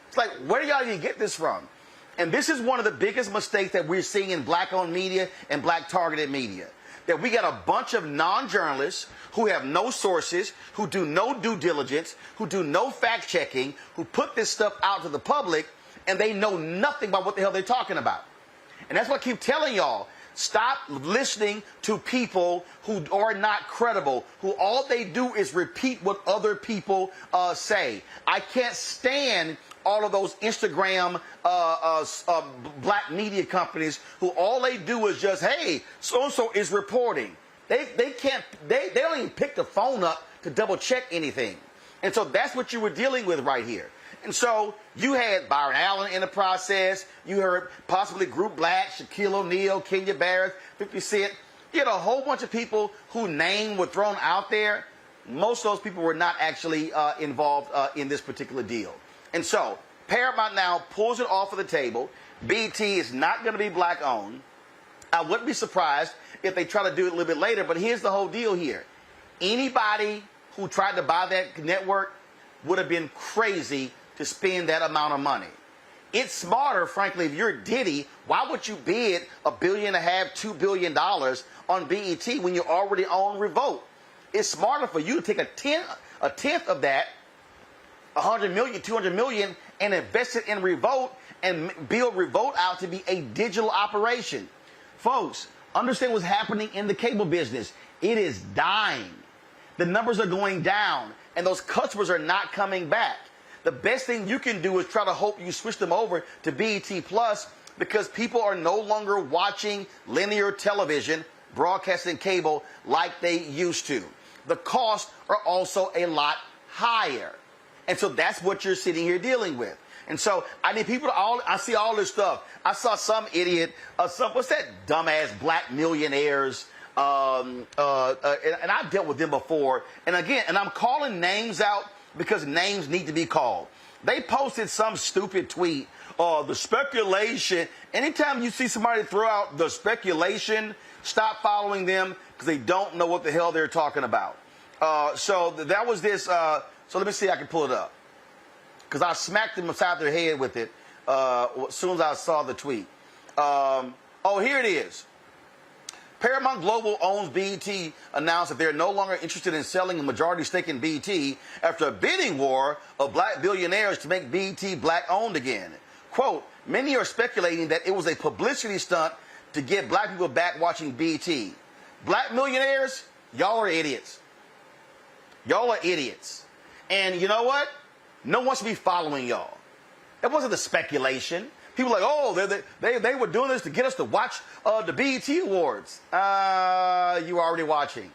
It's like, where do y'all even get this from? And this is one of the biggest mistakes that we're seeing in black-owned media and black-targeted media. That we got a bunch of non-journalists who have no sources, who do no due diligence, who do no fact-checking, who put this stuff out to the public, and they know nothing about what the hell they're talking about. And that's what I keep telling y'all. Stop listening to people who are not credible, who all they do is repeat what other people say. I can't stand all of those Instagram black media companies who all they do is just, hey, so-and-so is reporting. They don't even pick the phone up to double check anything. And so that's what you were dealing with right here. And so you had Byron Allen in the process. You heard possibly Group Black, Shaquille O'Neal, Kenya Barris, 50 Cent. You had a whole bunch of people whose names were thrown out there. Most of those people were not actually involved in this particular deal. And so Paramount now pulls it off of the table. BET is not going to be black owned. I wouldn't be surprised if they try to do it a little bit later, but here's the whole deal here. Anybody who tried to buy that network would have been crazy to spend that amount of money. It's smarter, frankly, if you're Diddy, why would you bid $1.5 billion, $2 billion on BET when you already own Revolt? It's smarter for you to take a tenth of that, 100 million, 200 million, and invest it in Revolt and build Revolt out to be a digital operation. Folks, understand what's happening in the cable business. It is dying. The numbers are going down, and those customers are not coming back. The best thing you can do is try to hope you switch them over to BET Plus because people are no longer watching linear television. broadcasting cable like they used to. The costs are also a lot higher. And so that's what you're sitting here dealing with. And so I need people to I see all this stuff. I saw some idiot, what's that dumbass black millionaires, and I've dealt with them before. And again, and I'm calling names out because names need to be called. They posted some stupid tweet, the speculation. Anytime you see somebody throw out the speculation, stop following them because they don't know what the hell they're talking about. So that was this. So let me see if I can pull it up. Because I smacked them upside their head with it as soon as I saw the tweet. Oh, here it is. Paramount Global owns BET announced that they're no longer interested in selling a majority stake in BET after a bidding war of black billionaires to make BET black-owned again. Quote, many are speculating that it was a publicity stunt to get black people back watching BET. Black millionaires, y'all are idiots. Y'all are idiots. And you know what? No one should be following y'all. It wasn't a speculation. People are like, oh, they were doing this to get us to watch the BET Awards. You were already watching.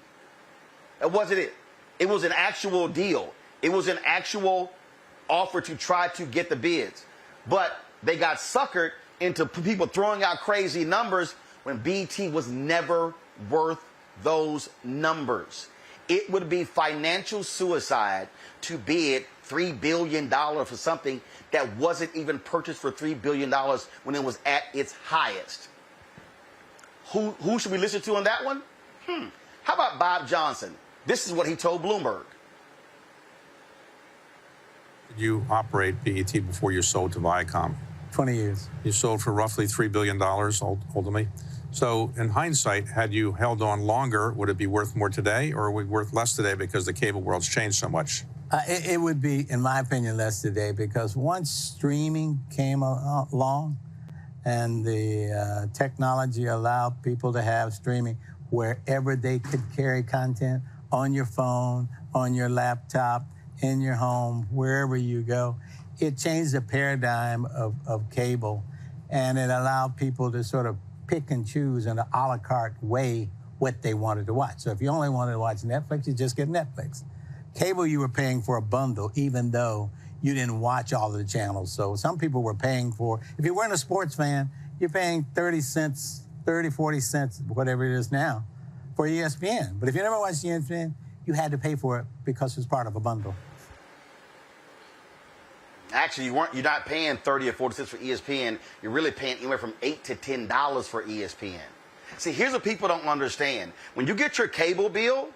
That wasn't it. It was an actual deal. It was an actual offer to try to get the bids. But they got suckered into people throwing out crazy numbers when BET was never worth those numbers. It would be financial suicide to bid $3 billion for something that wasn't even purchased for $3 billion when it was at its highest. Who should we listen to on that one? How about Bob Johnson? This is what he told Bloomberg. You operate BET before you sold to Viacom. 20 years. You sold for roughly $3 billion ultimately. So in hindsight, had you held on longer, would it be worth more today or would it be worth less today because the cable world's changed so much? It would be, in my opinion, less today because once streaming came along and the technology allowed people to have streaming wherever they could carry content, on your phone, on your laptop, in your home, wherever you go, it changed the paradigm of cable, and it allowed people to sort of pick and choose in an a la carte way what they wanted to watch. So if you only wanted to watch Netflix, you just get Netflix. Cable, you were paying for a bundle, even though you didn't watch all of the channels. So some people were paying for, if you weren't a sports fan, you're paying 30 cents, 30, 40 cents, whatever it is now, for ESPN. But if you never watched ESPN, you had to pay for it because it was part of a bundle. Actually, you're not paying 30 or 40 cents for ESPN. You're really paying anywhere from $8 to $10 for ESPN. See, here's what people don't understand. When you get your cable bill,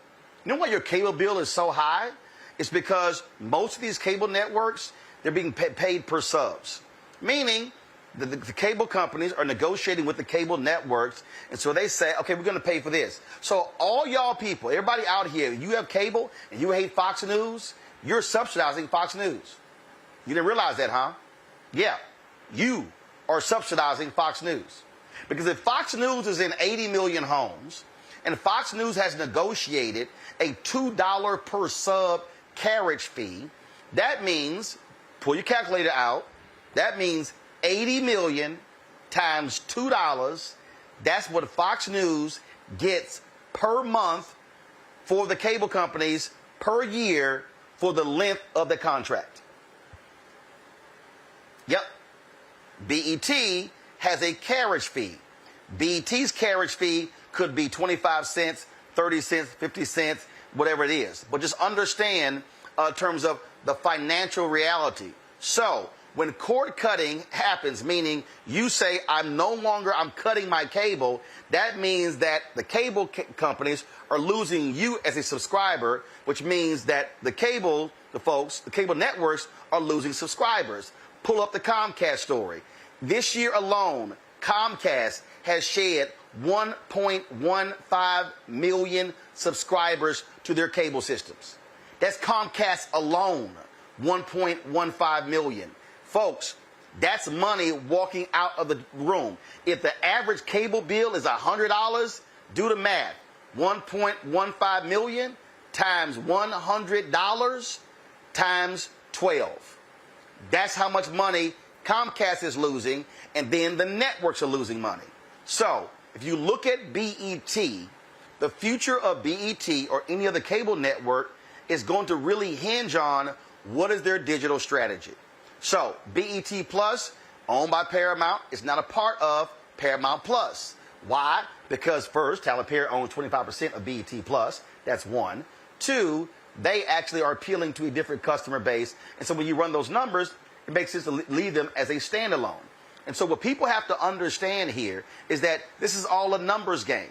you know why your cable bill is so high? It's because most of these cable networks, they're being paid per subs. Meaning, the cable companies are negotiating with the cable networks, and so they say, okay, we're going to pay for this. So all y'all people, everybody out here, you have cable and you hate Fox News, you're subsidizing Fox News. You didn't realize that, huh? Yeah, you are subsidizing Fox News. Because if Fox News is in 80 million homes, and Fox News has negotiated a $2 per sub carriage fee, that means, pull your calculator out, that means 80 million times $2, that's what Fox News gets per month for the cable companies per year for the length of the contract. Yep. BET has a carriage fee. BET's carriage fee could be 25 cents, 30 cents, 50 cents, whatever it is. But just understand in terms of the financial reality. So when cord cutting happens, meaning you say, I'm cutting my cable, that means that the cable companies are losing you as a subscriber, which means that the cable networks are losing subscribers. Pull up the Comcast story. This year alone, Comcast has shed 1.15 million subscribers to their cable systems. That's Comcast alone, 1.15 million. Folks, that's money walking out of the room. If the average cable bill is $100, do the math. 1.15 million times $100 times 12. That's how much money Comcast is losing, and then the networks are losing money. So if you look at BET, the future of BET or any other cable network is going to really hinge on what is their digital strategy. So BET Plus, owned by Paramount, is not a part of Paramount Plus. Why? Because first, Tyler Perry owns 25% of BET Plus. That's one. Two, they actually are appealing to a different customer base. And so when you run those numbers, it makes sense to leave them as a standalone. And so what people have to understand here is that this is all a numbers game.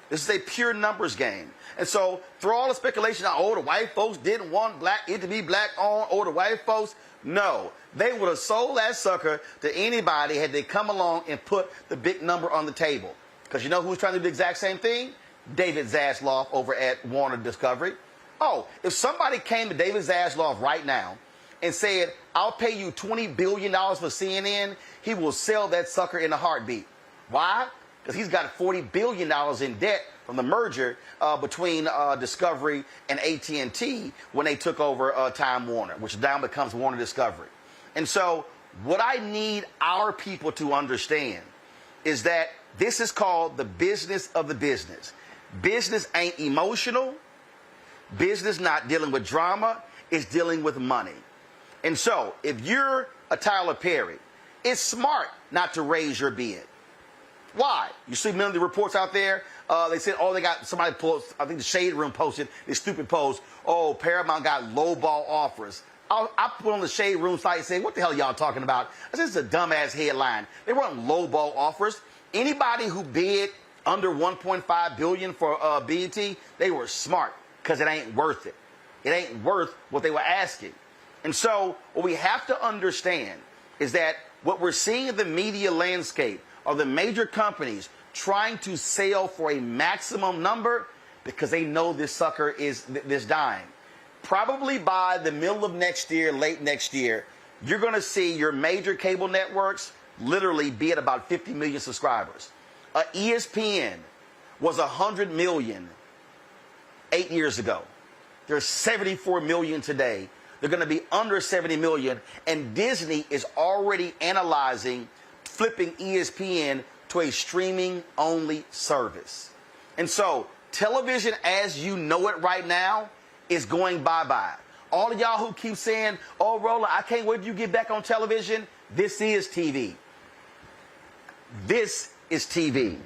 This is a pure numbers game. And so through all the speculation, oh, the white folks didn't want it to be black owned, or the white folks, no. They would have sold that sucker to anybody had they come along and put the big number on the table. Because you know who's trying to do the exact same thing? David Zaslav over at Warner Discovery. Oh, if somebody came to David Zaslav right now and said, I'll pay you $20 billion for CNN, he will sell that sucker in a heartbeat. Why? Because he's got $40 billion in debt from the merger between Discovery and AT&T when they took over Time Warner, which now becomes Warner Discovery. And so what I need our people to understand is that this is called the business of the business. Business ain't emotional. Business not dealing with drama. It's dealing with money. And so if you're a Tyler Perry, it's smart not to raise your bid. Why? You see many of the reports out there, they said, oh, they got somebody post, I think the Shade Room posted this stupid post, oh, Paramount got lowball offers. I put on the Shade Room site saying, what the hell are y'all talking about? This is a dumbass headline. They weren't lowball offers. Anybody who bid under $1.5 billion for BET, they were smart because it ain't worth it. It ain't worth what they were asking. And so what we have to understand is that what we're seeing in the media landscape are the major companies trying to sell for a maximum number because they know this sucker is this dime. Probably by the middle of next year, late next year, you're going to see your major cable networks literally be at about 50 million subscribers. ESPN was 100 million 8 years ago. There's 74 million today. They're going to be under 70 million. And Disney is already analyzing flipping ESPN to a streaming-only service. And so television as you know it right now is going bye-bye. All of y'all who keep saying, oh, Roland, I can't wait till you get back on television, this is TV. This is TV.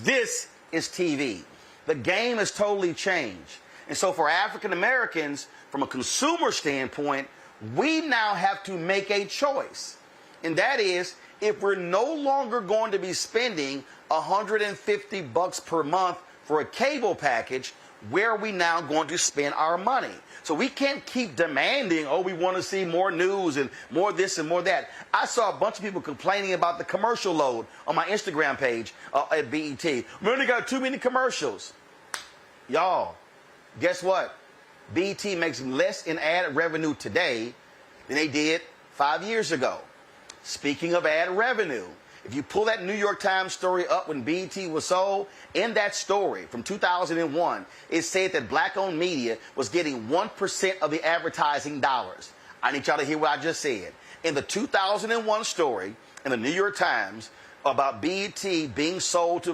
This is TV. The game has totally changed. And so for African Americans, from a consumer standpoint, we now have to make a choice. And that is, if we're no longer going to be spending $150 per month for a cable package, where are we now going to spend our money? So we can't keep demanding, oh, we want to see more news and more this and more that. I saw a bunch of people complaining about the commercial load on my Instagram page at BET. We only got too many commercials. Y'all, guess what? BET makes less in ad revenue today than they did 5 years ago. Speaking of ad revenue, if you pull that New York Times story up when BET was sold, in that story from 2001, it said that black-owned media was getting 1% of the advertising dollars. I need y'all to hear what I just said. In the 2001 story in the New York Times about BET being sold to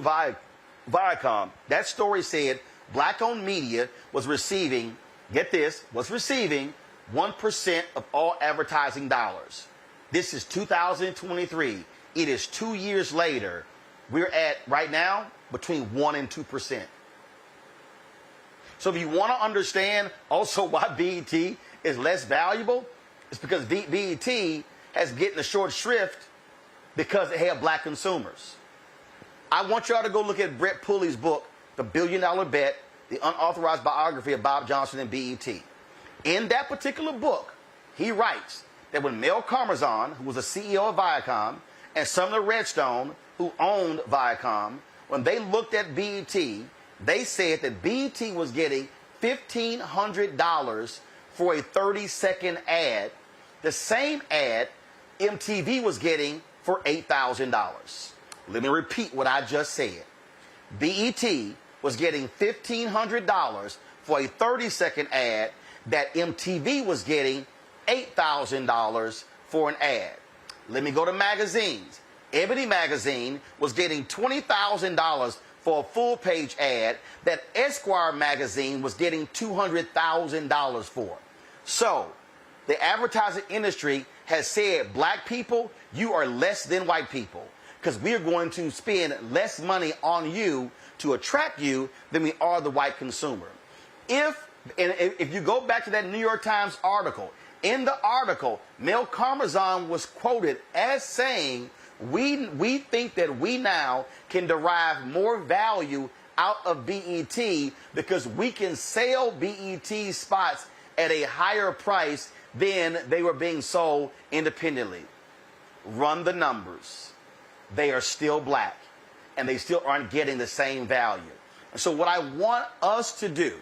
Viacom, that story said black-owned media was receiving, get this, was receiving 1% of all advertising dollars. This is 2023. It is 2 years later. We're at, right now, between 1% and 2%. So if you want to understand also why BET is less valuable, it's because BET has getting a short shrift because they have black consumers. I want y'all to go look at Brett Pulley's book, The $1 Billion Bet, the unauthorized biography of Bob Johnson and BET. In that particular book, he writes that when Mel Karmazin, who was the CEO of Viacom, and Sumner Redstone, who owned Viacom, when they looked at BET, they said that BET was getting $1,500 for a 30-second ad, the same ad MTV was getting for $8,000. Let me repeat what I just said. BET was getting $1,500 for a 30-second ad that MTV was getting $8,000 for an ad. Let me go to magazines. Ebony Magazine was getting $20,000 for a full-page ad that Esquire Magazine was getting $200,000 for. So, the advertising industry has said, black people, you are less than white people, because we are going to spend less money on you to attract you than we are the white consumer. If you go back to that New York Times article, in the article, Mel Karmazin was quoted as saying, we think that we now can derive more value out of BET because we can sell BET spots at a higher price than they were being sold independently. Run the numbers. They are still black, and they still aren't getting the same value. So what I want us to do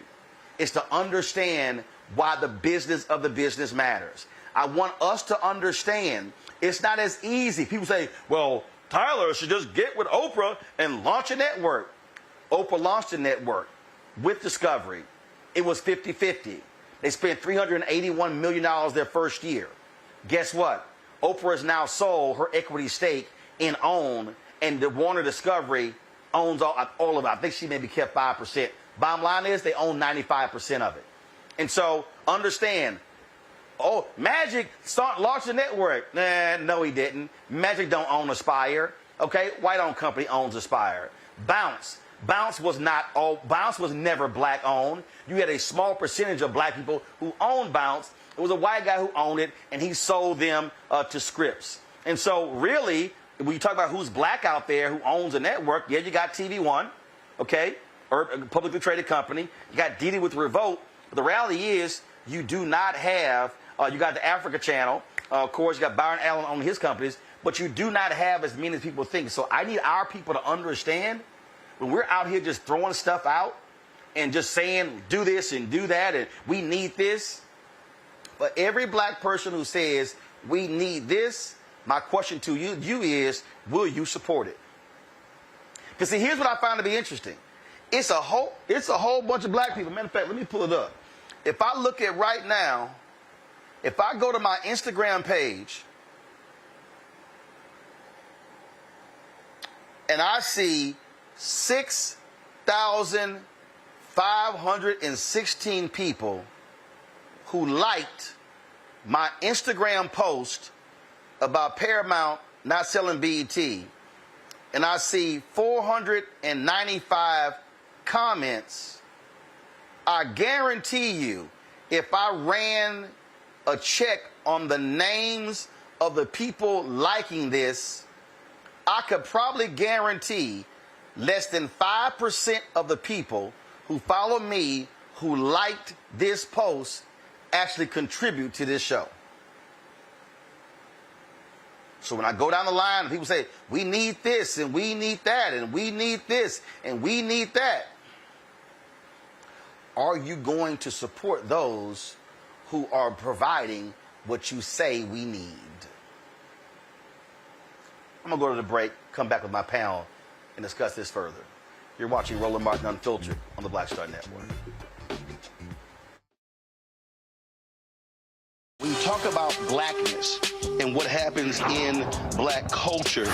is to understand why the business of the business matters. I want us to understand it's not as easy. People say, well, Tyler should just get with Oprah and launch a network. Oprah launched a network with Discovery. It was 50-50. They spent $381 million their first year. Guess what? Oprah has now sold her equity stake in OWN, and the Warner Discovery owns all of it. I think she maybe kept 5%. Bottom line is they own 95% of it. And so understand, oh, Magic launched a network. Nah, no, he didn't. Magic don't own Aspire. Okay, white-owned company owns Aspire. Bounce was never black-owned. You had a small percentage of black people who owned Bounce. It was a white guy who owned it, and he sold them to Scripps. And so really, when you talk about who's black out there who owns a network, yeah, you got TV One, okay, or a publicly traded company. You got Didi with Revolt. But the reality is you do not have, you got the Africa Channel. Of course, you got Byron Allen on his companies. But you do not have as many as people think. So I need our people to understand when we're out here just throwing stuff out and just saying, do this and do that, and we need this. But every black person who says, we need this, my question to you is, will you support it? Because see, here's what I found to be interesting. It's a whole bunch of black people. Matter of fact, let me pull it up. If I look at right now, if I go to my Instagram page and I see 6,516 people who liked my Instagram post about Paramount not selling BET, and I see 495 comments, I guarantee you, if I ran a check on the names of the people liking this, I could probably guarantee less than 5% of the people who follow me who liked this post actually contribute to this show. So when I go down the line and people say, we need this and we need that and we need this and we need that, are you going to support those who are providing what you say we need? I'm going to go to the break, come back with my panel, and discuss this further. You're watching Roland Martin Unfiltered on the Black Star Network. When you talk about blackness and what happens in black culture,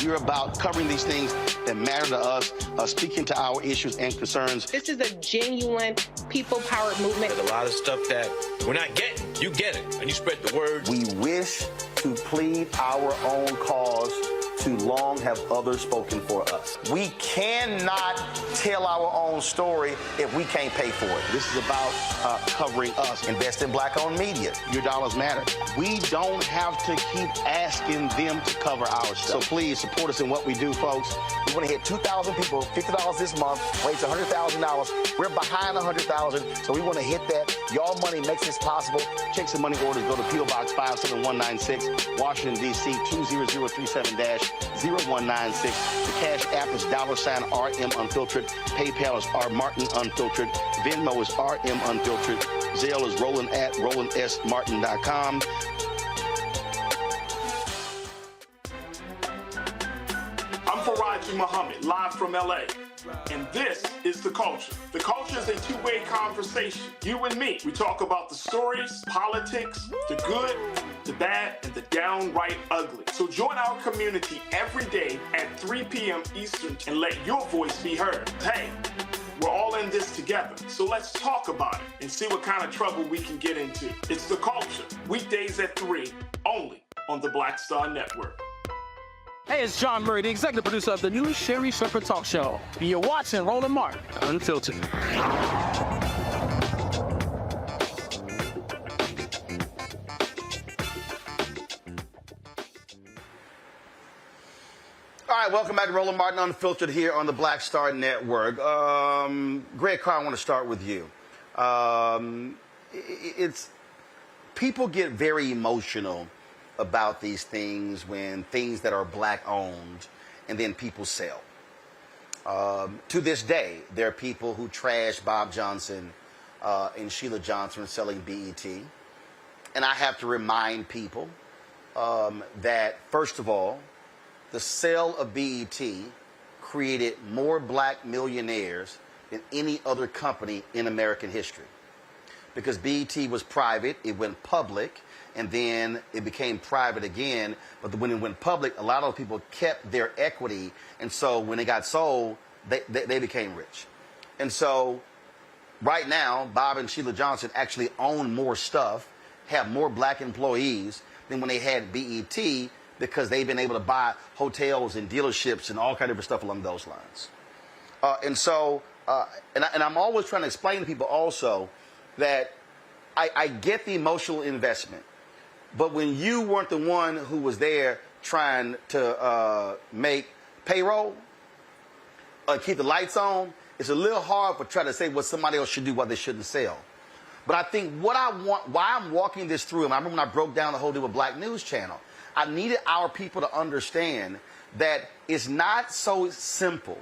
you're about covering these things that matter to us, speaking to our issues and concerns. This is a genuine people-powered movement. There's a lot of stuff that we're not getting. You get it, and you spread the word. We wish to plead our own cause. Too long have others spoken for us. We cannot tell our own story if we can't pay for it. This is about covering us. Invest in black-owned media. Your dollars matter. We don't have to keep asking them to cover our stuff. So please support us in what we do, folks. We want to hit 2,000 people, $50 this month, raise $100,000. We're behind $100,000, so we want to hit that. Y'all money makes this possible. Check some money orders. Go to P.O. Box 57196, Washington, D.C. 20037-0196. The Cash App is $RM Unfiltered. PayPal is R Martin Unfiltered. Venmo is RM Unfiltered. Zelle is Roland at RolandSMartin.com. I'm for ride Muhammad, live from LA. And this is The Culture. The Culture is a two-way conversation. You and me. We talk about the stories, politics, the good, the bad, and the downright ugly. So join our community every day at 3 p.m. Eastern and let your voice be heard. Hey, we're all in this together. So let's talk about it and see what kind of trouble we can get into. It's The Culture. Weekdays at 3, only on the Black Star Network. Hey, it's John Murray, the executive producer of the new Sherry Shepherd Talk Show. You're watching Roland Martin, Unfiltered. All right, welcome back to Roland Martin Unfiltered here on the Black Star Network. Greg Carr, I want to start with you. It's people get very emotional about these things when things that are black owned and then people sell. To this day, there are people who trash Bob Johnson and Sheila Johnson selling BET. And I have to remind people that, first of all, the sale of BET created more black millionaires than any other company in American history. Because BET was private, it went public, and then it became private again. But when it went public, a lot of people kept their equity, and so when it got sold, they became rich. And so right now, Bob and Sheila Johnson actually own more stuff, have more black employees than when they had BET, because they've been able to buy hotels and dealerships and all kind of stuff along those lines. And I'm always trying to explain to people also that I get the emotional investment. But when you weren't the one who was there trying to make payroll, keep the lights on, it's a little hard for trying to say what somebody else should do, what they shouldn't sell. But I think what I want, why I'm walking this through, and I remember when I broke down the whole deal with Black News Channel, I needed our people to understand that it's not so simple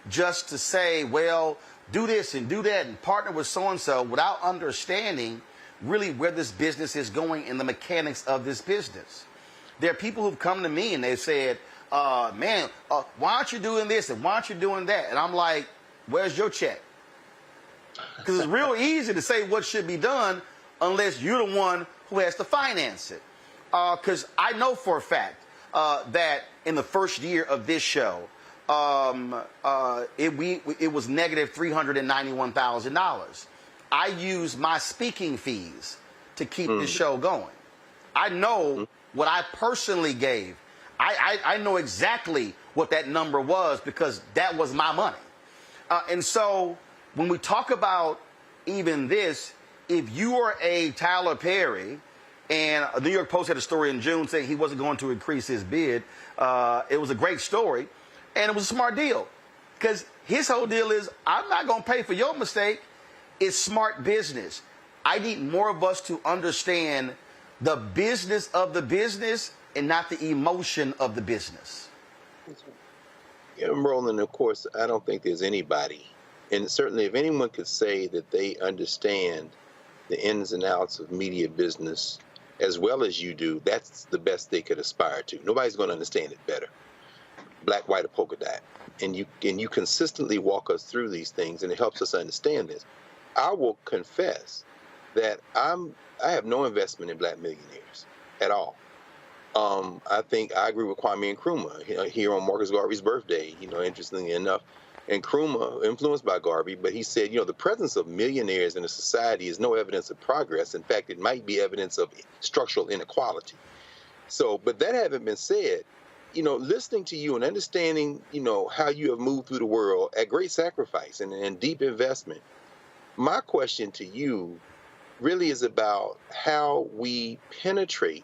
just to say, well, do this and do that and partner with so-and-so without understanding really where this business is going and the mechanics of this business. There are people who've come to me and they've said, why aren't you doing this and why aren't you doing that? And I'm like, where's your check? Because it's real easy to say what should be done unless you're the one who has to finance it. Because I know for a fact that in the first year of this show, it was negative $391,000. I used my speaking fees to keep the show going. I know what I personally gave. I know exactly what that number was because that was my money. And so when we talk about even this, if you are a Tyler Perry, and the New York Post had a story in June saying he wasn't going to increase his bid, it was a great story, and it was a smart deal. Because his whole deal is, I'm not going to pay for your mistake. It's smart business. I need more of us to understand the business of the business and not the emotion of the business. Yeah, Roland, of course, I don't think there's anybody, and certainly if anyone could say that they understand the ins and outs of media business as well as you do, that's the best they could aspire to. Nobody's going to understand it better. Black, white, or polka dot. And you consistently walk us through these things, and it helps us understand this. I will confess that I have no investment in black millionaires at all. I think I agree with Kwame Nkrumah here on Marcus Garvey's birthday, interestingly enough. And Nkrumah, influenced by Garvey, but he said, the presence of millionaires in a society is no evidence of progress. In fact, it might be evidence of structural inequality. So, but that having been said, listening to you and understanding, how you have moved through the world at great sacrifice and deep investment, my question to you really is about how we penetrate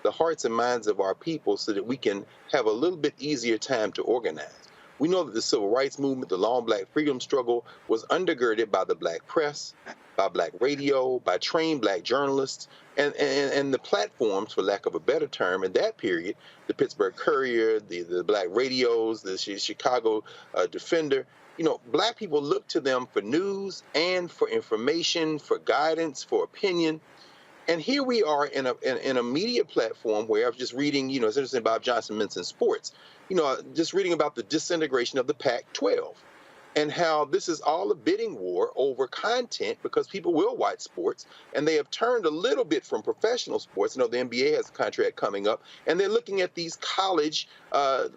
the hearts and minds of our people so that we can have a little bit easier time to organize. We know that the civil rights movement, the long black freedom struggle, was undergirded by the black press, by black radio, by trained black journalists, and the platforms, for lack of a better term, in that period, the Pittsburgh Courier, the black radios, the Chicago Defender. Black people looked to them for news and for information, for guidance, for opinion. And here we are in a media platform where I was just reading, you know, it's interesting about Johnson mentioned sports, you know, just reading about the disintegration of the Pac-12 and how this is all a bidding war over content because people will watch sports, and they have turned a little bit from professional sports. You know, the NBA has a contract coming up, and they're looking at these college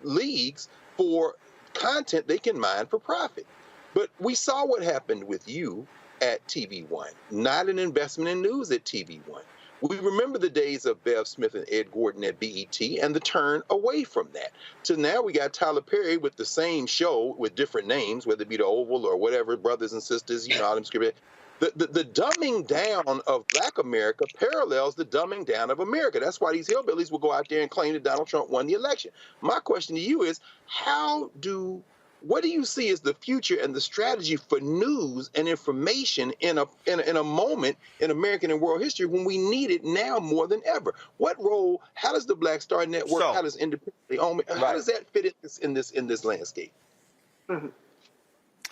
leagues for content they can mine for profit. But we saw what happened with you at TV1, not an investment in news at TV1. We remember the days of Bev Smith and Ed Gordon at BET and the turn away from that. So now we got Tyler Perry with the same show with different names, whether it be the Oval or whatever, Brothers and Sisters, you know, all them scripted. The dumbing down of Black America parallels the dumbing down of America. That's why these hillbillies will go out there and claim that Donald Trump won the election. My question to you is, what do you see as the future and the strategy for news and information in a moment in American and world history when we need it now more than ever? What role? How does the Black Star Network? How does independently own? How does that fit in this landscape? Mm-hmm.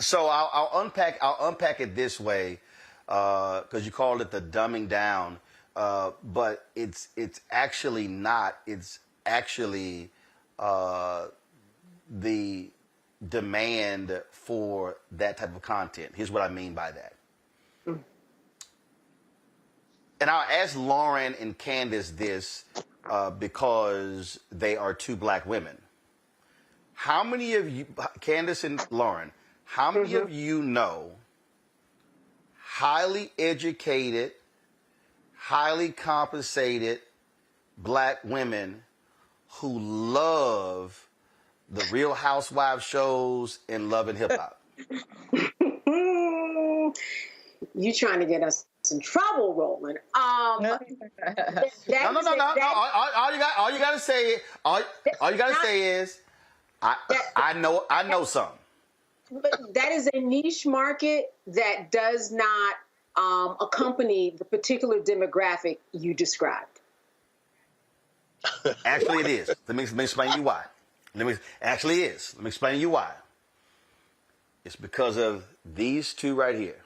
So I'll unpack it this way because you called it the dumbing down, but it's actually not. It's actually the demand for that type of content. Here's what I mean by that. Mm. And I'll ask Lauren and Candace this because they are two Black women. How many of you, Candace and Lauren, how many of you know highly educated, highly compensated Black women who love the Real Housewives shows and Love and Hip Hop? You trying to get us in trouble, Roland? No. All you gotta say is, I know some. But that is a niche market that does not accompany the particular demographic you described. Actually, it is. Let me explain to you why. Let me explain to you why. It's because of these two right here.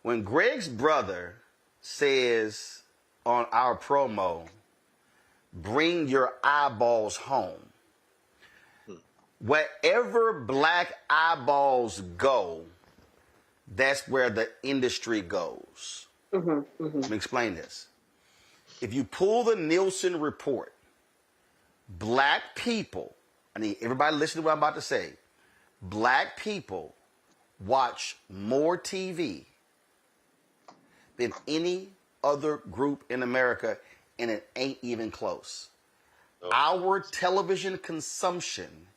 When Greg's brother says on our promo, bring your eyeballs home, wherever Black eyeballs go, that's where the industry goes. Let me explain this. If you pull the Nielsen report, Black people, I need everybody listen to what I'm about to say. Black people watch more TV than any other group in America, and it ain't even close. Our television consumption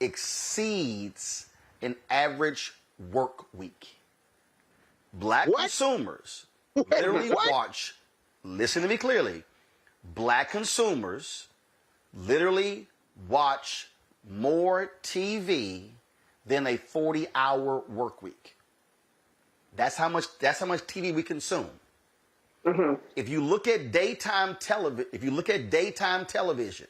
exceeds an average work week. Black consumers literally watch, listen to me clearly, Black consumers literally watch more TV than a 40-hour work week. That's how much TV we consume. If you look at daytime television,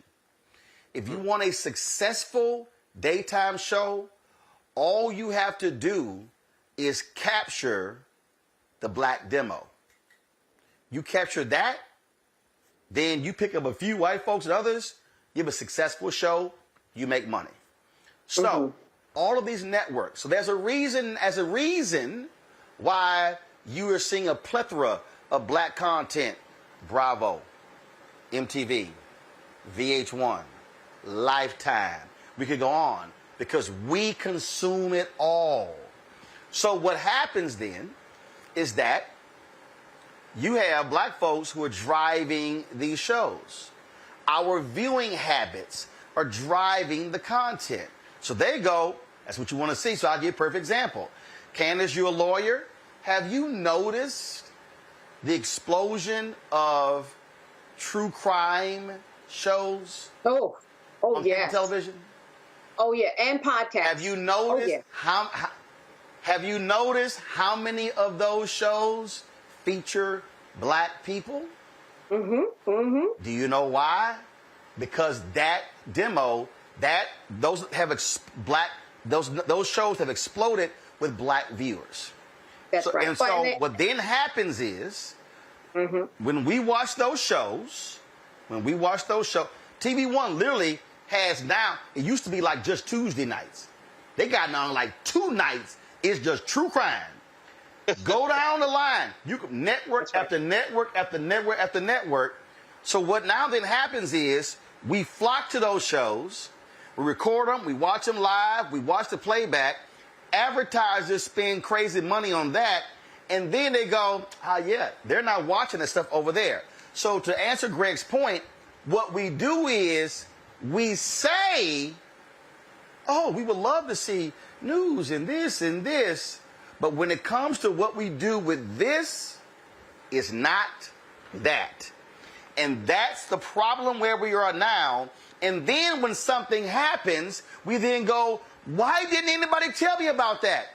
if you want a successful daytime show, all you have to do is capture the Black demo. You capture that, then you pick up a few white folks and others, you have a successful show, you make money. So all of these networks, so there's a reason why you are seeing a plethora of Black content. Bravo, MTV, VH1, Lifetime. We could go on because we consume it all. So what happens then is that you have Black folks who are driving these shows. Our viewing habits are driving the content. So there you go. That's what you want to see. So I'll give you a perfect example. Candace, you're a lawyer. Have you noticed the explosion of true crime shows? On yes. television? Oh yeah, and podcasts. Have you noticed Have you noticed how many of those shows feature Black people? Do you know why? Because that demo, those shows have exploded with Black viewers. That's right. And so what then happens is When we watch those shows, TV One literally has now, it used to be like just Tuesday nights. They got now like 2 nights, it's just true crime. Go down the line. You can network after network after network after network. So what now then happens is we flock to those shows, we record them, we watch them live, we watch the playback. Advertisers spend crazy money on that, and then they go, yeah, they're not watching the stuff over there. So to answer Greg's point, what we do is we say, oh, we would love to see news and this, but when it comes to what we do with this, it's not that. And that's the problem where we are now. And then when something happens, we then go, why didn't anybody tell me about that?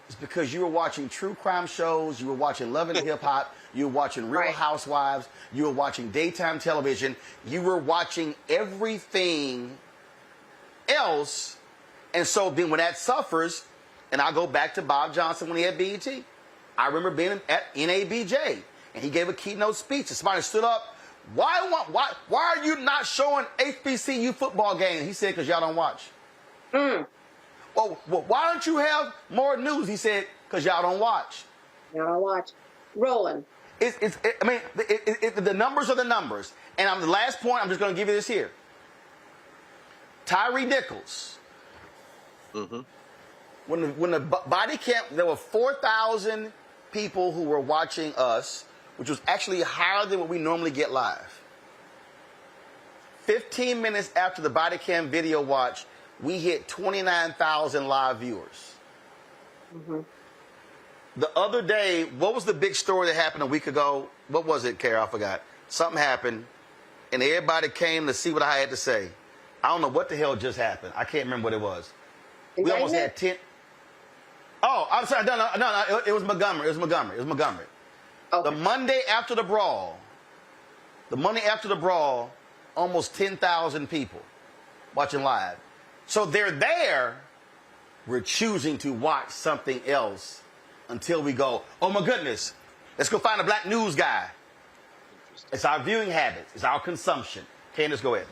It's because you were watching true crime shows, you were watching Love and Hip Hop, you were watching Real Housewives, you were watching daytime television, you were watching everything else. And so then when that suffers, and I go back to Bob Johnson when he had BET. I remember being at NABJ, and he gave a keynote speech, and somebody stood up, why are you not showing HBCU football games? He said, because y'all don't watch. Well, why don't you have more news? He said, because y'all don't watch. Y'all don't watch. Roland. The numbers are the numbers. And on the last point, I'm just going to give you this here. Tyree Nichols. When the body cam, there were 4,000 people who were watching us, which was actually higher than what we normally get live. 15 minutes after the body cam video watch, we hit 29,000 live viewers. The other day, what was the big story that happened a week ago? What was it, Kara? I forgot. Something happened, and everybody came to see what I had to say. I don't know what the hell just happened. I can't remember what it was. We almost had 10. Oh, I'm sorry. No. It was Montgomery. Okay. The Monday after the brawl, almost 10,000 people watching live. So they're there. We're choosing to watch something else until we go, oh my goodness, let's go find a black news guy. It's our viewing habits. It's our consumption. Candace, go ahead.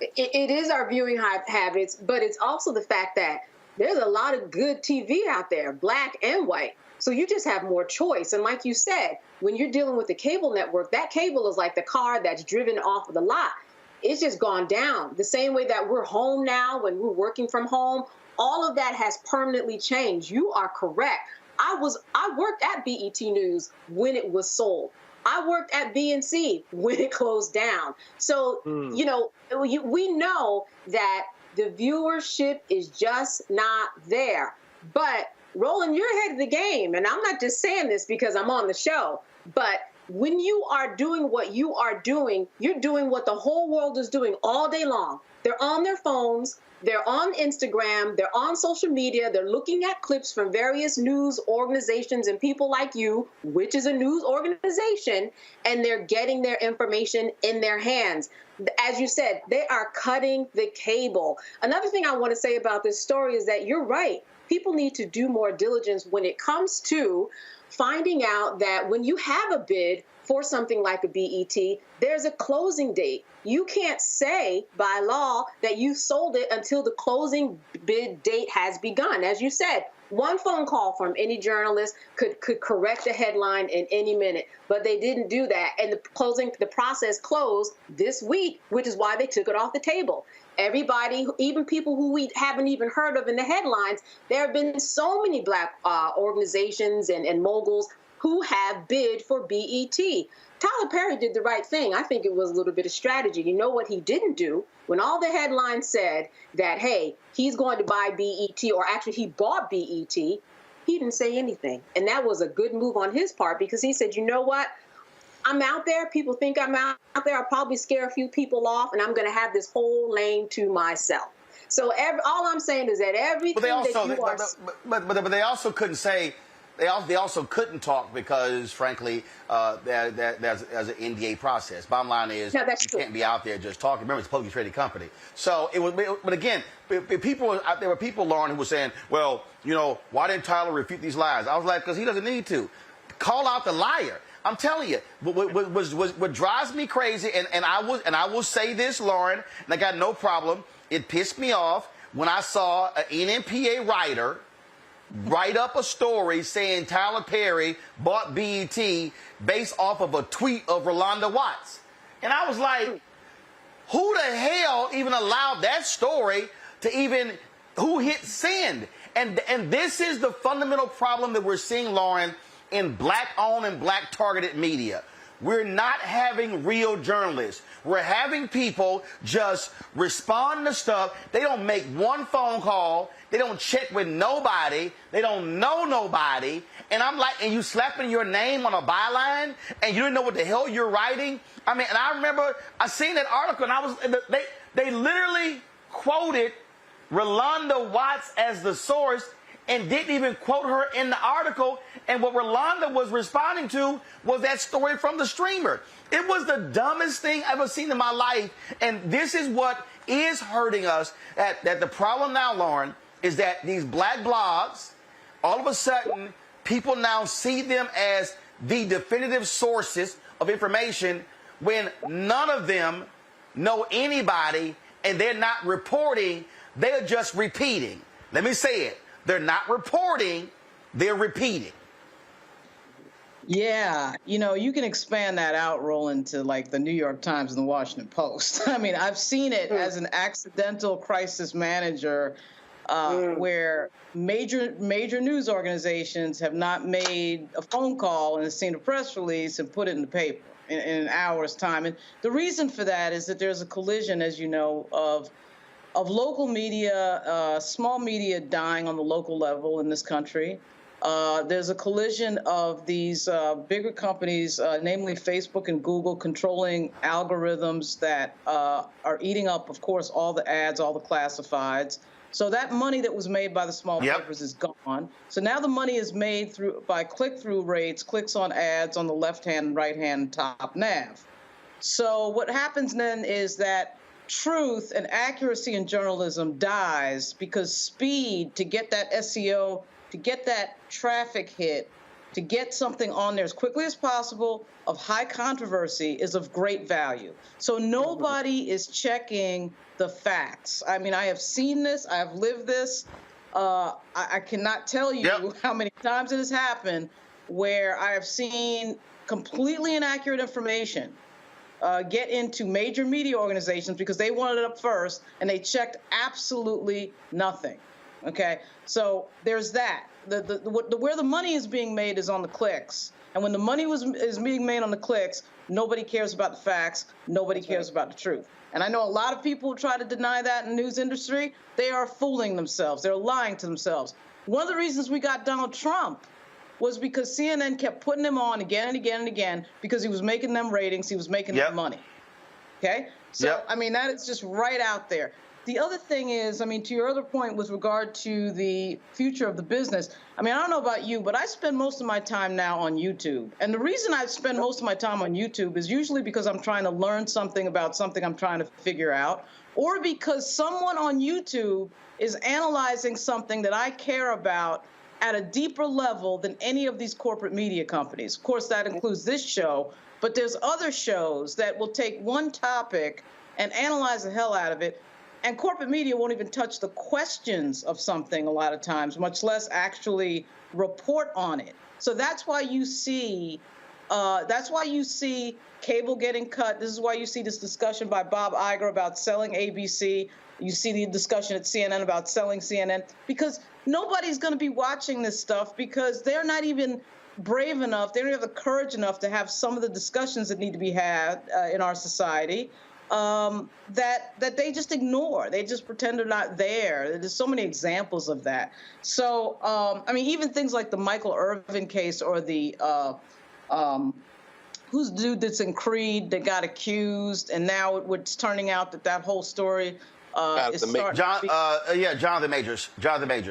It is our viewing habits, but it's also the fact that there's a lot of good TV out there, black and white. So you just have more choice. And like you said, when you're dealing with the cable network, that cable is like the car that's driven off of the lot. It's just gone down. The same way that we're home now, when we're working from home, all of that has permanently changed. You are correct. I worked at BET News when it was sold. I worked at BNC when it closed down. So, we know that the viewership is just not there. But Roland, you're ahead of the game. And I'm not just saying this because I'm on the show, but when you are doing what you are doing, you're doing what the whole world is doing all day long. They're on their phones, they're on Instagram, they're on social media, they're looking at clips from various news organizations and people like you, which is a news organization, and they're getting their information in their hands. As you said, they are cutting the cable. Another thing I want to say about this story is that you're right. People need to do more diligence when it comes to finding out that when you have a bid for something like a BET, there's a closing date. You can't say by law that you sold it until the closing bid date has begun. As you said, one phone call from any journalist could correct a headline in any minute, but they didn't do that. And the process closed this week, which is why they took it off the table. Everybody, even people who we haven't even heard of in the headlines, there have been so many black organizations and moguls who have bid for BET. Tyler Perry did the right thing. I think it was a little bit of strategy. You know what he didn't do? When all the headlines said that, hey, he's going to buy BET, or actually he bought BET, he didn't say anything. And that was a good move on his part, because he said, you know what? I'm out there. People think I'm out there. I'll probably scare a few people off, and I'm going to have this whole lane to myself. So all I'm saying is that everything but they also couldn't say. They also couldn't talk because, frankly, there's an NDA process. Bottom line is, you can't be out there just talking. Remember, it's a publicly traded company. So it was. But again, there were people, Lauren, who were saying, well, why didn't Tyler refute these lies? I was like, because he doesn't need to. Call out the liar. I'm telling you, what drives me crazy, and I will say this, Lauren, and I got no problem. It pissed me off when I saw an NMPA writer write up a story saying Tyler Perry bought BET based off of a tweet of Rolanda Watts. And I was like, who the hell even allowed that story to even, who hit send? And this is the fundamental problem that we're seeing, Lauren, in black-owned and black-targeted media. We're not having real journalists. We're having people just respond to stuff. They don't make one phone call. They don't check with nobody. They don't know nobody. And I'm like, and you slapping your name on a byline, and you didn't know what the hell you're writing? I mean, and I remember I seen that article, and they literally quoted Rolanda Watts as the source and didn't even quote her in the article. And what Rolanda was responding to was that story from the streamer. It was the dumbest thing I've ever seen in my life. And this is what is hurting us. That the problem now, Lauren, is that these black blogs, all of a sudden, people now see them as the definitive sources of information when none of them know anybody and they're not reporting. They're just repeating. Let me say it. They're not reporting, they're repeating. Yeah, you can expand that out, Roland, to like the New York Times and the Washington Post. I mean, I've seen it as an accidental crisis manager where major news organizations have not made a phone call and seen a press release and put it in the paper in an hour's time. And the reason for that is that there's a collision, as you know, of local media, small media dying on the local level in this country. There's a collision of these bigger companies, namely Facebook and Google, controlling algorithms that are eating up, of course, all the ads, all the classifieds. So that money that was made by the small papers is gone. So now the money is made by click-through rates, clicks on ads on the left-hand and right-hand top nav. So what happens then is that truth and accuracy in journalism dies because speed to get that SEO, to get that traffic hit, to get something on there as quickly as possible of high controversy is of great value. So nobody is checking the facts. I mean, I have seen this. I have lived this. I cannot tell you how many times it has happened where I have seen completely inaccurate information get into major media organizations because they wanted it up first and they checked absolutely nothing. Okay, so there's that. Where the money is being made is on the clicks, and when the money is being made on the clicks, nobody cares about the facts. Nobody cares about the truth. And I know a lot of people try to deny that in the news industry. They are fooling themselves. They're lying to themselves. One of the reasons we got Donald Trump was because CNN kept putting him on again and again and again because he was making them ratings, he was making them money. Okay? So, I mean, that is just right out there. The other thing is, I mean, to your other point with regard to the future of the business, I mean, I don't know about you, but I spend most of my time now on YouTube. And the reason I spend most of my time on YouTube is usually because I'm trying to learn something about something I'm trying to figure out, or because someone on YouTube is analyzing something that I care about at a deeper level than any of these corporate media companies. Of course, that includes this show, but there's other shows that will take one topic and analyze the hell out of it. And corporate media won't even touch the questions of something a lot of times, much less actually report on it. So that's why you see cable getting cut. This is why you see this discussion by Bob Iger about selling ABC. You see the discussion at CNN about selling CNN, because nobody's going to be watching this stuff because they're not even brave enough. They don't have the courage enough to have some of the discussions that need to be had in our society. That they just ignore. They just pretend they're not there. There's so many examples of that. So, I mean, even things like the Michael Irvin case or the, who's the dude that's in Creed that got accused, and now it's turning out that whole story is Jonathan Majors.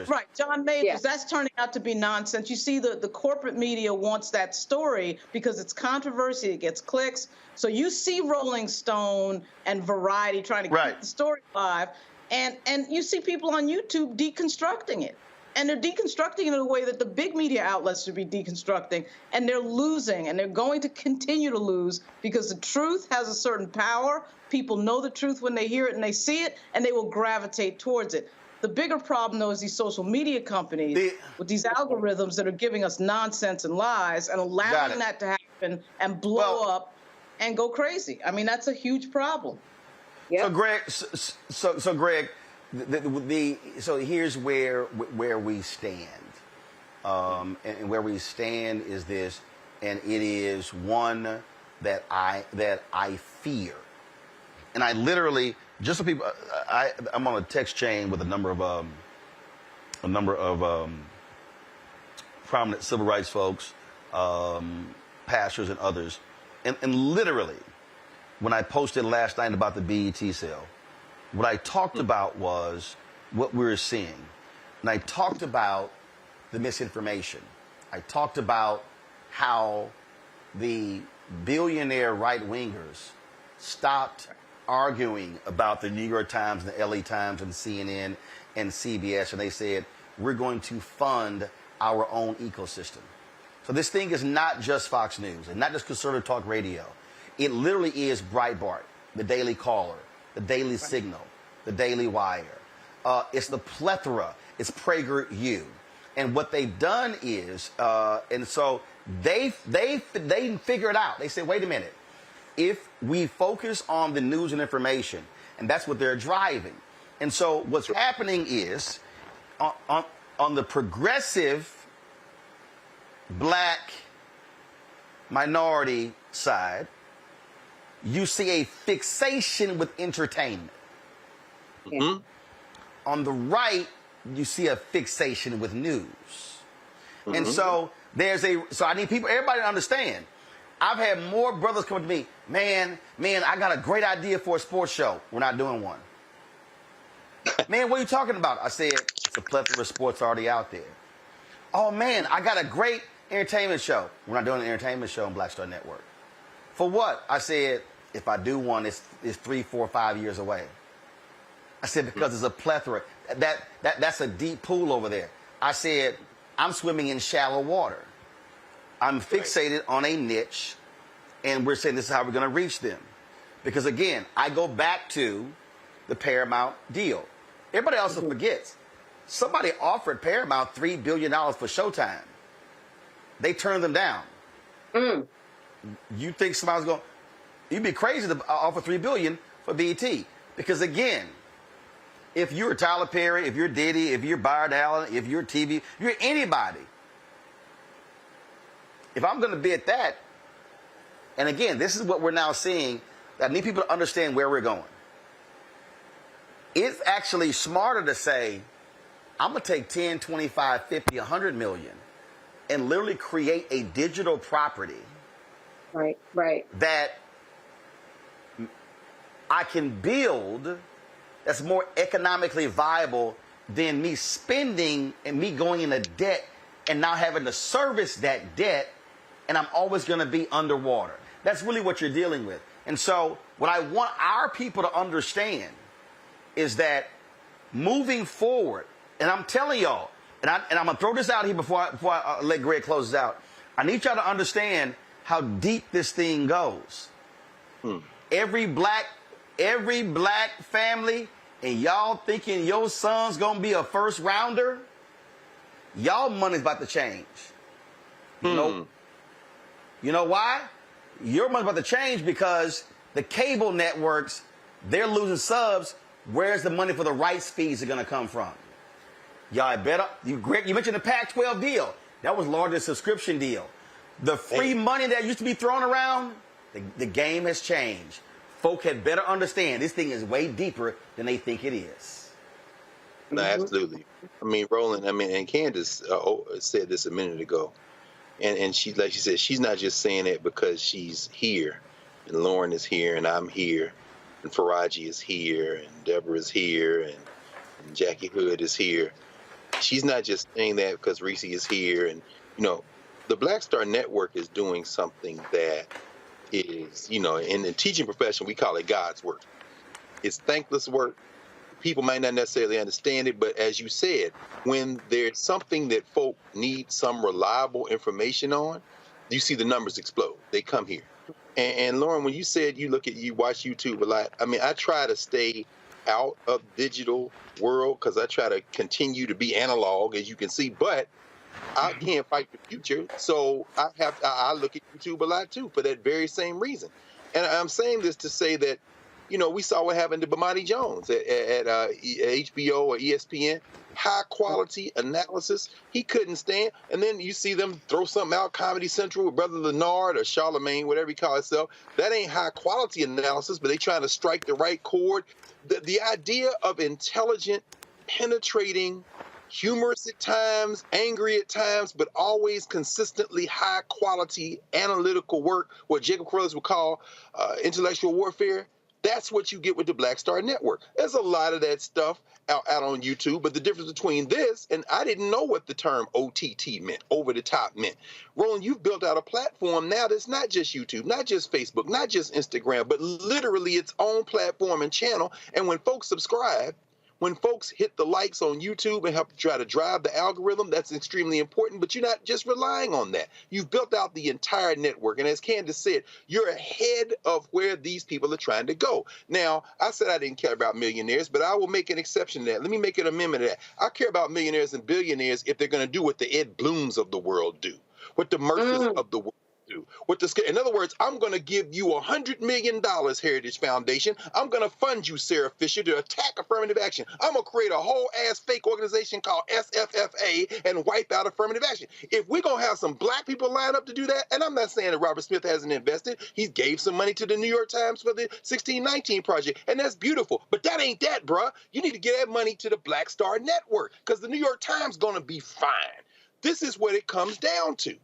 Right, John Majors. Yeah. That's turning out to be nonsense. You see, the corporate media wants that story because it's controversy, it gets clicks. So you see Rolling Stone and Variety trying to keep the story alive, and you see people on YouTube deconstructing it. And they're deconstructing in a way that the big media outlets should be deconstructing, and they're losing, and they're going to continue to lose because the truth has a certain power. People know the truth when they hear it and they see it, and they will gravitate towards it. The bigger problem, though, is these social media companies with these algorithms that are giving us nonsense and lies and allowing that to happen and blow up and go crazy. I mean, that's a huge problem. So, Greg, so Greg, so here's where we stand, and where we stand is this, and it is one that I fear, and I literally, just so people, I'm on a text chain with a number of prominent civil rights folks, pastors and others, and literally, when I posted last night about the BET sale, what I talked about was what we were seeing. And I talked about the misinformation. I talked about how the billionaire right-wingers stopped arguing about the New York Times and the LA Times and CNN and CBS, and they said, we're going to fund our own ecosystem. So this thing is not just Fox News and not just conservative talk radio. It literally is Breitbart, the Daily Caller, the Daily Signal, the Daily Wire. It's the plethora. It's PragerU. And what they've done is, and so they figure it out. They say, wait a minute. If we focus on the news and information, and that's what they're driving. And so what's happening is, on the progressive black minority side, you see a fixation with entertainment. Mm-hmm. On the right, you see a fixation with news. Mm-hmm. And so so I need everybody to understand. I've had more brothers come to me, man, I got a great idea for a sports show. We're not doing one. Man, what are you talking about? I said, it's a plethora of sports already out there. Oh man, I got a great entertainment show. We're not doing an entertainment show on Black Star Network. For what? I said, if I do one, it's 3, 4, 5 years away. I said, because there's a plethora. That's a deep pool over there. I said, I'm swimming in shallow water. I'm fixated on a niche, and we're saying this is how we're going to reach them. Because again, I go back to the Paramount deal. Everybody else forgets. Somebody offered Paramount $3 billion for Showtime. They turned them down. Mm. You think somebody's going? You'd be crazy to offer $3 billion for BET, because again, if you're Tyler Perry, if you're Diddy, if you're Byron Allen, if you're TV, if you're anybody. If I'm going to be at that, and again, this is what we're now seeing. I need people to understand where we're going. It's actually smarter to say, I'm going to take 10, 25, 50, 100 million and literally create a digital property. Right. That I can build that's more economically viable than me spending and me going into debt and now having to service that debt, and I'm always going to be underwater. That's really what you're dealing with. And so what I want our people to understand is that moving forward, and I'm telling y'all, and I'm going to throw this out here before I let Greg close this out. I need y'all to understand how deep this thing goes. Every black family, and y'all thinking your son's going to be a first rounder, y'all money's about to change. You know why? Your money's about to change because the cable networks, they're losing subs. Where's the money for the rights fees are going to come from? Y'all better. Greg, you mentioned the Pac-12 deal. That was larger subscription deal. The free money that used to be thrown around, the game has changed. Folk had better understand this thing is way deeper than they think it is. No, absolutely. I mean, Roland, and Candace said this a minute ago. And she, like she said, she's not just saying it because she's here. And Lauren is here, and I'm here. And Faraji is here, and Deborah is here, and Jackie Hood is here. She's not just saying that because Reese is here. And, the Black Star Network is doing something that is, in the teaching profession, we call it God's work. It's thankless work. people might not necessarily understand it, but as you said, when there's something that folk need some reliable information on, you see the numbers explode. They come here. And Lauren, when you said you watch YouTube a lot, I mean, I try to stay out of digital world because I try to continue to be analog, as you can see, but I can't fight the future. So I look at YouTube a lot too for that very same reason. And I'm saying this to say that, you know, we saw what happened to Bomani Jones at HBO or ESPN. High quality analysis. He couldn't stand. And then you see them throw something out, Comedy Central with Brother Leonard or Charlemagne, whatever he calls himself. That ain't high quality analysis, but they trying to strike the right chord. The idea of intelligent, penetrating, humorous at times, angry at times, but always consistently high quality analytical work, what Jacob Carruthers would call intellectual warfare. That's what you get with the Black Star Network. There's a lot of that stuff out on YouTube, but the difference between this, and I didn't know what the term OTT meant, over the top meant. Roland, you've built out a platform now that's not just YouTube, not just Facebook, not just Instagram, but literally its own platform and channel. And when folks subscribe, when folks hit the likes on YouTube and help try to drive the algorithm, that's extremely important, but you're not just relying on that. You've built out the entire network. And as Candace said, you're ahead of where these people are trying to go. Now, I said I didn't care about millionaires, but I will make an exception to that. Let me make an amendment to that. I care about millionaires and billionaires if they're going to do what the Ed Blooms of the world do, what the Murphys of the world do. In other words, I'm going to give you $100 million, Heritage Foundation. I'm going to fund you, Sarah Fisher, to attack affirmative action. I'm going to create a whole ass fake organization called SFFA and wipe out affirmative action. If we're going to have some black people line up to do that, and I'm not saying that Robert Smith hasn't invested, he gave some money to the New York Times for the 1619 project, and that's beautiful. But that ain't that, bruh. You need to get that money to the Black Star Network because the New York Times going to be fine. This is what it comes down to.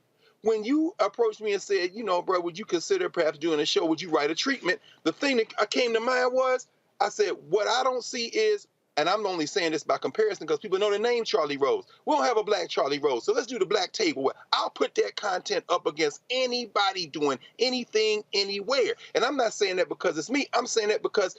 When you approached me and said, you know, bro, would you consider perhaps doing a show? Would you write a treatment? The thing that came to mind was, I said, what I don't see is, and I'm only saying this by comparison because people know the name Charlie Rose. We don't have a black Charlie Rose, so let's do the black table. I'll put that content up against anybody doing anything, anywhere. And I'm not saying that because it's me. I'm saying that because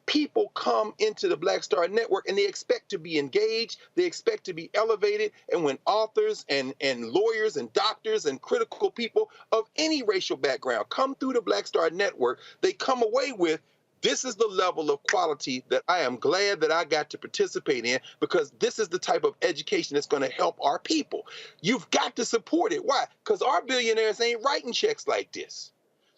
people come into the Black Star Network and they expect to be engaged, they expect to be elevated, and when authors and lawyers and doctors and critical people of any racial background come through the Black Star Network, they come away with, this is the level of quality that I am glad that I got to participate in because this is the type of education that's going to help our people. You've got to support it. Why? Because our billionaires ain't writing checks like this.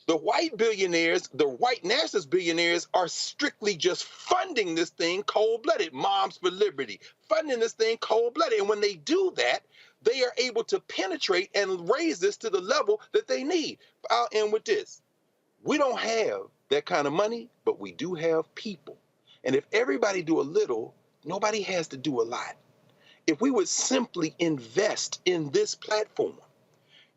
The white billionaires, the white nationalist billionaires are strictly just funding this thing cold-blooded, Moms for Liberty, funding this thing cold-blooded. And when they do that, they are able to penetrate and raise this to the level that they need. I'll end with this. We don't have that kind of money, but we do have people. And if everybody do a little, nobody has to do a lot. If we would simply invest in this platform,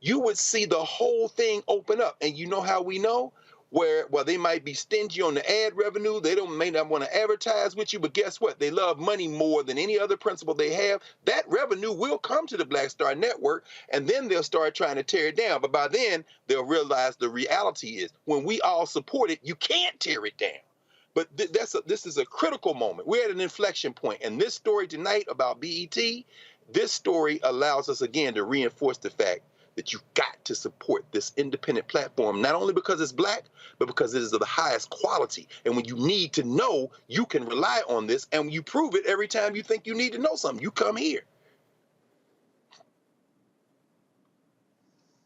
you would see the whole thing open up. And you know how we know? Where, well, they might be stingy on the ad revenue. They may not want to advertise with you, but guess what? They love money more than any other principle they have. That revenue will come to the Black Star Network, and then they'll start trying to tear it down. But by then, they'll realize the reality is when we all support it, you can't tear it down. But this is a critical moment. We're at an inflection point. And this story tonight about BET, this story allows us, again, to reinforce the fact that you've got to support this independent platform, not only because it's black, but because it is of the highest quality. And when you need to know, you can rely on this, and you prove it every time you think you need to know something. You come here.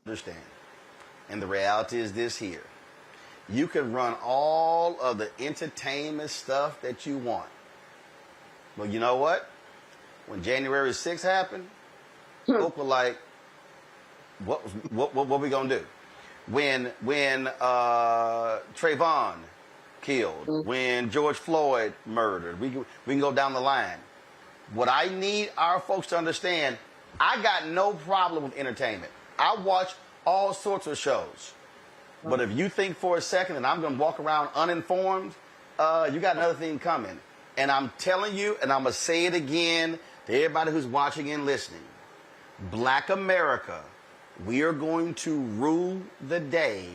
Understand. And the reality is this here. You can run all of the entertainment stuff that you want. But you know what? When January 6th happened, folk were like, what we gonna do? When Trayvon killed, when George Floyd murdered, we can go down the line. What I need our folks to understand, I got no problem with entertainment. I watch all sorts of shows. But if you think for a second that I'm gonna walk around uninformed, you got another thing coming. And I'm telling you, and I'm gonna say it again to everybody who's watching and listening, Black America, we are going to rue the day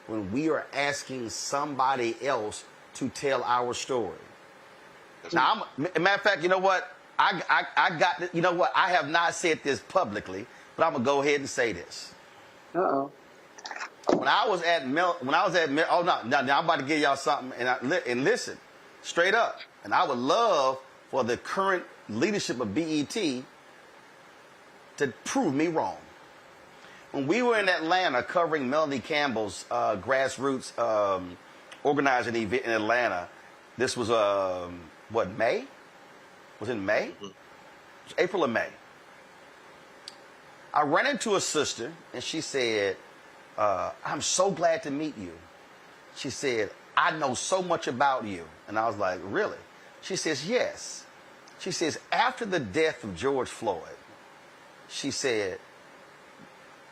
when we are asking somebody else to tell our story. Now, matter of fact, you know what? I got, you know what? I have not said this publicly, but I'm going to go ahead and say this. Uh-oh. When I was at oh, no, now I'm about to give y'all something, and listen, straight up. And I would love for the current leadership of BET to prove me wrong. When we were in Atlanta covering Melanie Campbell's grassroots organizing event in Atlanta, this was, what, May? Was it May? It was April or May. I ran into a sister, and she said, I'm so glad to meet you. She said, I know so much about you. And I was like, really? She says, yes. She says, after the death of George Floyd, she said,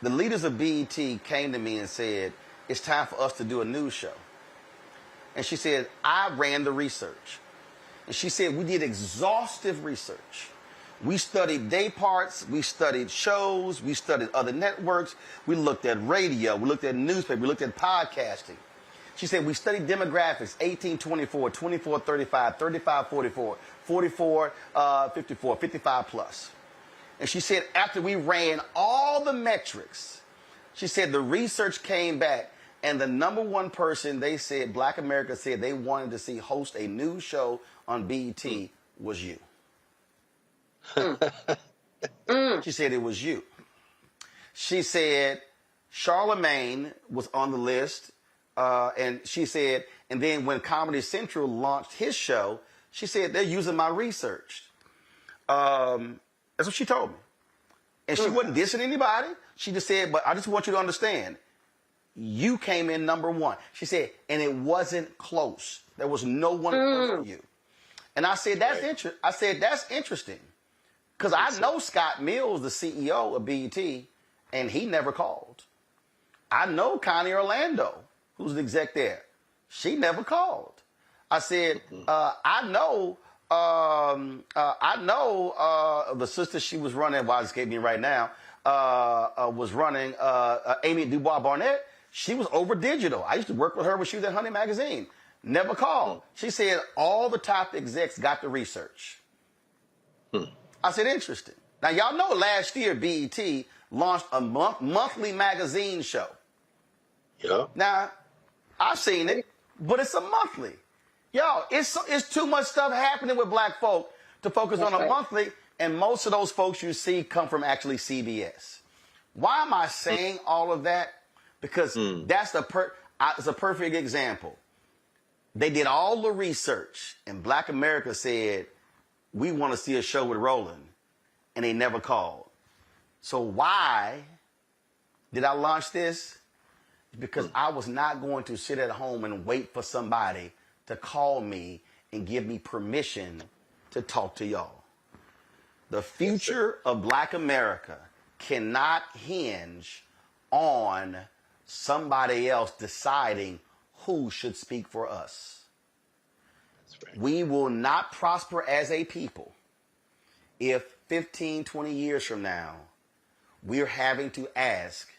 the leaders of BET came to me and said, it's time for us to do a news show. And she said, I ran the research. And she said, we did exhaustive research. We studied day parts, we studied shows, we studied other networks, we looked at radio, we looked at newspaper, we looked at podcasting. She said, we studied demographics, 18-24, 24-35, 35-44, 44-54, 55 plus. And she said, after we ran all the metrics, she said the research came back, and the number one person they said, Black America said they wanted to see host a news show on BET was you. She said it was you. She said Charlemagne was on the list, and she said, and then when Comedy Central launched his show, she said they're using my research. That's what she told me. And she wasn't dissing anybody. She just said, but I just want you to understand, you came in number one. She said, and it wasn't close. There was no one close to you. And I said, that's interesting. I said, that's interesting. Because I know Scott Mills, the CEO of BET, and he never called. I know Connie Orlando, who's the exec there. She never called. I said, I know the sister she was running, well, it's escaping me right now, was running, Amy Dubois Barnett. She was over digital. I used to work with her when she was at Honey Magazine. Never called. She said all the top execs got the research. I said, interesting. Now, y'all know last year BET launched a monthly magazine show. Yeah. Now, I've seen it, but it's a monthly. Y'all, it's too much stuff happening with black folk to focus on a monthly, and most of those folks you see come from actually CBS. Why am I saying all of that? Because that's it's a perfect example. They did all the research, and Black America said, we want to see a show with Roland, and they never called. So why did I launch this? Because I was not going to sit at home and wait for somebody to call me and give me permission to talk to y'all. The future of Black America cannot hinge on somebody else deciding who should speak for us. We will not prosper as a people if 15, 20 years from now, we're having to ask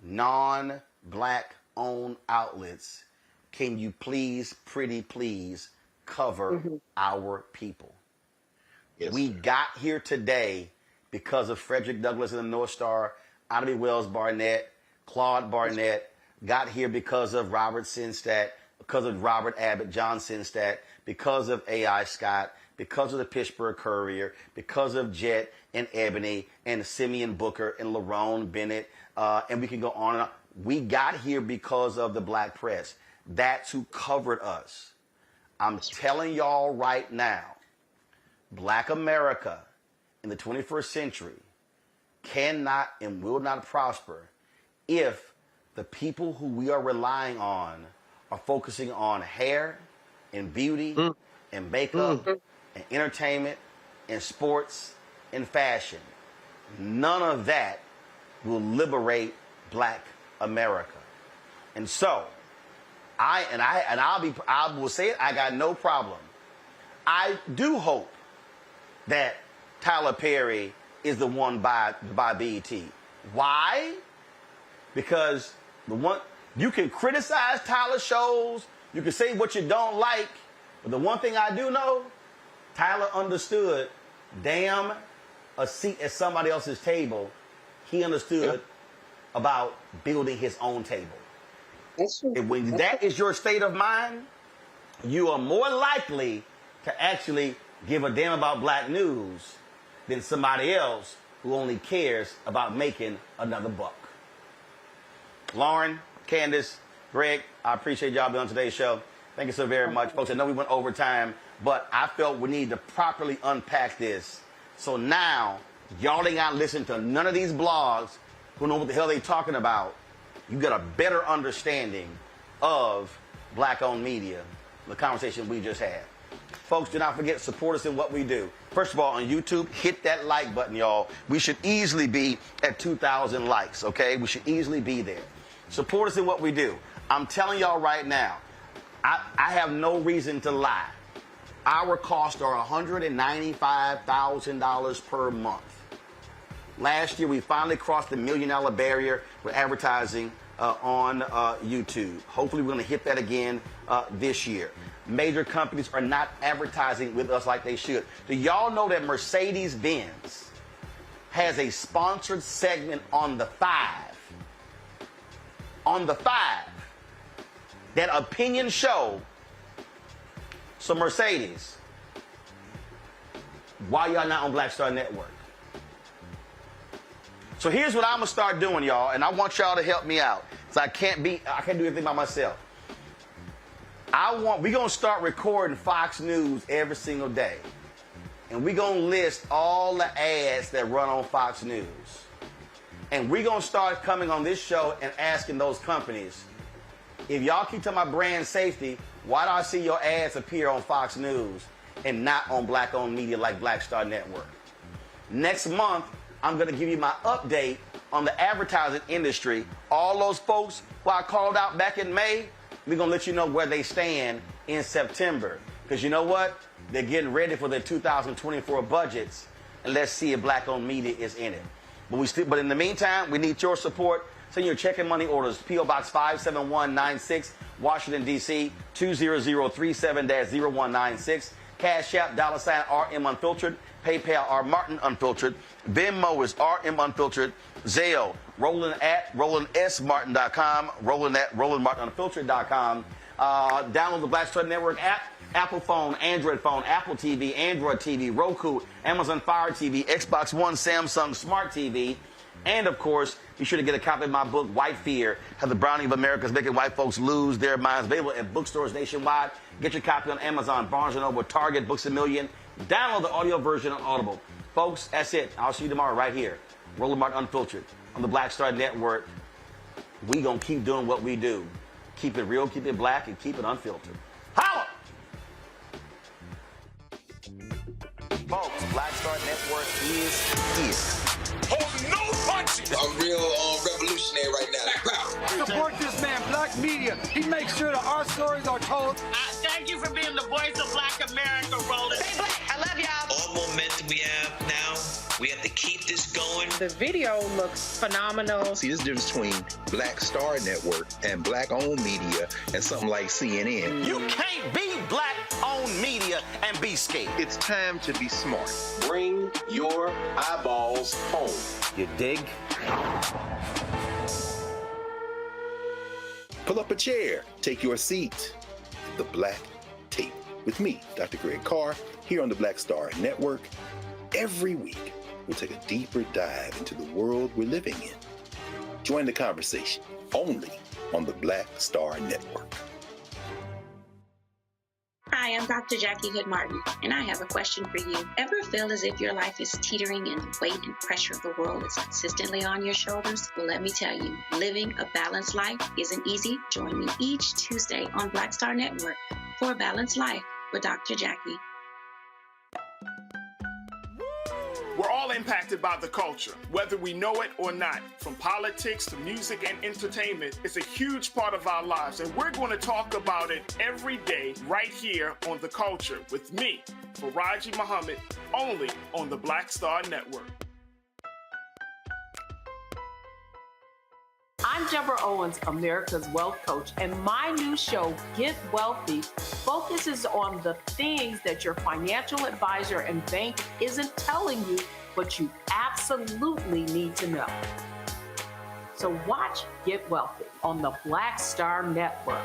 non-black owned outlets, can you please, pretty please, cover our people? Yes, we got here today because of Frederick Douglass and the North Star, Ida B. Wells Barnett, Claude Barnett, got here because of Robert Sinstadt, because of Robert Abbott, John Sinstadt, because of A.I. Scott, because of the Pittsburgh Courier, because of Jet and Ebony and Simeon Booker and Lerone Bennett, and we can go on and on. We got here because of the black press. That's who covered us. I'm telling y'all right now, Black America in the 21st century cannot and will not prosper if the people who we are relying on are focusing on hair and beauty and makeup and entertainment and sports and fashion. None of that will liberate Black America. And so, I will say it, I got no problem. I do hope that Tyler Perry is the one by BET. Why? Because you can criticize Tyler shows, you can say what you don't like, but the one thing I do know, Tyler understood, damn, a seat at somebody else's table. He understood about building his own table. That's true. And when that is your state of mind, you are more likely to actually give a damn about black news than somebody else who only cares about making another buck. Lauren, Candace, Greg, I appreciate y'all being on today's show. Thank you so very much, folks. I know we went over time, but I felt we need to properly unpack this. So now, y'all ain't got to listen to none of these blogs who know what the hell they talking about. You get a better understanding of black-owned media, the conversation we just had. Folks, do not forget, support us in what we do. First of all, on YouTube, hit that like button, y'all. We should easily be at 2,000 likes, okay? We should easily be there. Support us in what we do. I'm telling y'all right now, I have no reason to lie. Our costs are $195,000 per month. Last year, we finally crossed the $1 million barrier with advertising on YouTube. Hopefully, we're going to hit that again this year. Major companies are not advertising with us like they should. Do y'all know that Mercedes-Benz has a sponsored segment on the 5? On the 5. That opinion show. So Mercedes, why y'all not on Black Star Network? So here's what I'm gonna start doing, y'all, and I want y'all to help me out. So I can't do everything by myself. We're gonna start recording Fox News every single day. And we're gonna list all the ads that run on Fox News. And we're gonna start coming on this show and asking those companies, if y'all keep talking about brand safety, why do I see your ads appear on Fox News and not on black-owned media like Black Star Network? Next month, I'm going to give you my update on the advertising industry. All those folks who I called out back in May, we're going to let you know where they stand in September. Because you know what? They're getting ready for their 2024 budgets, and let's see if black-owned media is in it. But in the meantime, we need your support. Send your check and money orders, P.O. Box 57196, Washington, D.C., 20037-0196. Cash App, $RM Unfiltered. PayPal, R Martin Unfiltered. Venmo is RM Unfiltered. Zelle, Roland at RolandSMartin.com. Roland at RolandMartinUnfiltered.com. Download the Black Star Network app. Apple phone, Android phone, Apple TV, Android TV, Roku, Amazon Fire TV, Xbox One, Samsung Smart TV. And, of course, be sure to get a copy of my book, White Fear, How the Browning of America is Making White Folks Lose Their Minds. Available at bookstores nationwide. Get your copy on Amazon, Barnes & Noble, Target, Books A Million. Download the audio version on Audible. Folks, that's it. I'll see you tomorrow right here. Roland Martin Unfiltered on the Black Star Network. We going to keep doing what we do. Keep it real, keep it black, and keep it unfiltered. Holla! Folks, Black Star Network is here. Hold no punches! I'm real revolutionary right now. Black power. Support this man, Black Media. He makes sure that our stories are told. Thank you for being the voice of Black America, Roland. Stay black. I love y'all. All momentum we have now, we have to keep this going. The video looks phenomenal. See, this difference between Black Star Network and black-owned media and something like CNN. You can't be black-owned media and be scared. It's time to be smart. Bring your eyeballs home. You dig? Pull up a chair. Take your seat at the Black Table with me, Dr. Greg Carr, here on the Black Star Network. Every week, we'll take a deeper dive into the world we're living in. Join the conversation only on the Black Star Network. Hi, I'm Dr. Jackie Hood Martin, and I have a question for you. Ever feel as if your life is teetering and the weight and pressure of the world is consistently on your shoulders? Well, let me tell you, living a balanced life isn't easy. Join me each Tuesday on Black Star Network for A Balanced Life with Dr. Jackie. We're all impacted by the culture, whether we know it or not. From politics to music and entertainment, it's a huge part of our lives, and we're going to talk about it every day right here on The Culture with me, Faraji Muhammad, only on the Black Star Network. I I'm Deborah Owens, America's Wealth Coach, and my new show, Get Wealthy, focuses on the things that your financial advisor and bank isn't telling you, but you absolutely need to know. So watch Get Wealthy on the Black Star Network.